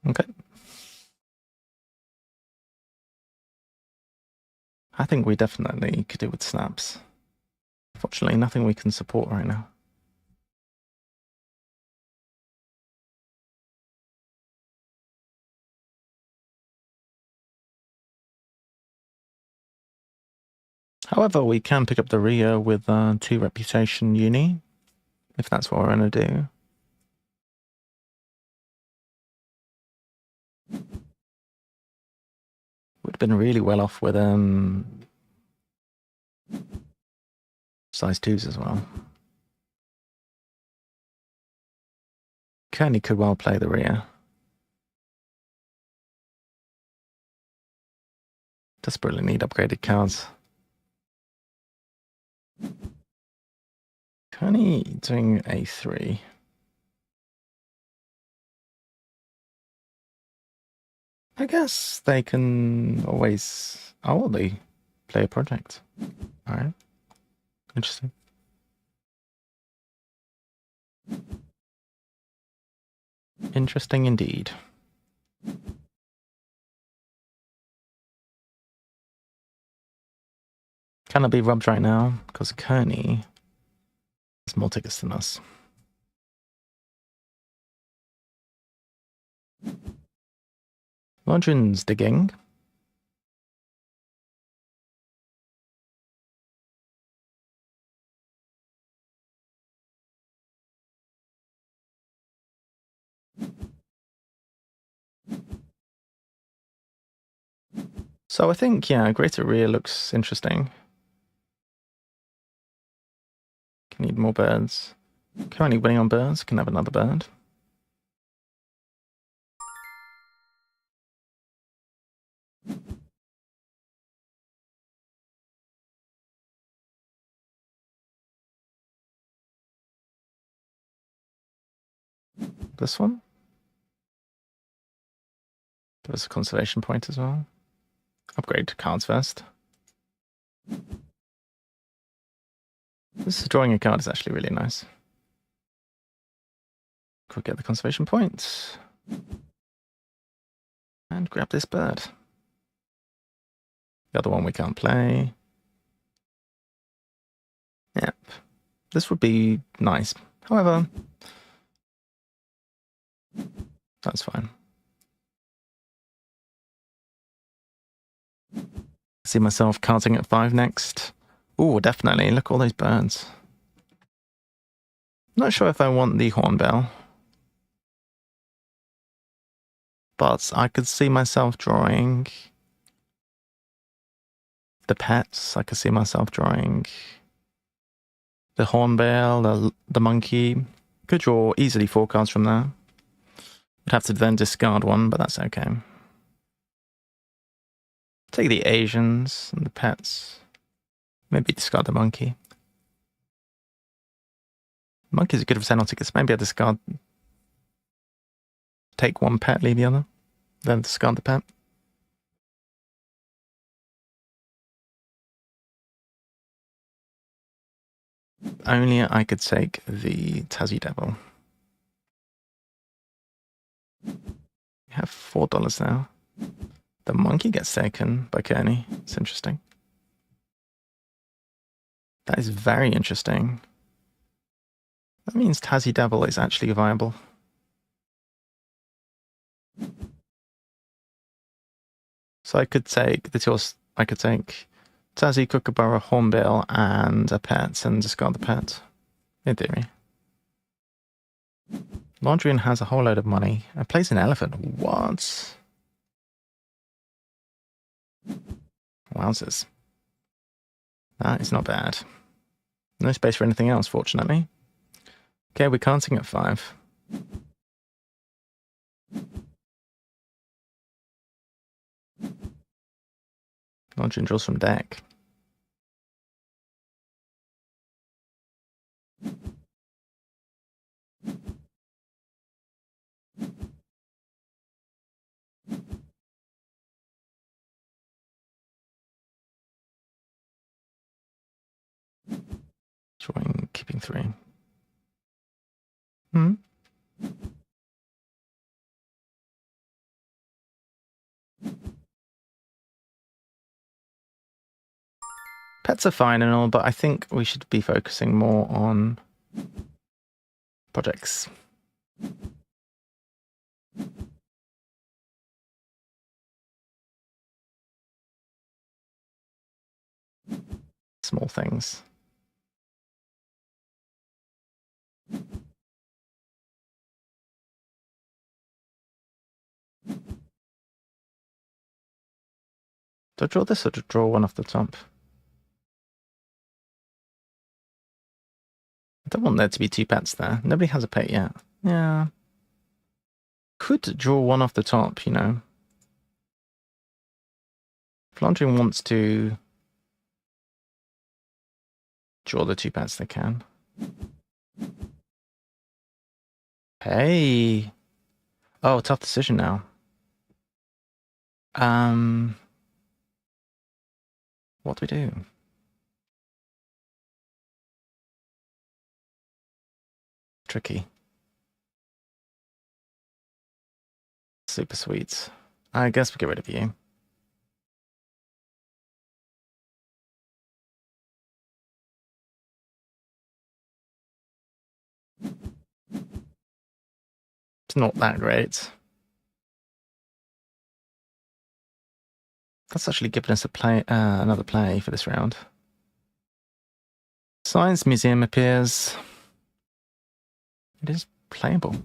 Okay. I think we definitely could do with snaps. Fortunately, nothing we can support right now. However, we can pick up the Rio with 2 reputation uni, if that's what we're going to do. Would have been really well off with size 2s as well. Kearney could well play the Rio. Desperately need upgraded cards. Kearney doing A3. I guess they can always... Oh, they play a project. Alright. Interesting. Interesting indeed. Cannot be rubbed right now, because Kearney has more tickets than us. Lodgin's digging. So I think, yeah, Greater Rear looks interesting. Can need more birds. Currently winning on birds, can have another bird. This one. There's a conservation point as well. Upgrade cards first. This drawing a card is actually really nice. Could get the conservation point. And grab this bird. The other one we can't play. Yep. This would be nice. However, that's fine. See myself counting at 5 next. Ooh, definitely. Look at all those birds. Not sure if I want the hornbill. But I could see myself drawing the pets. I could see myself drawing the hornbill, the monkey. Could draw easily 4 cards from there. Would have to then discard one, but that's okay. Take the Asians and the pets. Maybe discard the monkey. Monkey's a good for 10 on tickets. Maybe I discard. Take one pet, leave the other. Then discard the pet. Only I could take the Tassie Devil. We have $4 now. The monkey gets taken by Kearney. It's interesting. That is very interesting. That means Tassie Devil is actually viable. So I could take the two. I could take Tassie, Kookaburra, Hornbill, and a pet, and discard the pet. In theory. Laundrian has a whole load of money. I plays an elephant. What? Wowzers. That is not bad. No space for anything else, fortunately. Okay, we're counting at 5. Laundrian draws from deck. Drawing, keeping 3. Pets are fine and all, but I think we should be focusing more on projects. Small things. Do I draw this or do I draw one off the top? I don't want there to be 2 pets there. Nobody has a pet yet. Yeah. Could draw one off the top, you know. If Londrian wants to draw the 2 pets, they can. Hey. Oh, tough decision now. What do we do? Tricky. Super sweet. I guess we get rid of you. It's not that great. That's actually given us a play, another play for this round. Science Museum appears. It is playable.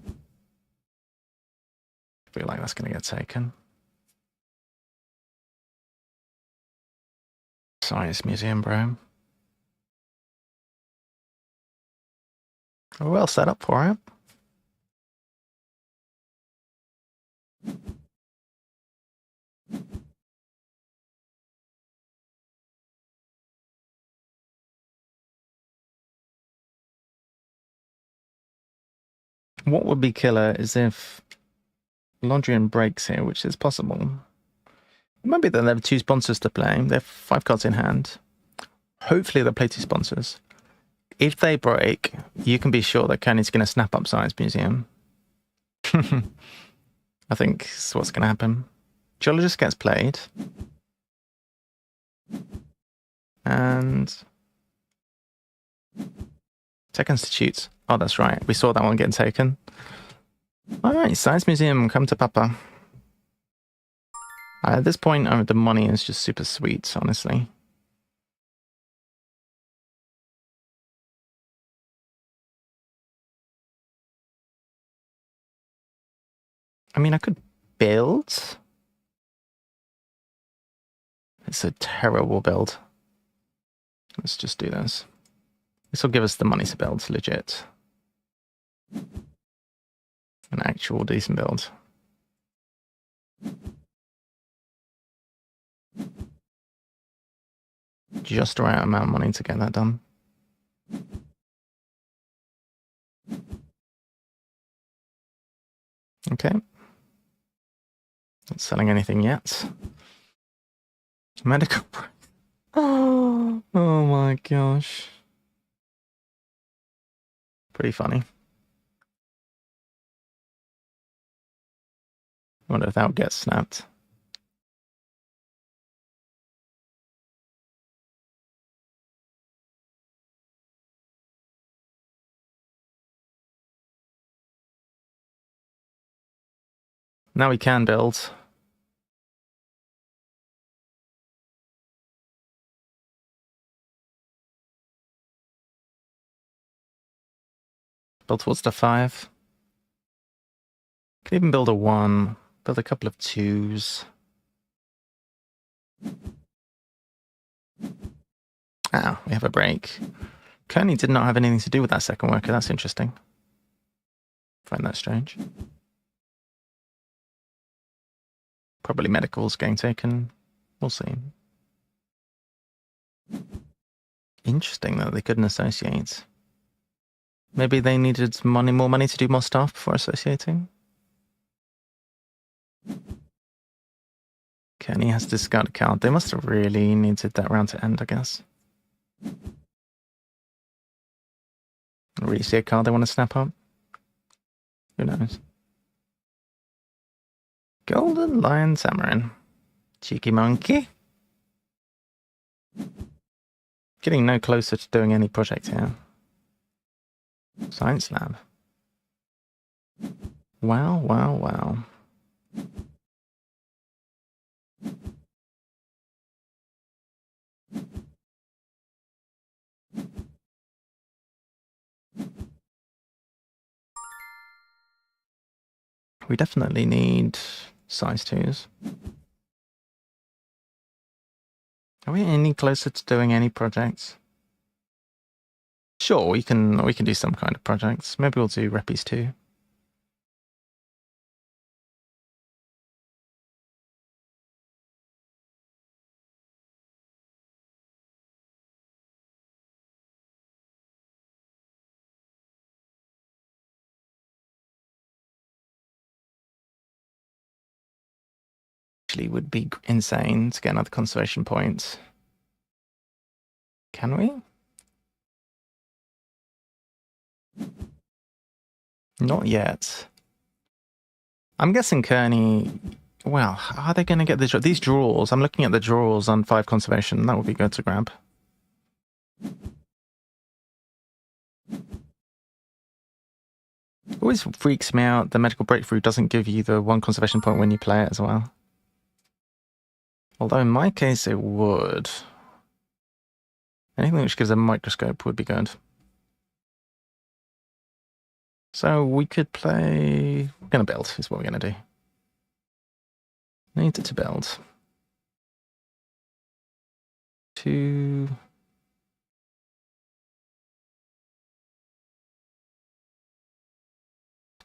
I feel like that's going to get taken. Science Museum, bro. We're well set up for it. What would be killer is if Londrian breaks here, which is possible. It might be that they have 2 sponsors to play. They have 5 cards in hand. Hopefully they'll play 2 sponsors. If they break, you can be sure that Kenny's going to snap up Science Museum. I think that's what's going to happen. Geologist gets played. And Tech Institute. Oh, that's right. We saw that one getting taken. All right, Science Museum, come to Papa. At this point, the money is just super sweet, honestly. I mean, I could build. It's a terrible build. Let's just do this. This will give us the money to build, legit. An actual decent build. Just the right amount of money to get that done. Okay. Not selling anything yet. Medical. Oh my gosh. Pretty funny. I wonder if that would get snapped. Now we can build. Build towards the 5. Can even build a 1. Build a couple of 2s. Ah, we have a break. Kearney did not have anything to do with that second worker. That's interesting. Find that strange. Probably medical's getting taken. We'll see. Interesting that they couldn't associate. Maybe they needed more money to do more stuff before associating. Kenny has to discard a card. They must have really needed that round to end, I guess. Really see a card they want to snap up? Who knows? Golden Lion Tamarin. Cheeky monkey. Getting no closer to doing any project here. Science lab. Wow, wow, wow. We definitely need size 2s. Are we any closer to doing any projects? Sure, we can do some kind of projects. Maybe we'll do repis too. Actually would be insane to get another conservation point. Can we? Not yet. I'm guessing Kearney. Well, are they going to get these draws? I'm looking at the draws on 5 conservation. That would be good to grab. Always freaks me out. The medical breakthrough doesn't give you the 1 conservation point when you play it as well. Although in my case it would. Anything which gives a microscope would be good. So we could play... We're going to build, is what we're going to do. Need to build. 2...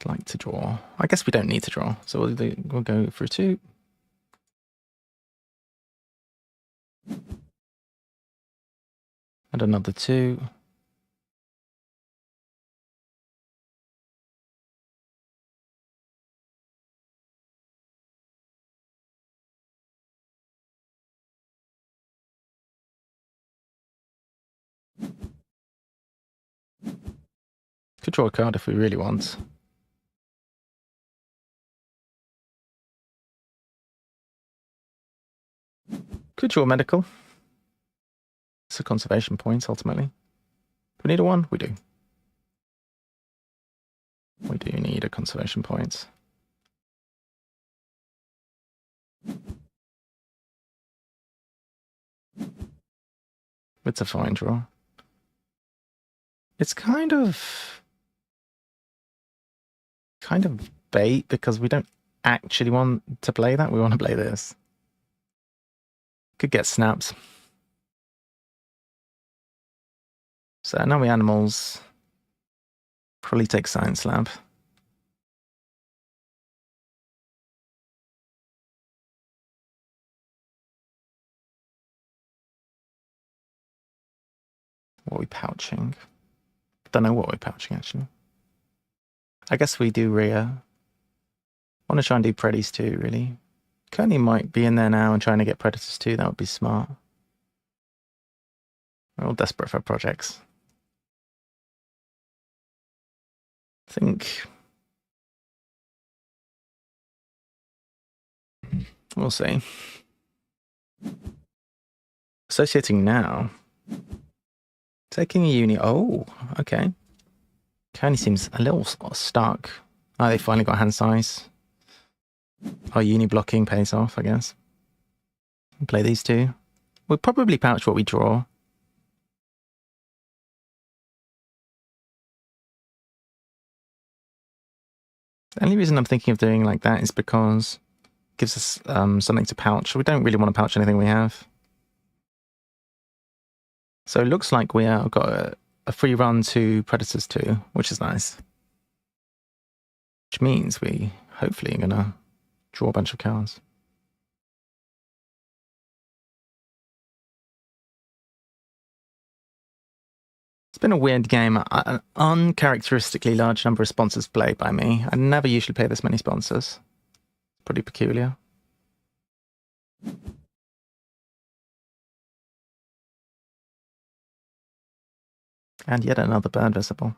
I'd like to draw. I guess we don't need to draw, so we'll go for 2. And another 2. Could draw a card if we really want. Could draw medical. It's a conservation point, ultimately. Do we need a 1? We do. We do need a conservation point. It's a fine draw. It's kind of bait because we don't actually want to play that. We want to play this. Could get snaps. So now we animals. Probably take science lab. What are we pouching? Don't know what we're pouching actually. I guess we do Rhea. Want to try and do Predis too, really. Kearney might be in there now and trying to get Predators too. That would be smart. We're all desperate for projects. I think we'll see. Associating now. Taking a uni. Oh, okay. Kearney seems a little stuck. Oh, they finally got hand size. Our uni blocking pays off, I guess. Play these 2. We'll probably pouch what we draw. The only reason I'm thinking of doing like that is because it gives us something to pouch. We don't really want to pouch anything we have. So it looks like we have got a free run to Predators too, which is nice. Which means we hopefully are going to draw a bunch of cards. It's been a weird game. An uncharacteristically large number of sponsors played by me. I never usually play this many sponsors. Pretty peculiar. And yet another bird visible.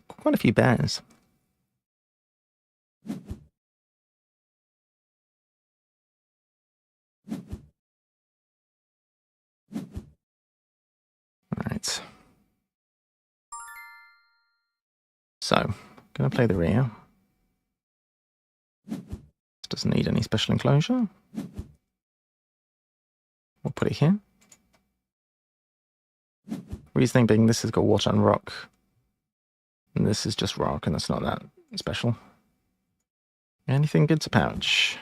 Quite a few bears. So, gonna play the rear. This doesn't need any special enclosure. We'll put it here. Reasoning being this has got water and rock. And this is just rock, and that's not that special. Anything good to pouch?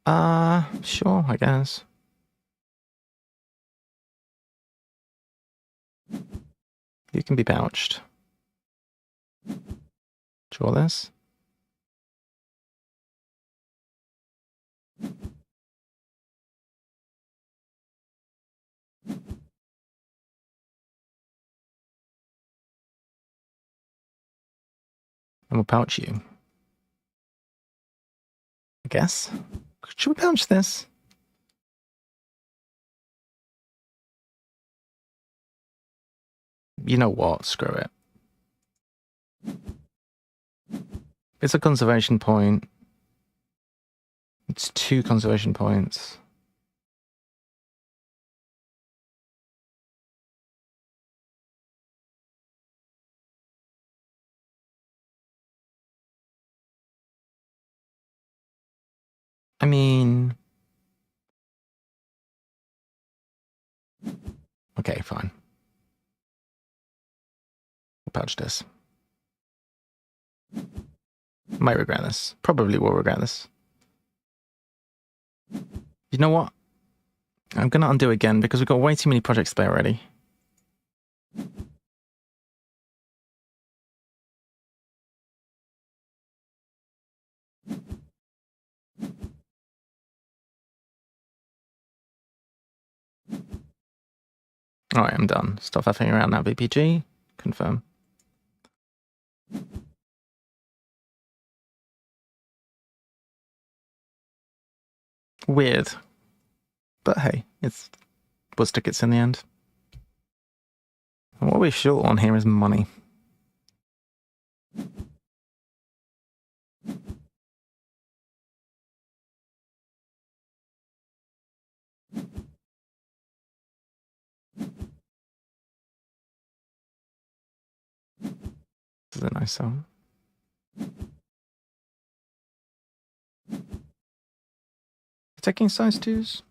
Sure, I guess. You can be pouched. Draw this. And we'll pouch you. I guess. Should we pouch this? You know what? Screw it. It's a conservation point. It's 2 conservation points. I mean... Okay, fine. We'll pouch this. Might regret this. Probably will regret this. You know what? I'm going to undo again because we've got way too many projects there already. Alright, I'm done. Stop faffing around now, VPG. Confirm. Weird. But hey, it's was tickets in the end. And what we're short on here is money. This is a nice song. Taking size 2s?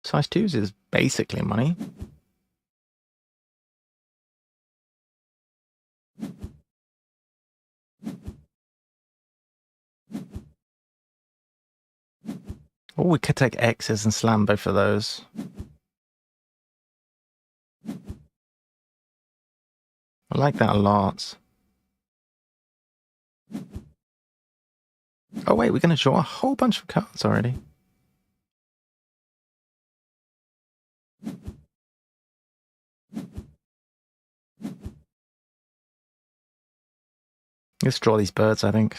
Size 2s is basically money. Or we could take X's and slam both of those. I like that a lot. Oh wait, we're going to draw a whole bunch of cards already. Let's draw these birds, I think.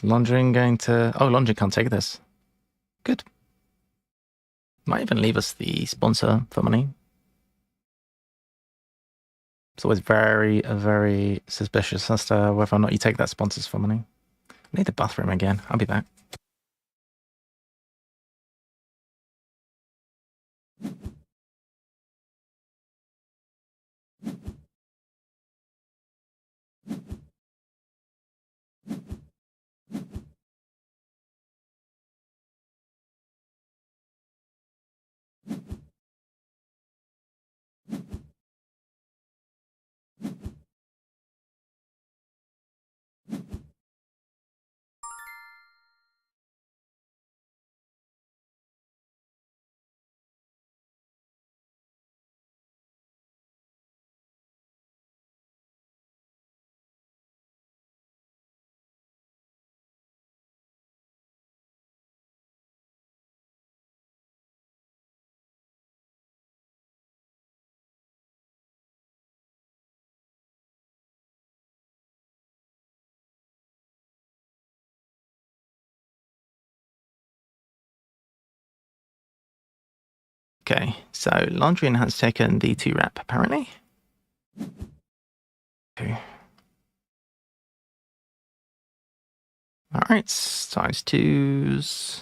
Laundering going to... Oh, Laundering can't take this. Good. Might even leave us the sponsor for money. It's always very, very suspicious as to whether or not you take that sponsors for money. I need the bathroom again. I'll be back. Okay, so Laundrian has taken the 2 rep, apparently. Okay. All right, size 2s.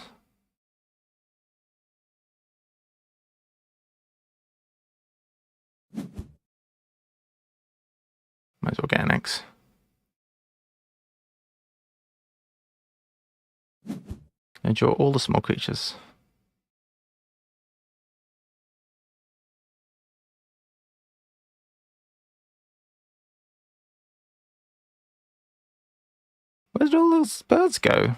Might as well get an X. And draw all the small creatures. Where did all those birds go?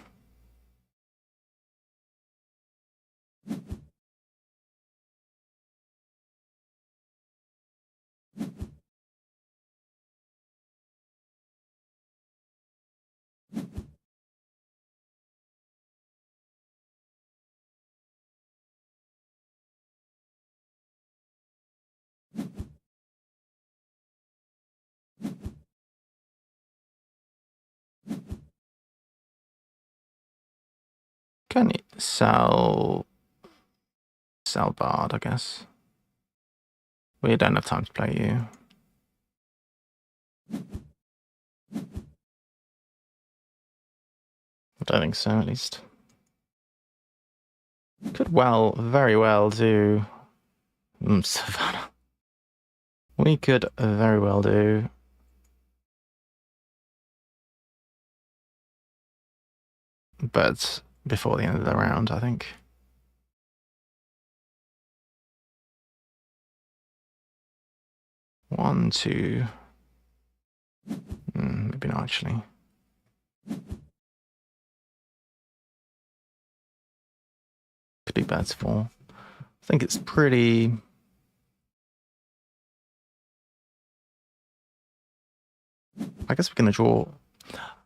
Can you sell Bard, I guess. We don't have time to play you. I don't think so, at least. Could very well do Savannah. We could very well do birds before the end of the round, I think. One, two. Maybe not actually. Could do birds 4. I think it's pretty. I guess we're gonna draw.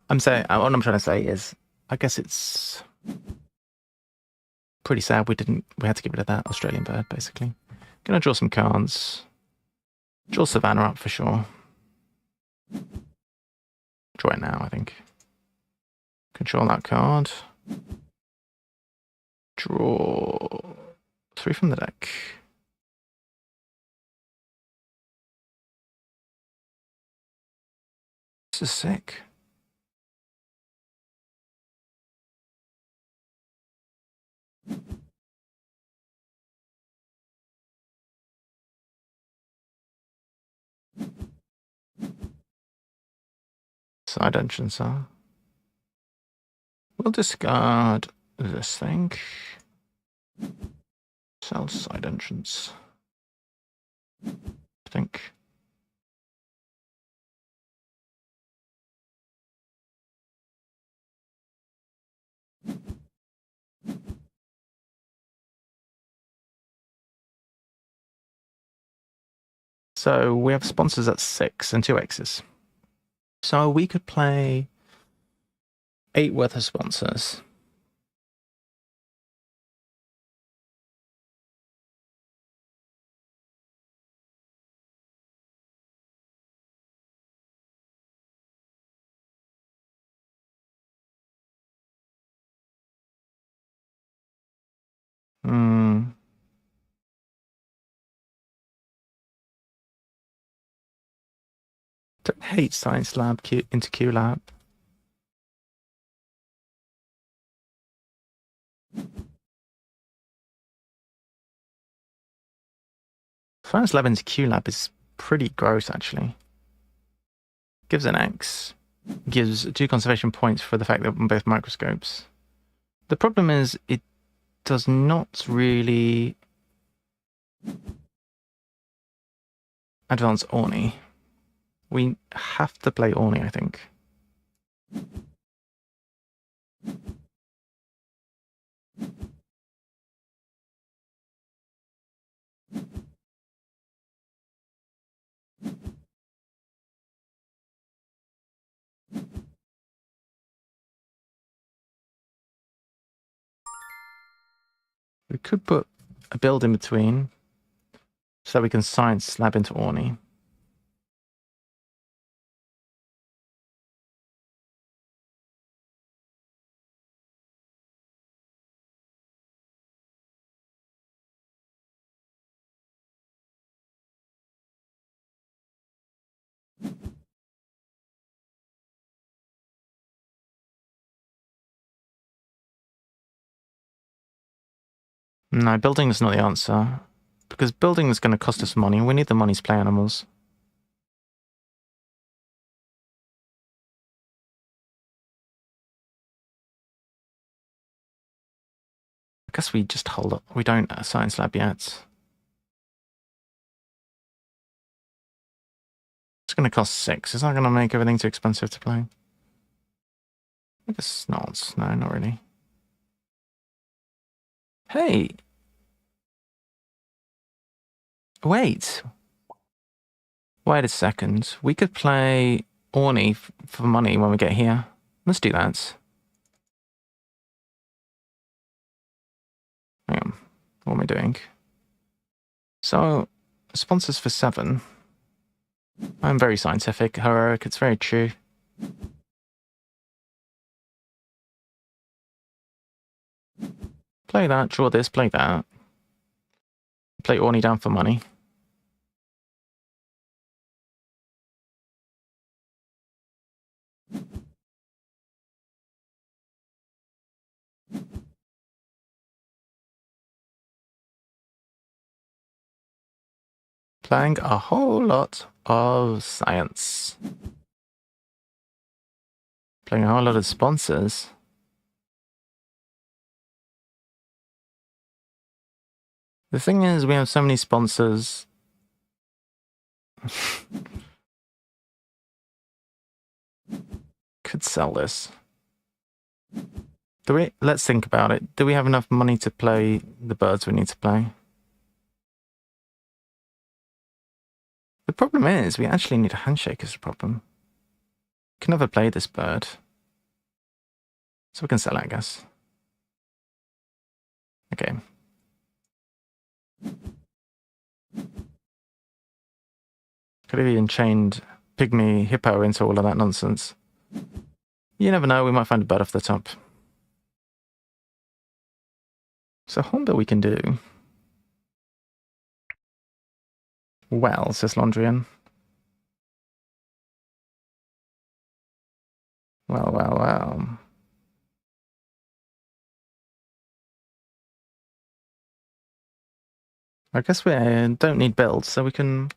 What I'm trying to say is, I guess it's pretty sad we had to get rid of that Australian bird, basically. Gonna draw some cards. Draw Savannah up for sure. Draw it now, I think. Control that card. Draw 3 from the deck. This is sick. Side entrance, huh? We'll discard this thing. Sell side entrance. I think. So we have sponsors at 6 and 2 X's. So we could play 8 worth of sponsors. Don't hate Science Lab into Q Lab. Science Lab into Q Lab is pretty gross, actually. Gives an X. Gives 2 conservation points for the fact that on both microscopes. The problem is it does not really advance Orny. We have to play Orny, I think. We could put a build in between so we can Science Lab into Orny. No, building is not the answer. Because building is going to cost us money. We need the money to play animals. I guess we just hold up. We don't science lab yet. It's going to cost 6. Is that going to make everything too expensive to play? I guess not. No, not really. Hey! Wait! Wait a second. We could play Orny for money when we get here. Let's do that. Hang on. What am I doing? So, sponsors for 7. I'm very scientific, heroic. It's very true. Play that, draw this, play that. Play Orny down for money. Playing a whole lot of science. Playing a whole lot of sponsors. The thing is, we have so many sponsors. Could sell this. Let's think about it. Do we have enough money to play the birds we need to play? The problem is, we actually need a handshake is the problem. We can never play this bird. So we can sell it, I guess. Okay. Could have even chained Pygmy Hippo into all of that nonsense. You never know, we might find a bird off the top. So Hornbill we can do. Well, says Londrian. Well, well, well. I guess we don't need builds, so we can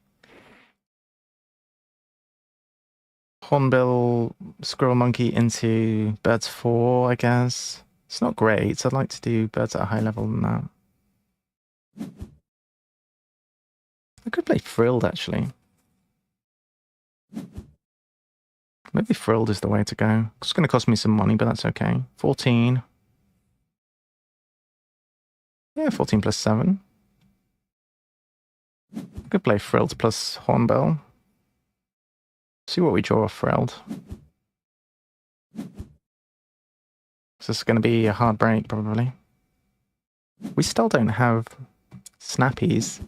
Hornbill Squirrel Monkey into Birds 4, I guess. It's not great, so I'd like to do birds at a higher level than that. I could play Frilled, actually. Maybe Frilled is the way to go. It's going to cost me some money, but that's okay. 14. Yeah, 14 plus 7. I could play Frilled plus Hornbill. See what we draw off Frilled. This is going to be a hard break, probably. We still don't have Snappies,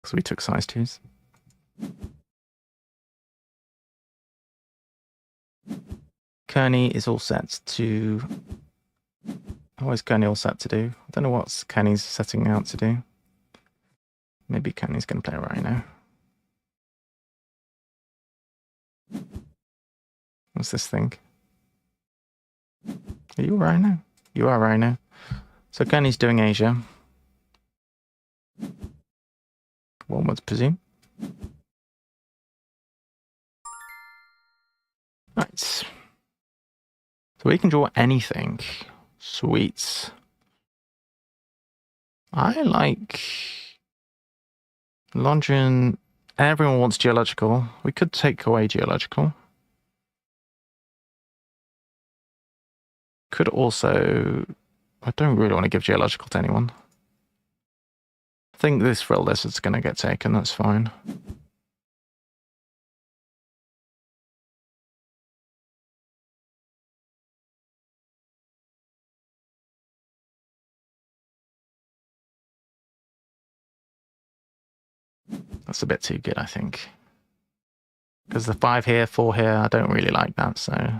because we took size 2s. Kearney is all set to... What is Kearney all set to do? I don't know what Kearney's setting out to do. Maybe Kearney's going to play a Rhino. What's this thing? Are you a Rhino? You are a Rhino. So Kearney's doing Asia. One would presume. Right. So we can draw anything. Sweet. I like Londrian. Everyone wants geological. We could take away geological. Could also... I don't really want to give geological to anyone. I think this Frill Lizard's going to get taken, that's fine. That's a bit too good, I think. Because the 5 here, 4 here, I don't really like that, so...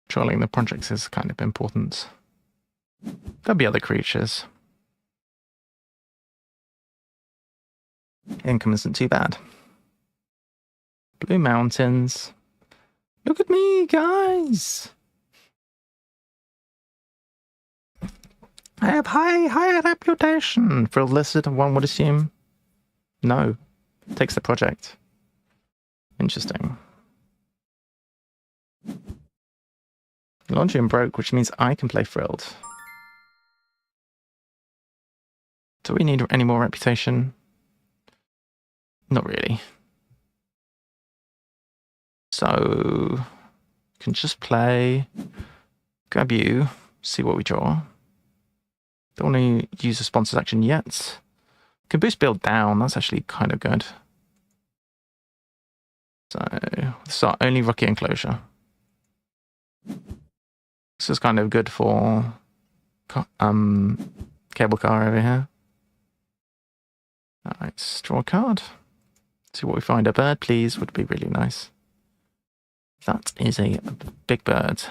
Trolling the projects is kind of important. There'll be other creatures. Income isn't too bad. Blue Mountains. Look at me, guys! I have high reputation. Frill listed, one would assume. No. Takes the project. Interesting. Laundry and broke, which means I can play Frilled. Do we need any more reputation? Not really. So, can just play, grab you, see what we draw. Don't want to use a sponsor's action yet. Can boost build down, that's actually kind of good. So, this is our only rookie enclosure. This is kind of good for cable car over here. Alright, draw a card. See what we find. A bird, please, would be really nice. That is a big bird.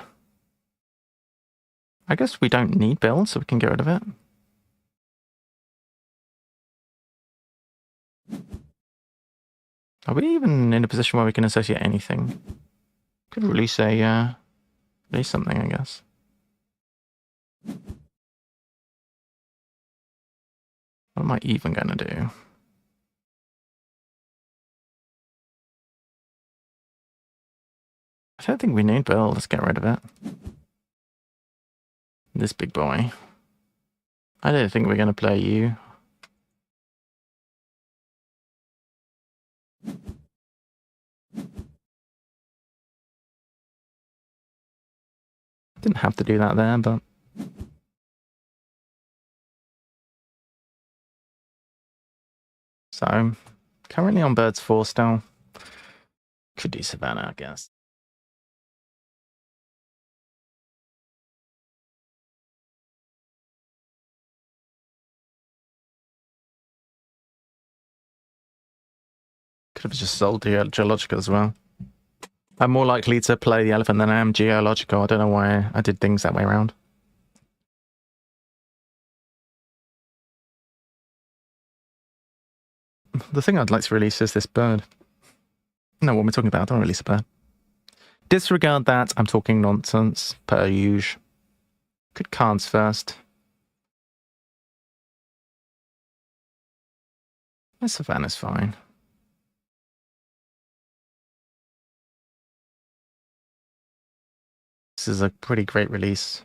I guess we don't need build, so we can get rid of it. Are we even in a position where we can associate anything? Could release a release something, I guess. What am I even gonna do? I don't think we need build. Let's get rid of it. This big boy. I don't think we're gonna play you. Didn't have to do that there, but... So, currently on birds 4 still. Could do Savannah, I guess. Could have just sold Geological as well. I'm more likely to play the elephant than I am Geological. I don't know why I did things that way around. The thing I'd like to release is this bird. No, what we're talking about, I don't release a bird. Disregard that, I'm talking nonsense, per usual. Good cards first. This Savannah's fine. This is a pretty great release.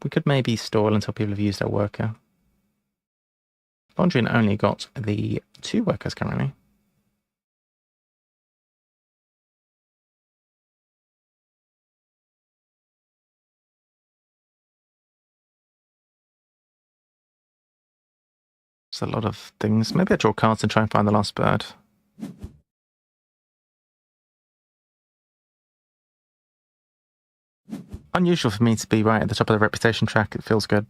We could maybe stall until people have used their worker. Laundry only got the 2 workers currently. There's a lot of things. Maybe I draw cards and try and find the last bird. Unusual for me to be right at the top of the reputation track. It feels good.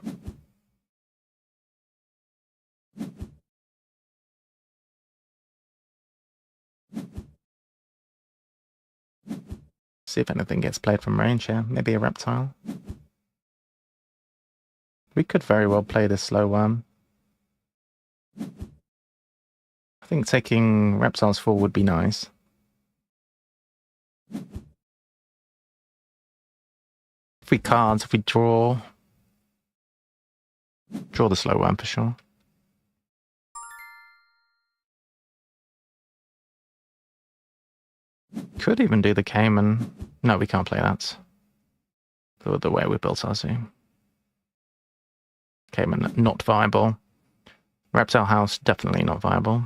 See if anything gets played from range here. Maybe a reptile. We could very well play this slow worm. I think taking reptiles 4 would be nice. If we can't, if we draw the slow worm for sure. Could even do the Cayman. No, we can't play that. The way we built our zoo. Cayman, not viable. Reptile House, definitely not viable.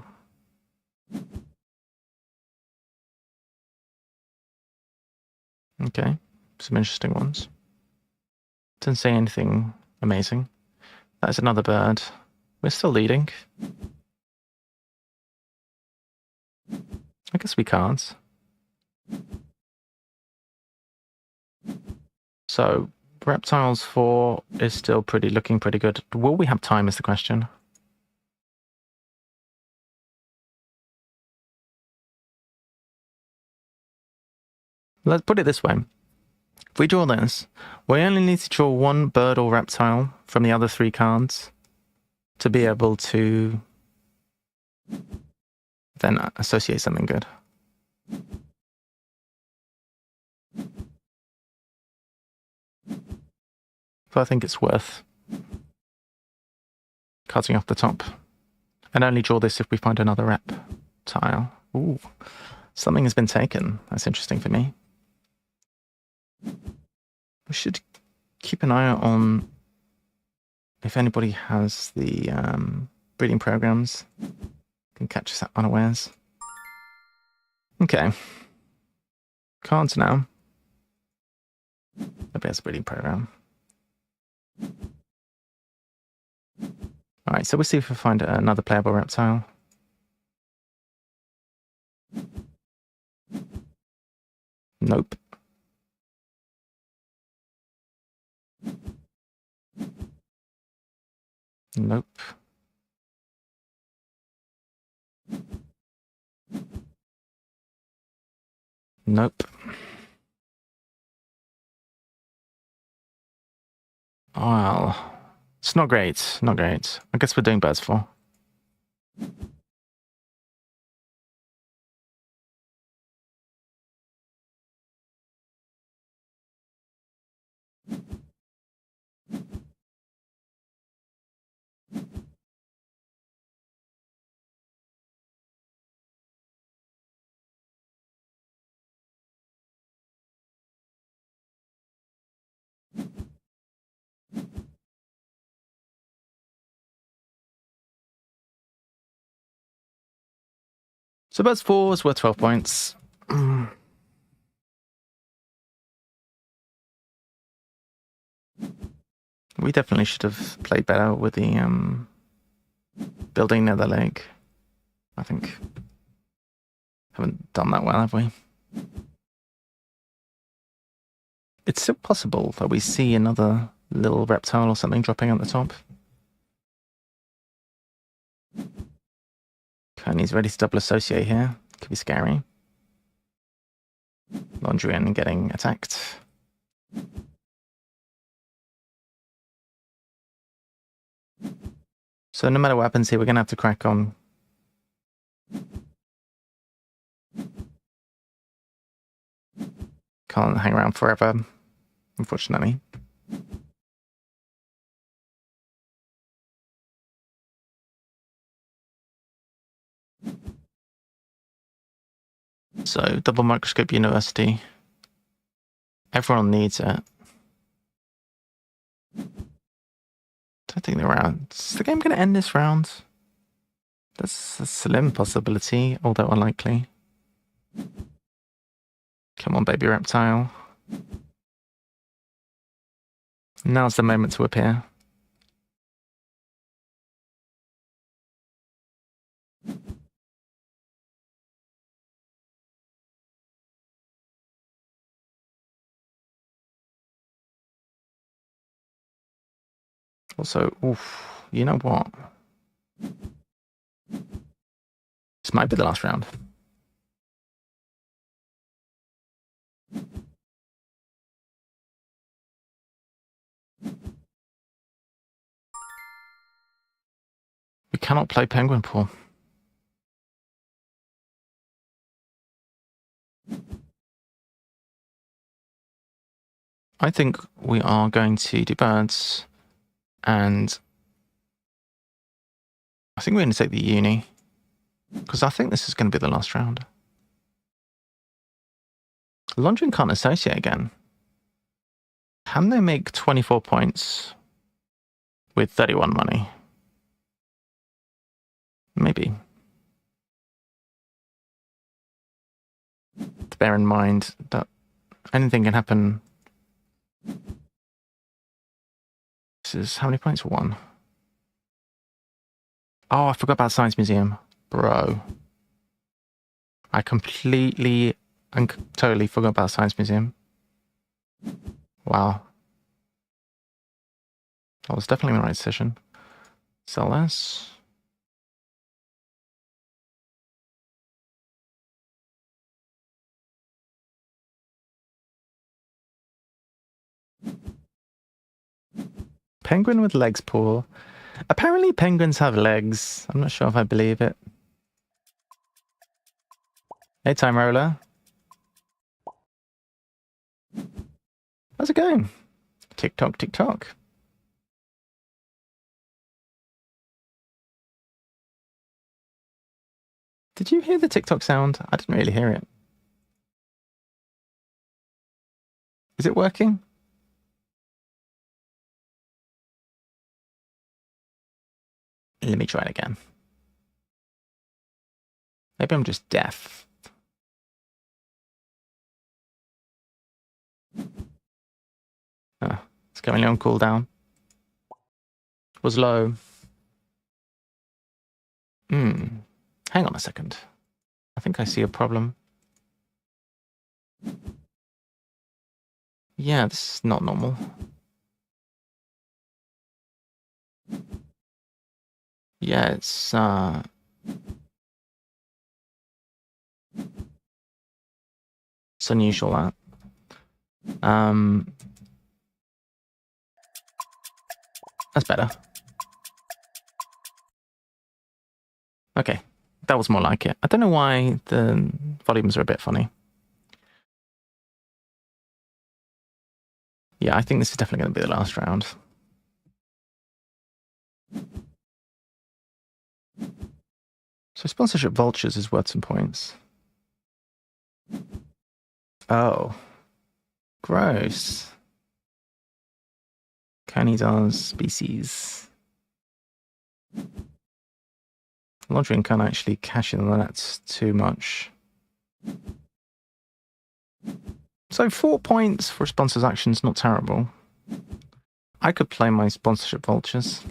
Okay, some interesting ones. Didn't say anything amazing. That's another bird. We're still leading. I guess we can't. So, Reptiles 4 is still looking pretty good. Will we have time is the question. Let's put it this way. If we draw this, we only need to draw 1 bird or reptile from the other 3 cards to be able to then associate something good. but I think it's worth cutting off the top. And only draw this if we find another rep tile. Ooh, something has been taken. That's interesting for me. We should keep an eye on if anybody has the breeding programs. Can catch us at unawares. Okay. Cards now. Nobody has a breeding program. Alright, so we'll see if we find another playable reptile. Nope. Nope. Nope. Well, it's not great. Not great. I guess we're doing birds for. So birds 4 is worth 12 points. We definitely should have played better with the building nether leg. I think. Haven't done that well, have we? It's still possible that we see another little reptile or something dropping at the top. Coney's ready to double associate here. Could be scary. Laundrian getting attacked. So no matter what happens here, we're going to have to crack on. Can't hang around forever, unfortunately. So, double microscope university. Everyone needs it. Don't think they're around. Is the game going to end this round? That's a slim possibility, although unlikely. Come on, baby reptile. Now's the moment to appear. Also, oof, you know what? This might be the last round. We cannot play Penguin Pool. I think we are going to do birds, and I think we're going to take the uni, because I think this is going to be the last round. London can't associate again. Can they make 24 points with 31 money? Maybe. To bear in mind that anything can happen. This is how many points? 1. Oh, I forgot about Science Museum. Bro. I completely and totally forgot about Science Museum. Wow. That was definitely the right decision. Sell this. Penguin with legs pool. Apparently penguins have legs. I'm not sure if I believe it. Hey, Time Roller. How's it going? Tick tock, tick tock. Did you hear the TikTok sound? I didn't really hear it. Is it working? Let me try it again. Maybe I'm just deaf. Oh, it's currently on cooldown. Was low. Hang on a second. I think I see a problem. Yeah, this is not normal. Yeah, it's unusual that. That's better. Okay, that was more like it. I don't know why the volumes are a bit funny. Yeah, I think this is definitely going to be the last round. So sponsorship vultures is worth some points. Oh. Gross. Canidars species. Lodging can't actually cash in on that too much. So 4 points for sponsors actions, not terrible. I could play my sponsorship vultures.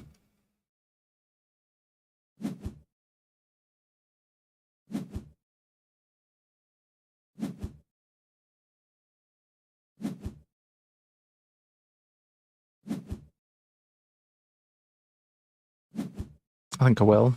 I think I will.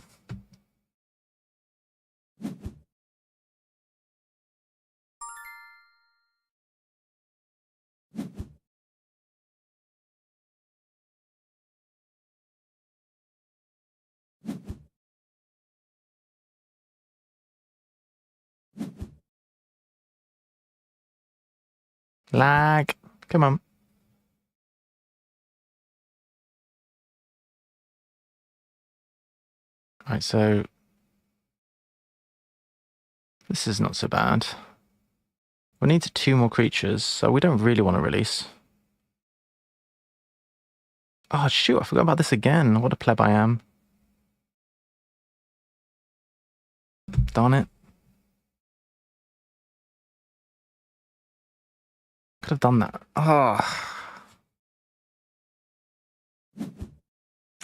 Lag. Come on. Right, so this is not so bad. We need 2 more creatures, so we don't really want to release. Oh, shoot, I forgot about this again. What a pleb I am. Darn it. Could have done that. Oh.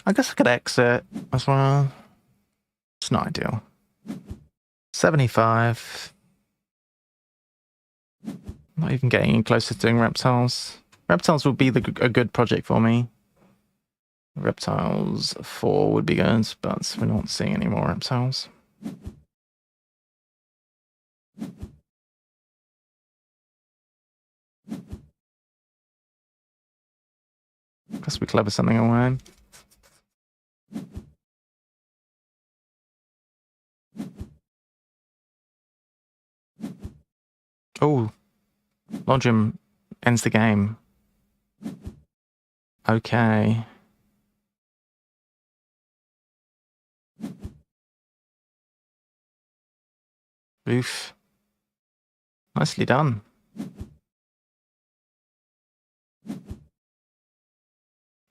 I guess I could exit as well. It's not ideal. 75. Not even getting any closer to doing reptiles. Reptiles would be a good project for me. Reptiles 4 would be good, but we're not seeing any more reptiles. Guess we clever something away. Oh, Lodgem ends the game. Okay. Oof. Nicely done.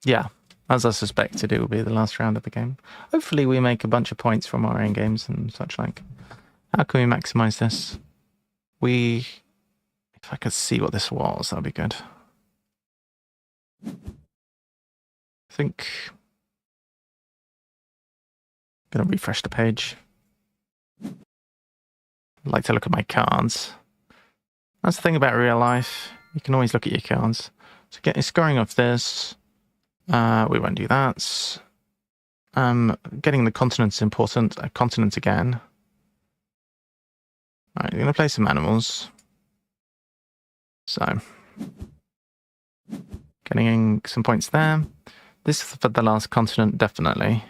Yeah, as I suspected, it will be the last round of the game. Hopefully we make a bunch of points from our end games and such like. How can we maximize this? If I could see what this was, that'd be good. I think I'm gonna refresh the page. I'd like to look at my cards. That's the thing about real life. You can always look at your cards. So scoring off this. We won't do that. Getting the continent's important. A continent again. Alright, we're going to play some animals. So, getting some points there. This is for the last continent, definitely.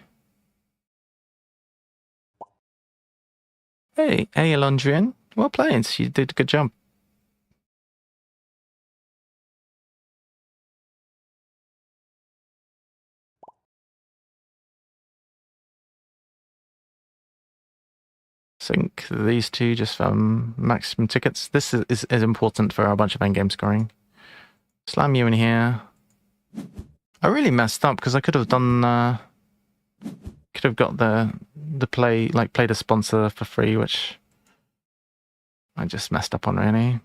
Hey, Alondrian. Well played. You did a good job. Sync these two just for maximum tickets. This is important for a bunch of endgame scoring. Slam you in here. I really messed up because I could have done... could have got the play, like played a sponsor for free, which I just messed up on really.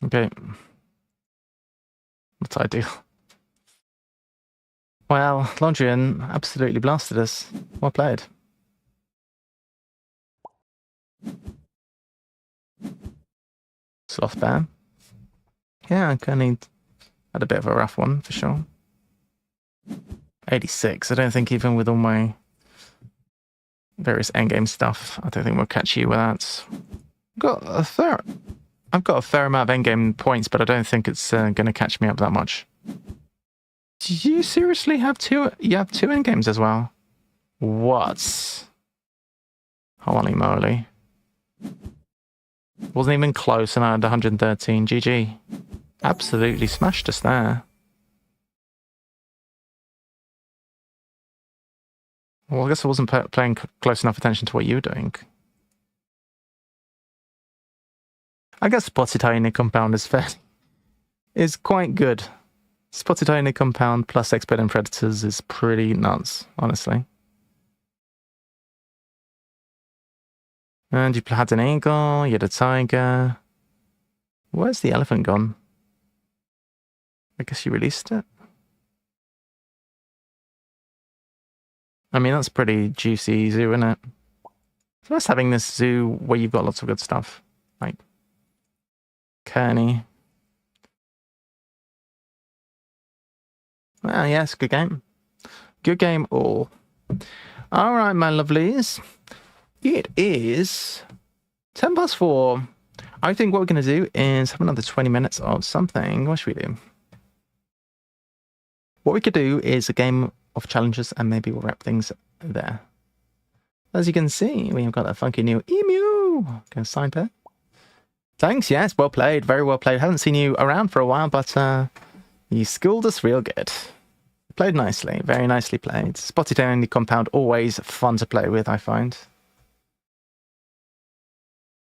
Okay. What's ideal? Well, Londrian absolutely blasted us. Well played. Sloth Bear. Yeah, Kearney had a bit of a rough one for sure. 86. I don't think even with all my various endgame stuff, I don't think we'll catch you with that. I've got a fair amount of endgame points, but I don't think it's going to catch me up that much. Do you seriously have two? You have two endgames as well? What? Holy moly. Wasn't even close and I had 113. GG. Absolutely smashed us there. Well, I guess I wasn't paying close enough attention to what you were doing. I guess Spotted Hyena Compound is quite good. Spotted Hyena Compound plus Expert and Predators is pretty nuts, honestly. And you had an eagle, you had a tiger. Where's the elephant gone? I guess you released it. I mean, that's pretty juicy zoo, isn't it? It's nice having this zoo where you've got lots of good stuff. Like Kearney. Well, yes, good game. Good game all. All right, my lovelies. It is 4:10. I think what we're going to do is have another 20 minutes of something. What should we do? What we could do is a game of challenges and maybe we'll wrap things there. As you can see, we have got a funky new emu. Going to sign there. Thanks, yes, well played, very well played. Haven't seen you around for a while, but you schooled us real good. Played nicely, very nicely played. Spotted Hyena Compound, always fun to play with, I find.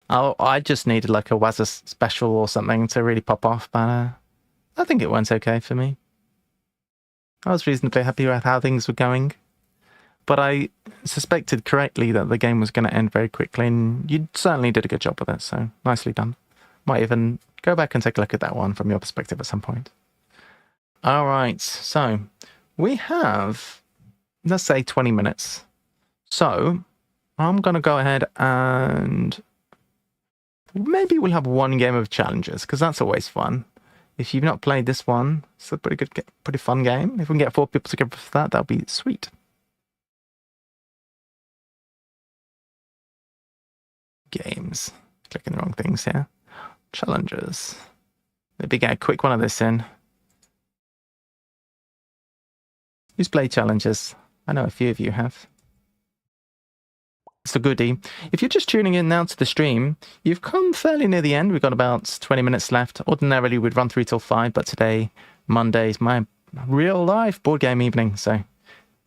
Oh, I just needed like a Wazza special or something to really pop off, but I think it went okay for me. I was reasonably happy with how things were going. But I suspected correctly that the game was going to end very quickly, and you certainly did a good job with it, so nicely done. Might even go back and take a look at that one from your perspective at some point. All right, so we have, let's say, 20 minutes. So I'm going to go ahead and maybe we'll have one game of challenges, because that's always fun. If you've not played this one, it's a pretty fun game. If we can get 4 people together for that, that'll be sweet. Games. Clicking the wrong things here. Challenges. Maybe get a quick one of this in. Who's played challenges? I know a few of you have. It's a goodie. If you're just tuning in now to the stream, you've come fairly near the end. We've got about 20 minutes left. Ordinarily, we'd run through till 5, but today, Monday, is my real life board game evening, so I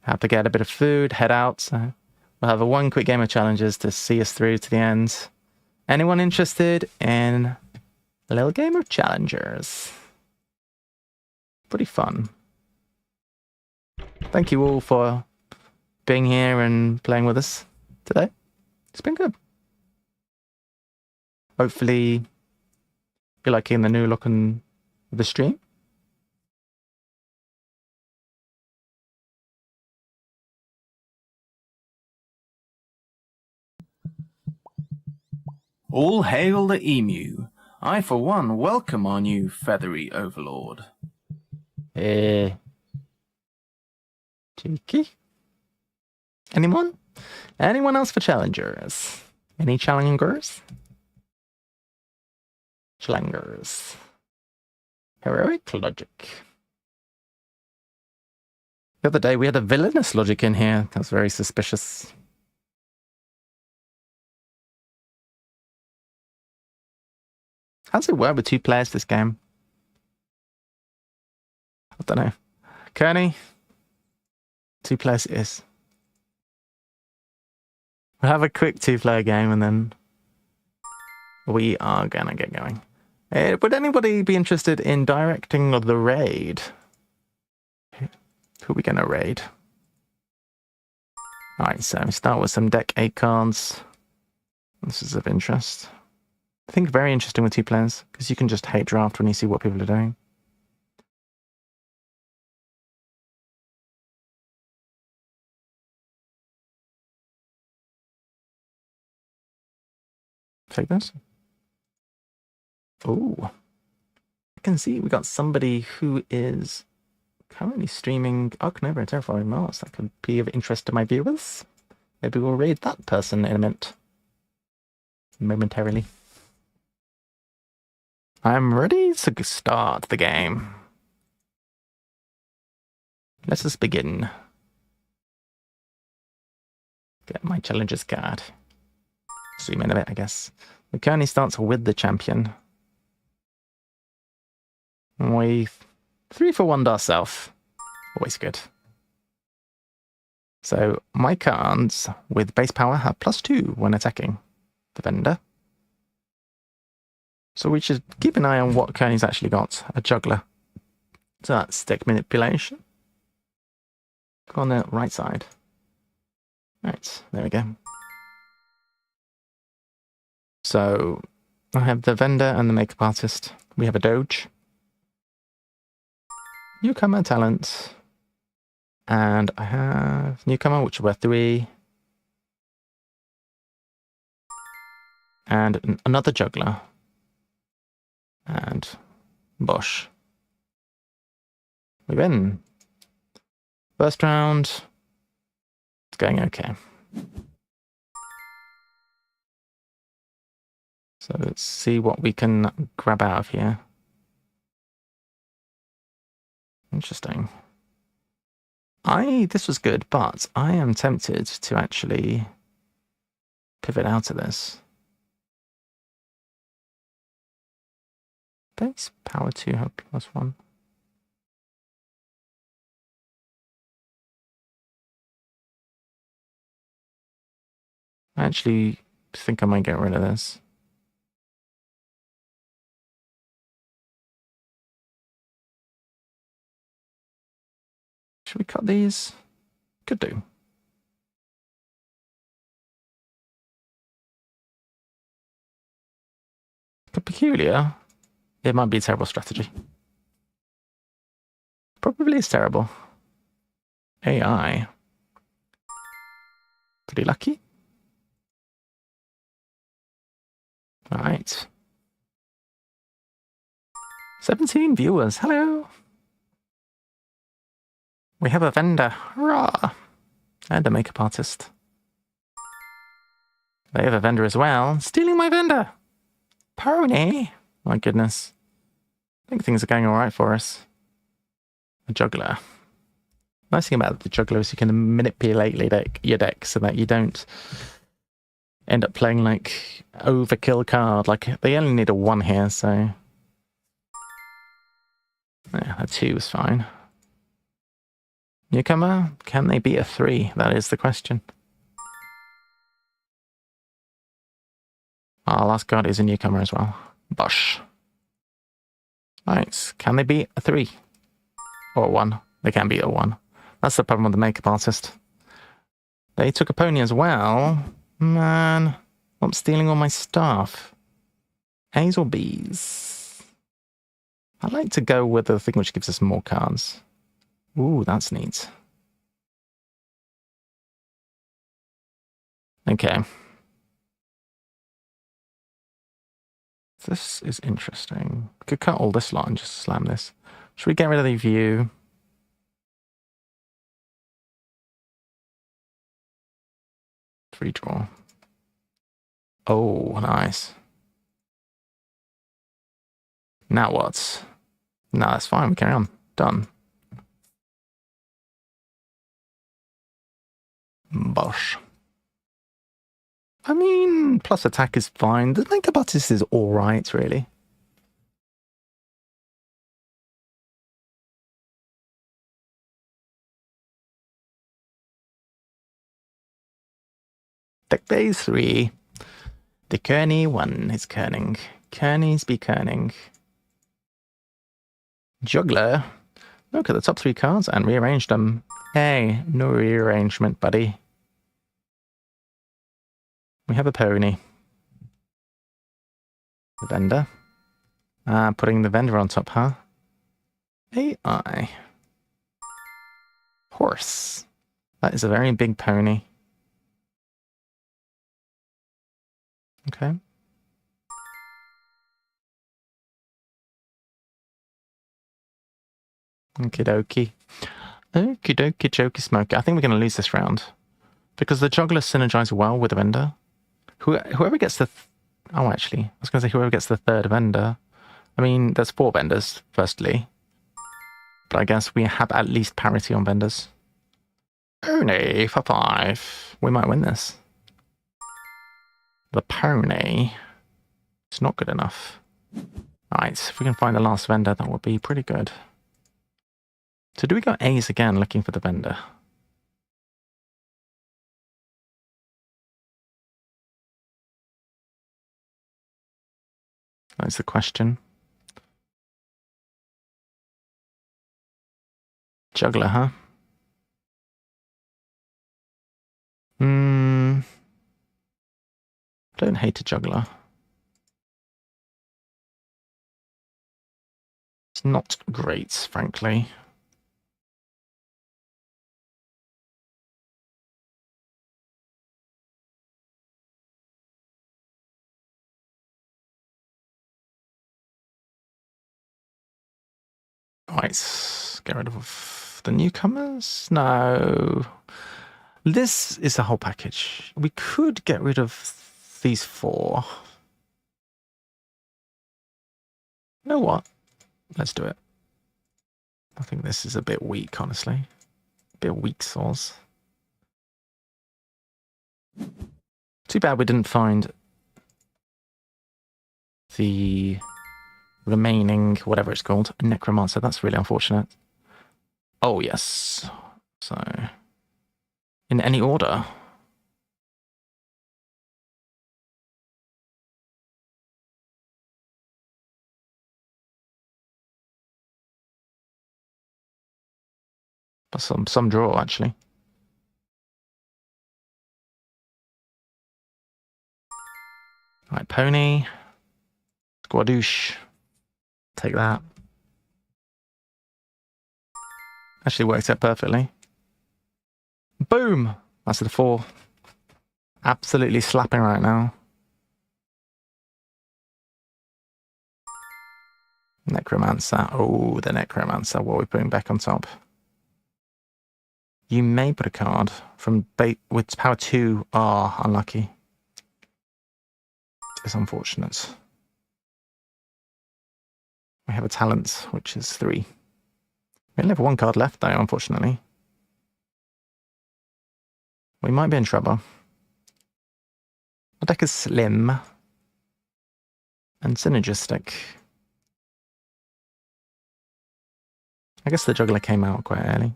have to get a bit of food, head out. So we'll have one quick game of challenges to see us through to the end. Anyone interested in a little game of challengers? Pretty fun. Thank you all for being here and playing with us today. It's been good. Hopefully you're liking the new look on the stream. All hail the emu. I, for one, welcome our new feathery overlord. Cheeky. Anyone? Anyone else for challengers? Any challengers? Challengers. Heroic logic. The other day we had a villainous logic in here. That was very suspicious. How does it work with 2 players this game? I don't know. Kearney? 2 players it is. We'll have a quick 2-player game and then we are gonna get going. Would anybody be interested in directing the raid? Who are we gonna raid? Alright, so we start with some deck 8 cards. This is of interest. I think very interesting with 2 players, because you can just hate draft when you see what people are doing. Take this. Oh, I can see we got somebody who is currently streaming Ark Nova and Terraforming Mars. That could be of interest to my viewers. Maybe we'll raid that person in a minute. Momentarily. I'm ready to start the game. Let us begin. Get my challenges card. Zoom in a bit, I guess. The Kearney starts with the champion. We 3-for-1 ourselves. Always good. So my cards with base power have +2 when attacking the vendor. So we should keep an eye on what Kearney's actually got. A juggler. So that's deck manipulation. Go on the right side. Right, there we go. So I have the vendor and the makeup artist. We have a doge. Newcomer talent. And I have newcomer, which are worth 3. And another juggler. And Bosch. We win. First round. It's going okay. So let's see what we can grab out of here. Interesting. This was good, but I am tempted to actually pivot out of this. Base power 2 have +1. I actually think I might get rid of this. Should we cut these? Could do. Peculiar. It might be a terrible strategy. Probably is terrible. AI. Pretty lucky. All right. 17 viewers. Hello. We have a vendor. Hurrah. And a makeup artist. They have a vendor as well. Stealing my vendor. Pony. My goodness. I think things are going all right for us. A juggler. Nice thing about the juggler is you can manipulate your deck so that you don't end up playing like overkill card. Like they only need a 1 here, so yeah, a 2 is fine. Newcomer, can they beat a 3? That is the question. Our last card is a newcomer as well. Bosch. Nice. Can they beat a 3? Or a 1? They can beat a 1. That's the problem with the makeup artist. They took a pony as well. Man, I'm stealing all my stuff. A's or B's? I'd like to go with the thing which gives us more cards. Ooh, that's neat. Okay. This is interesting. We could cut all this lot and just slam this. Should we get rid of the view? Free draw. Oh, nice. Now what? No, that's fine. We carry on. Done. Bosh. I mean, plus attack is fine. The Megabotis is alright, really. Deck base 3. The Kearney 1 is kerning. Kearneys be kerning. Juggler. Look at the top 3 cards and rearrange them. Hey, no rearrangement, buddy. We have a pony. The vendor. Putting the vendor on top, huh? AI. Horse. That is a very big pony. Okay. Okie dokie. Okie dokie jokey smoky. I think we're going to lose this round. Because the juggler synergizes well with the vendor. Whoever gets the... Oh, actually. I was going to say whoever gets the third vendor. I mean, there's 4 vendors, firstly. But I guess we have at least parity on vendors. Pony for 5. We might win this. The pony. It's not good enough. Alright, if we can find the last vendor, that would be pretty good. So do we go A's again looking for the vendor? That's the question. Juggler, huh? Don't hate a juggler. It's not great, frankly. Right, get rid of the newcomers. No. This is the whole package. We could get rid of these 4. You know what? Let's do it. I think this is a bit weak, honestly. A bit weak sauce. Too bad we didn't find the remaining, whatever it's called, necromancer. That's really unfortunate. Oh, yes. So, in any order. But some draw, actually. Right, pony. Squadouche. Take that. Actually works out perfectly. Boom! That's the 4. Absolutely slapping right now. Necromancer. Oh, the Necromancer. What are we putting back on top? You may put a card from with power 2. Ah, unlucky. It's unfortunate. We have a talent, which is 3. We only have 1 card left, though, unfortunately. We might be in trouble. Our deck is slim and synergistic. I guess the juggler came out quite early.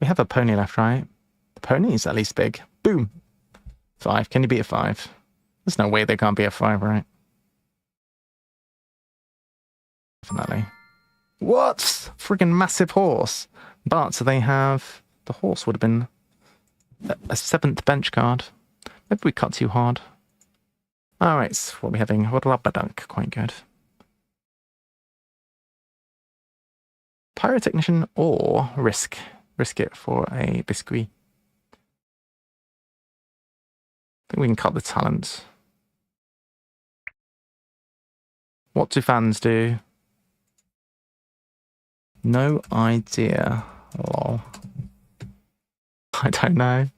We have a pony left, right? The pony is at least big. Boom! 5. Can you beat a 5? There's no way they can't be a 5, right? Definitely. What? Friggin' massive horse. But they have... The horse would have been a 7th bench card. Maybe we cut too hard. Alright, what are we having? Dunk. Quite good. Pyrotechnician or risk. Risk it for a biscuit. I think we can cut the talent. What do fans do? No idea. Lol. I don't know.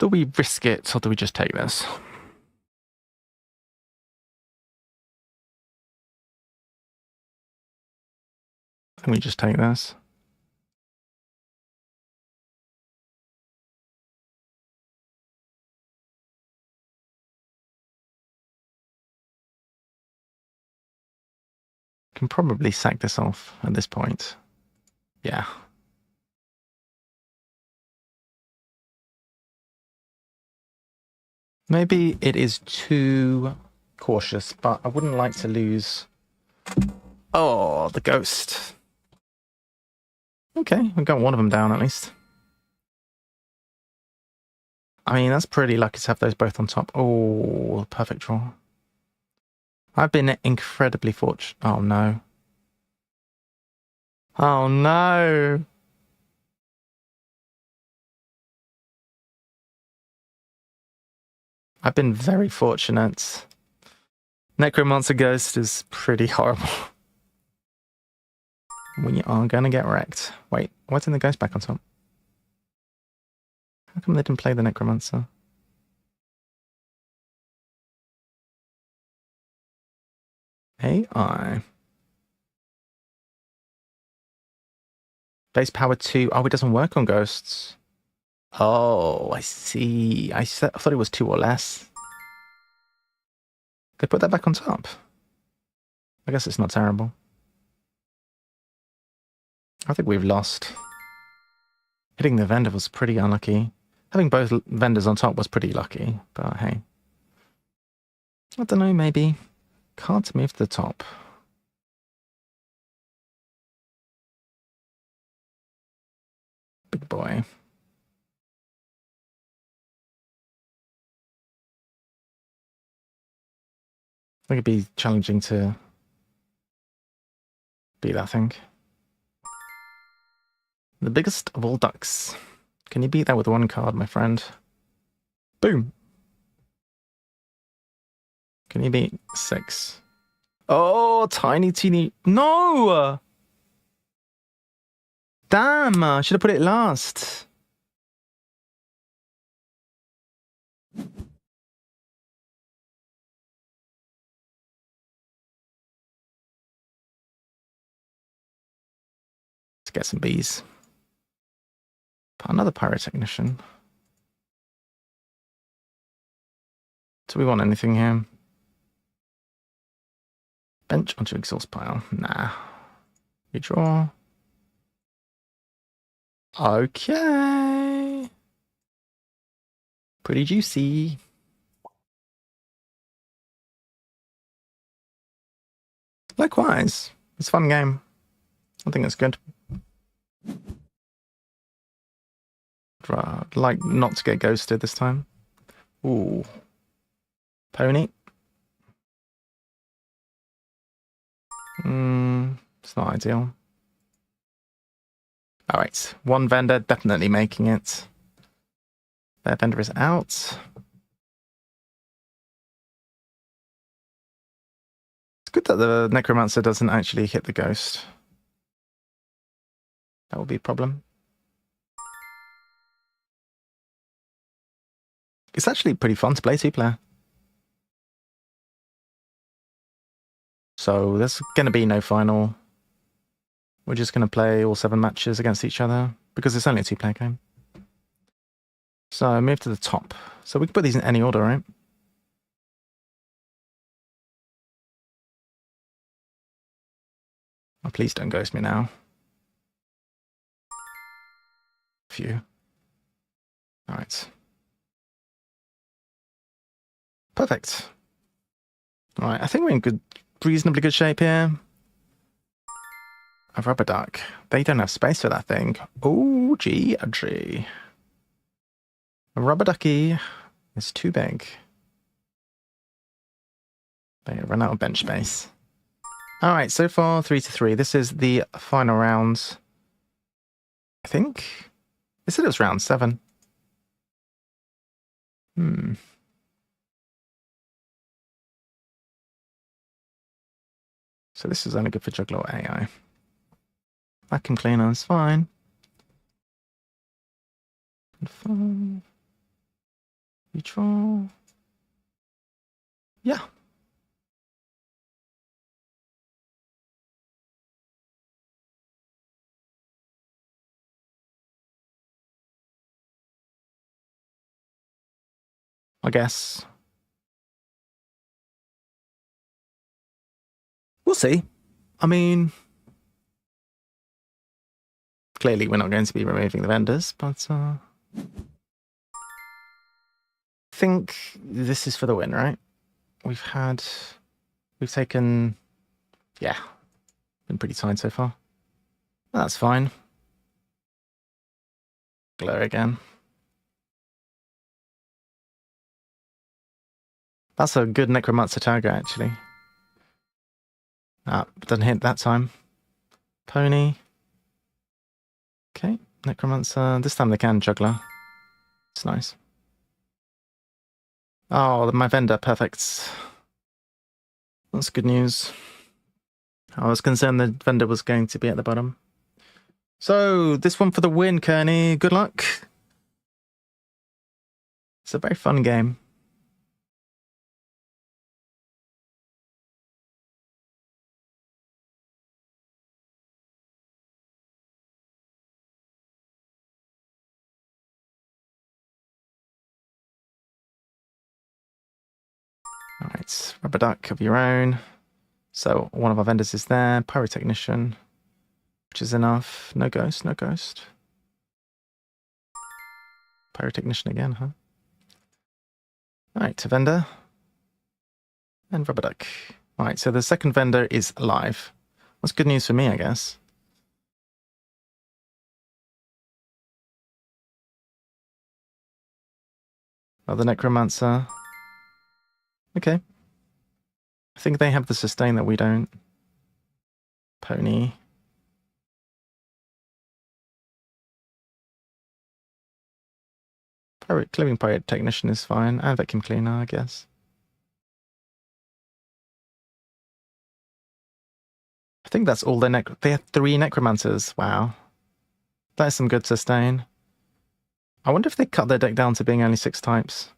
Do we risk it, or do we just take this? I think we just take this. Can probably sack this off at this point. Yeah. Maybe it is too cautious, but I wouldn't like to lose... Oh, the ghost. Okay, we got one of them down at least. I mean, that's pretty lucky to have those both on top. Oh, perfect draw. I've been incredibly fortunate. Oh, no. Oh, no. I've been very fortunate. Necromancer Ghost is pretty horrible. We are going to get wrecked. Wait, why isn't the ghost back on top? How come they didn't play the Necromancer? AI. Base power 2. Oh, it doesn't work on ghosts. Oh, I see. I thought it was 2 or less. They put that back on top. I guess it's not terrible. I think we've lost. Hitting the vendor was pretty unlucky. Having both vendors on top was pretty lucky, but hey. I don't know, maybe. Can't move to the top. Big boy. I think it'd be challenging to beat that thing. The biggest of all ducks. Can you beat that with one card, my friend? Boom. Can you beat 6? Oh, tiny, teeny. No! Damn, I should have put it last. Let's get some bees. Another pyrotechnician. Do we want anything here? Bench onto exhaust pile. Nah. You draw. Okay. Pretty juicy. Likewise. It's a fun game. I think it's good. I'd like not to get ghosted this time. Ooh. Pony. It's not ideal. Alright, one vendor definitely making it. Their vendor is out. It's good that the Necromancer doesn't actually hit the ghost. That will be a problem. It's actually pretty fun to play 2-player. So there's going to be no final. We're just going to play all 7 matches against each other because it's only a 2-player game. So move to the top. So we can put these in any order, right? Oh, please don't ghost me now. Phew. All right. Perfect. All right, I think we're in reasonably good shape here. A rubber duck. They don't have space for that thing. Oh, gee. A rubber ducky is too big. They run out of bench space. All right, so far 3-3. This is the final round. I think. They said it was round 7. So this is only good for Juggler AI. Vacuum cleaner is fine. Confirm. Neutral. Yeah. I guess. We'll see. I mean, clearly we're not going to be removing the vendors, but I think this is for the win, right? We've taken, yeah, been pretty tight so far. That's fine. Glare again. That's a good Necromancer target, actually. Ah, doesn't hit that time. Pony. Okay, Necromancer. This time they can Juggler. It's nice. Oh, my vendor, perfect. That's good news. I was concerned the vendor was going to be at the bottom. So, this one for the win, Kearney. Good luck. It's a very fun game. Alright, Rubber Duck of your own. So, one of our vendors is there. Pyrotechnician, which is enough. No Ghost, no Ghost. Pyrotechnician again, huh? Alright, to vendor. And Rubber Duck. Alright, so the second vendor is live. That's good news for me, I guess. Oh, the Necromancer. Okay. I think they have the sustain that we don't. Pony. Clipping Pyrotechnician is fine. And Vacuum Cleaner, I guess. I think that's all their they have 3 Necromancers. Wow. That is some good sustain. I wonder if they cut their deck down to being only 6 types.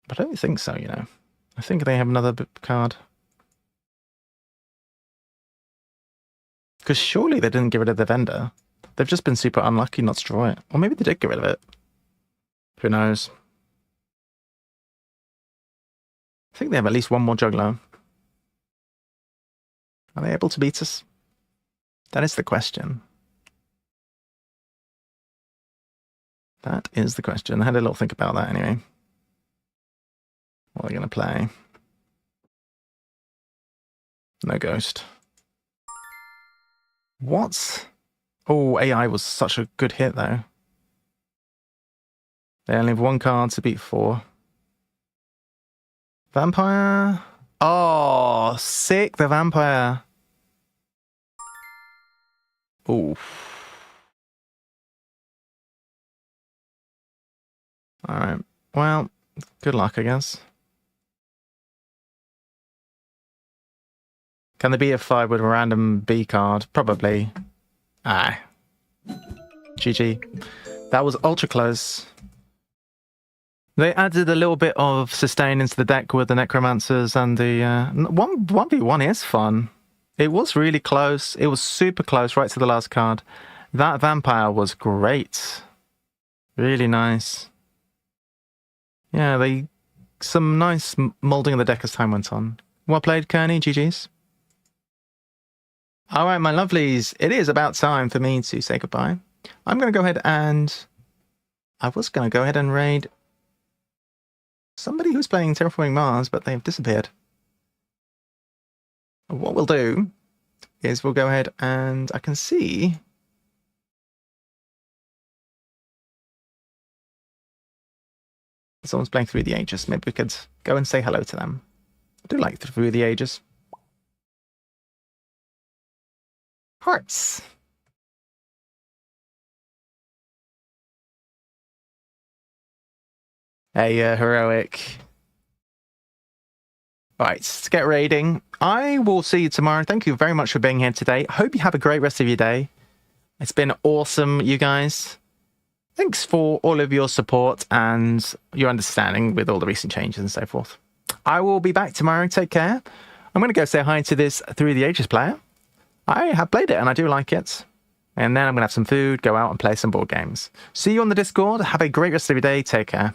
But I don't think so, you know. I think they have another card. Because surely they didn't get rid of the vendor. They've just been super unlucky not to draw it. Or maybe they did get rid of it. Who knows? I think they have at least one more Juggler. Are they able to beat us? That is the question. That is the question. I had a little think about that anyway. What are they going to play? No Ghost. What? Oh, AI was such a good hit, though. They only have 1 card to beat 4. Vampire? Oh, sick, the Vampire. Ooh. Alright, well, good luck, I guess. Can they beat a 5 with a random B card? Probably. Ah. GG. That was ultra close. They added a little bit of sustain into the deck with the Necromancers, and the 1v1 is fun. It was really close. It was super close right to the last card. That Vampire was great. Really nice. Yeah, some nice molding of the deck as time went on. Well played, Kearney. GG's. All right, my lovelies. It is about time for me to say goodbye. I'm going to go ahead and... I was going to go ahead and raid somebody who's playing Terraforming Mars, but they've disappeared. What we'll do is we'll go ahead and I can see... someone's playing Through the Ages. Maybe we could go and say hello to them. I do like Through the Ages. Hearts. Hey, Heroic. Right, let's get raiding. I will see you tomorrow. Thank you very much for being here today. I hope you have a great rest of your day. It's been awesome, you guys. thanks for all of your support and your understanding with all the recent changes and so forth. I will be back tomorrow. Take care. I'm going to go say hi to this Through the Ages player. I have played it and I do like it. And then I'm going to have some food, go out and play some board games. See you on the Discord. Have a great rest of your day. Take care.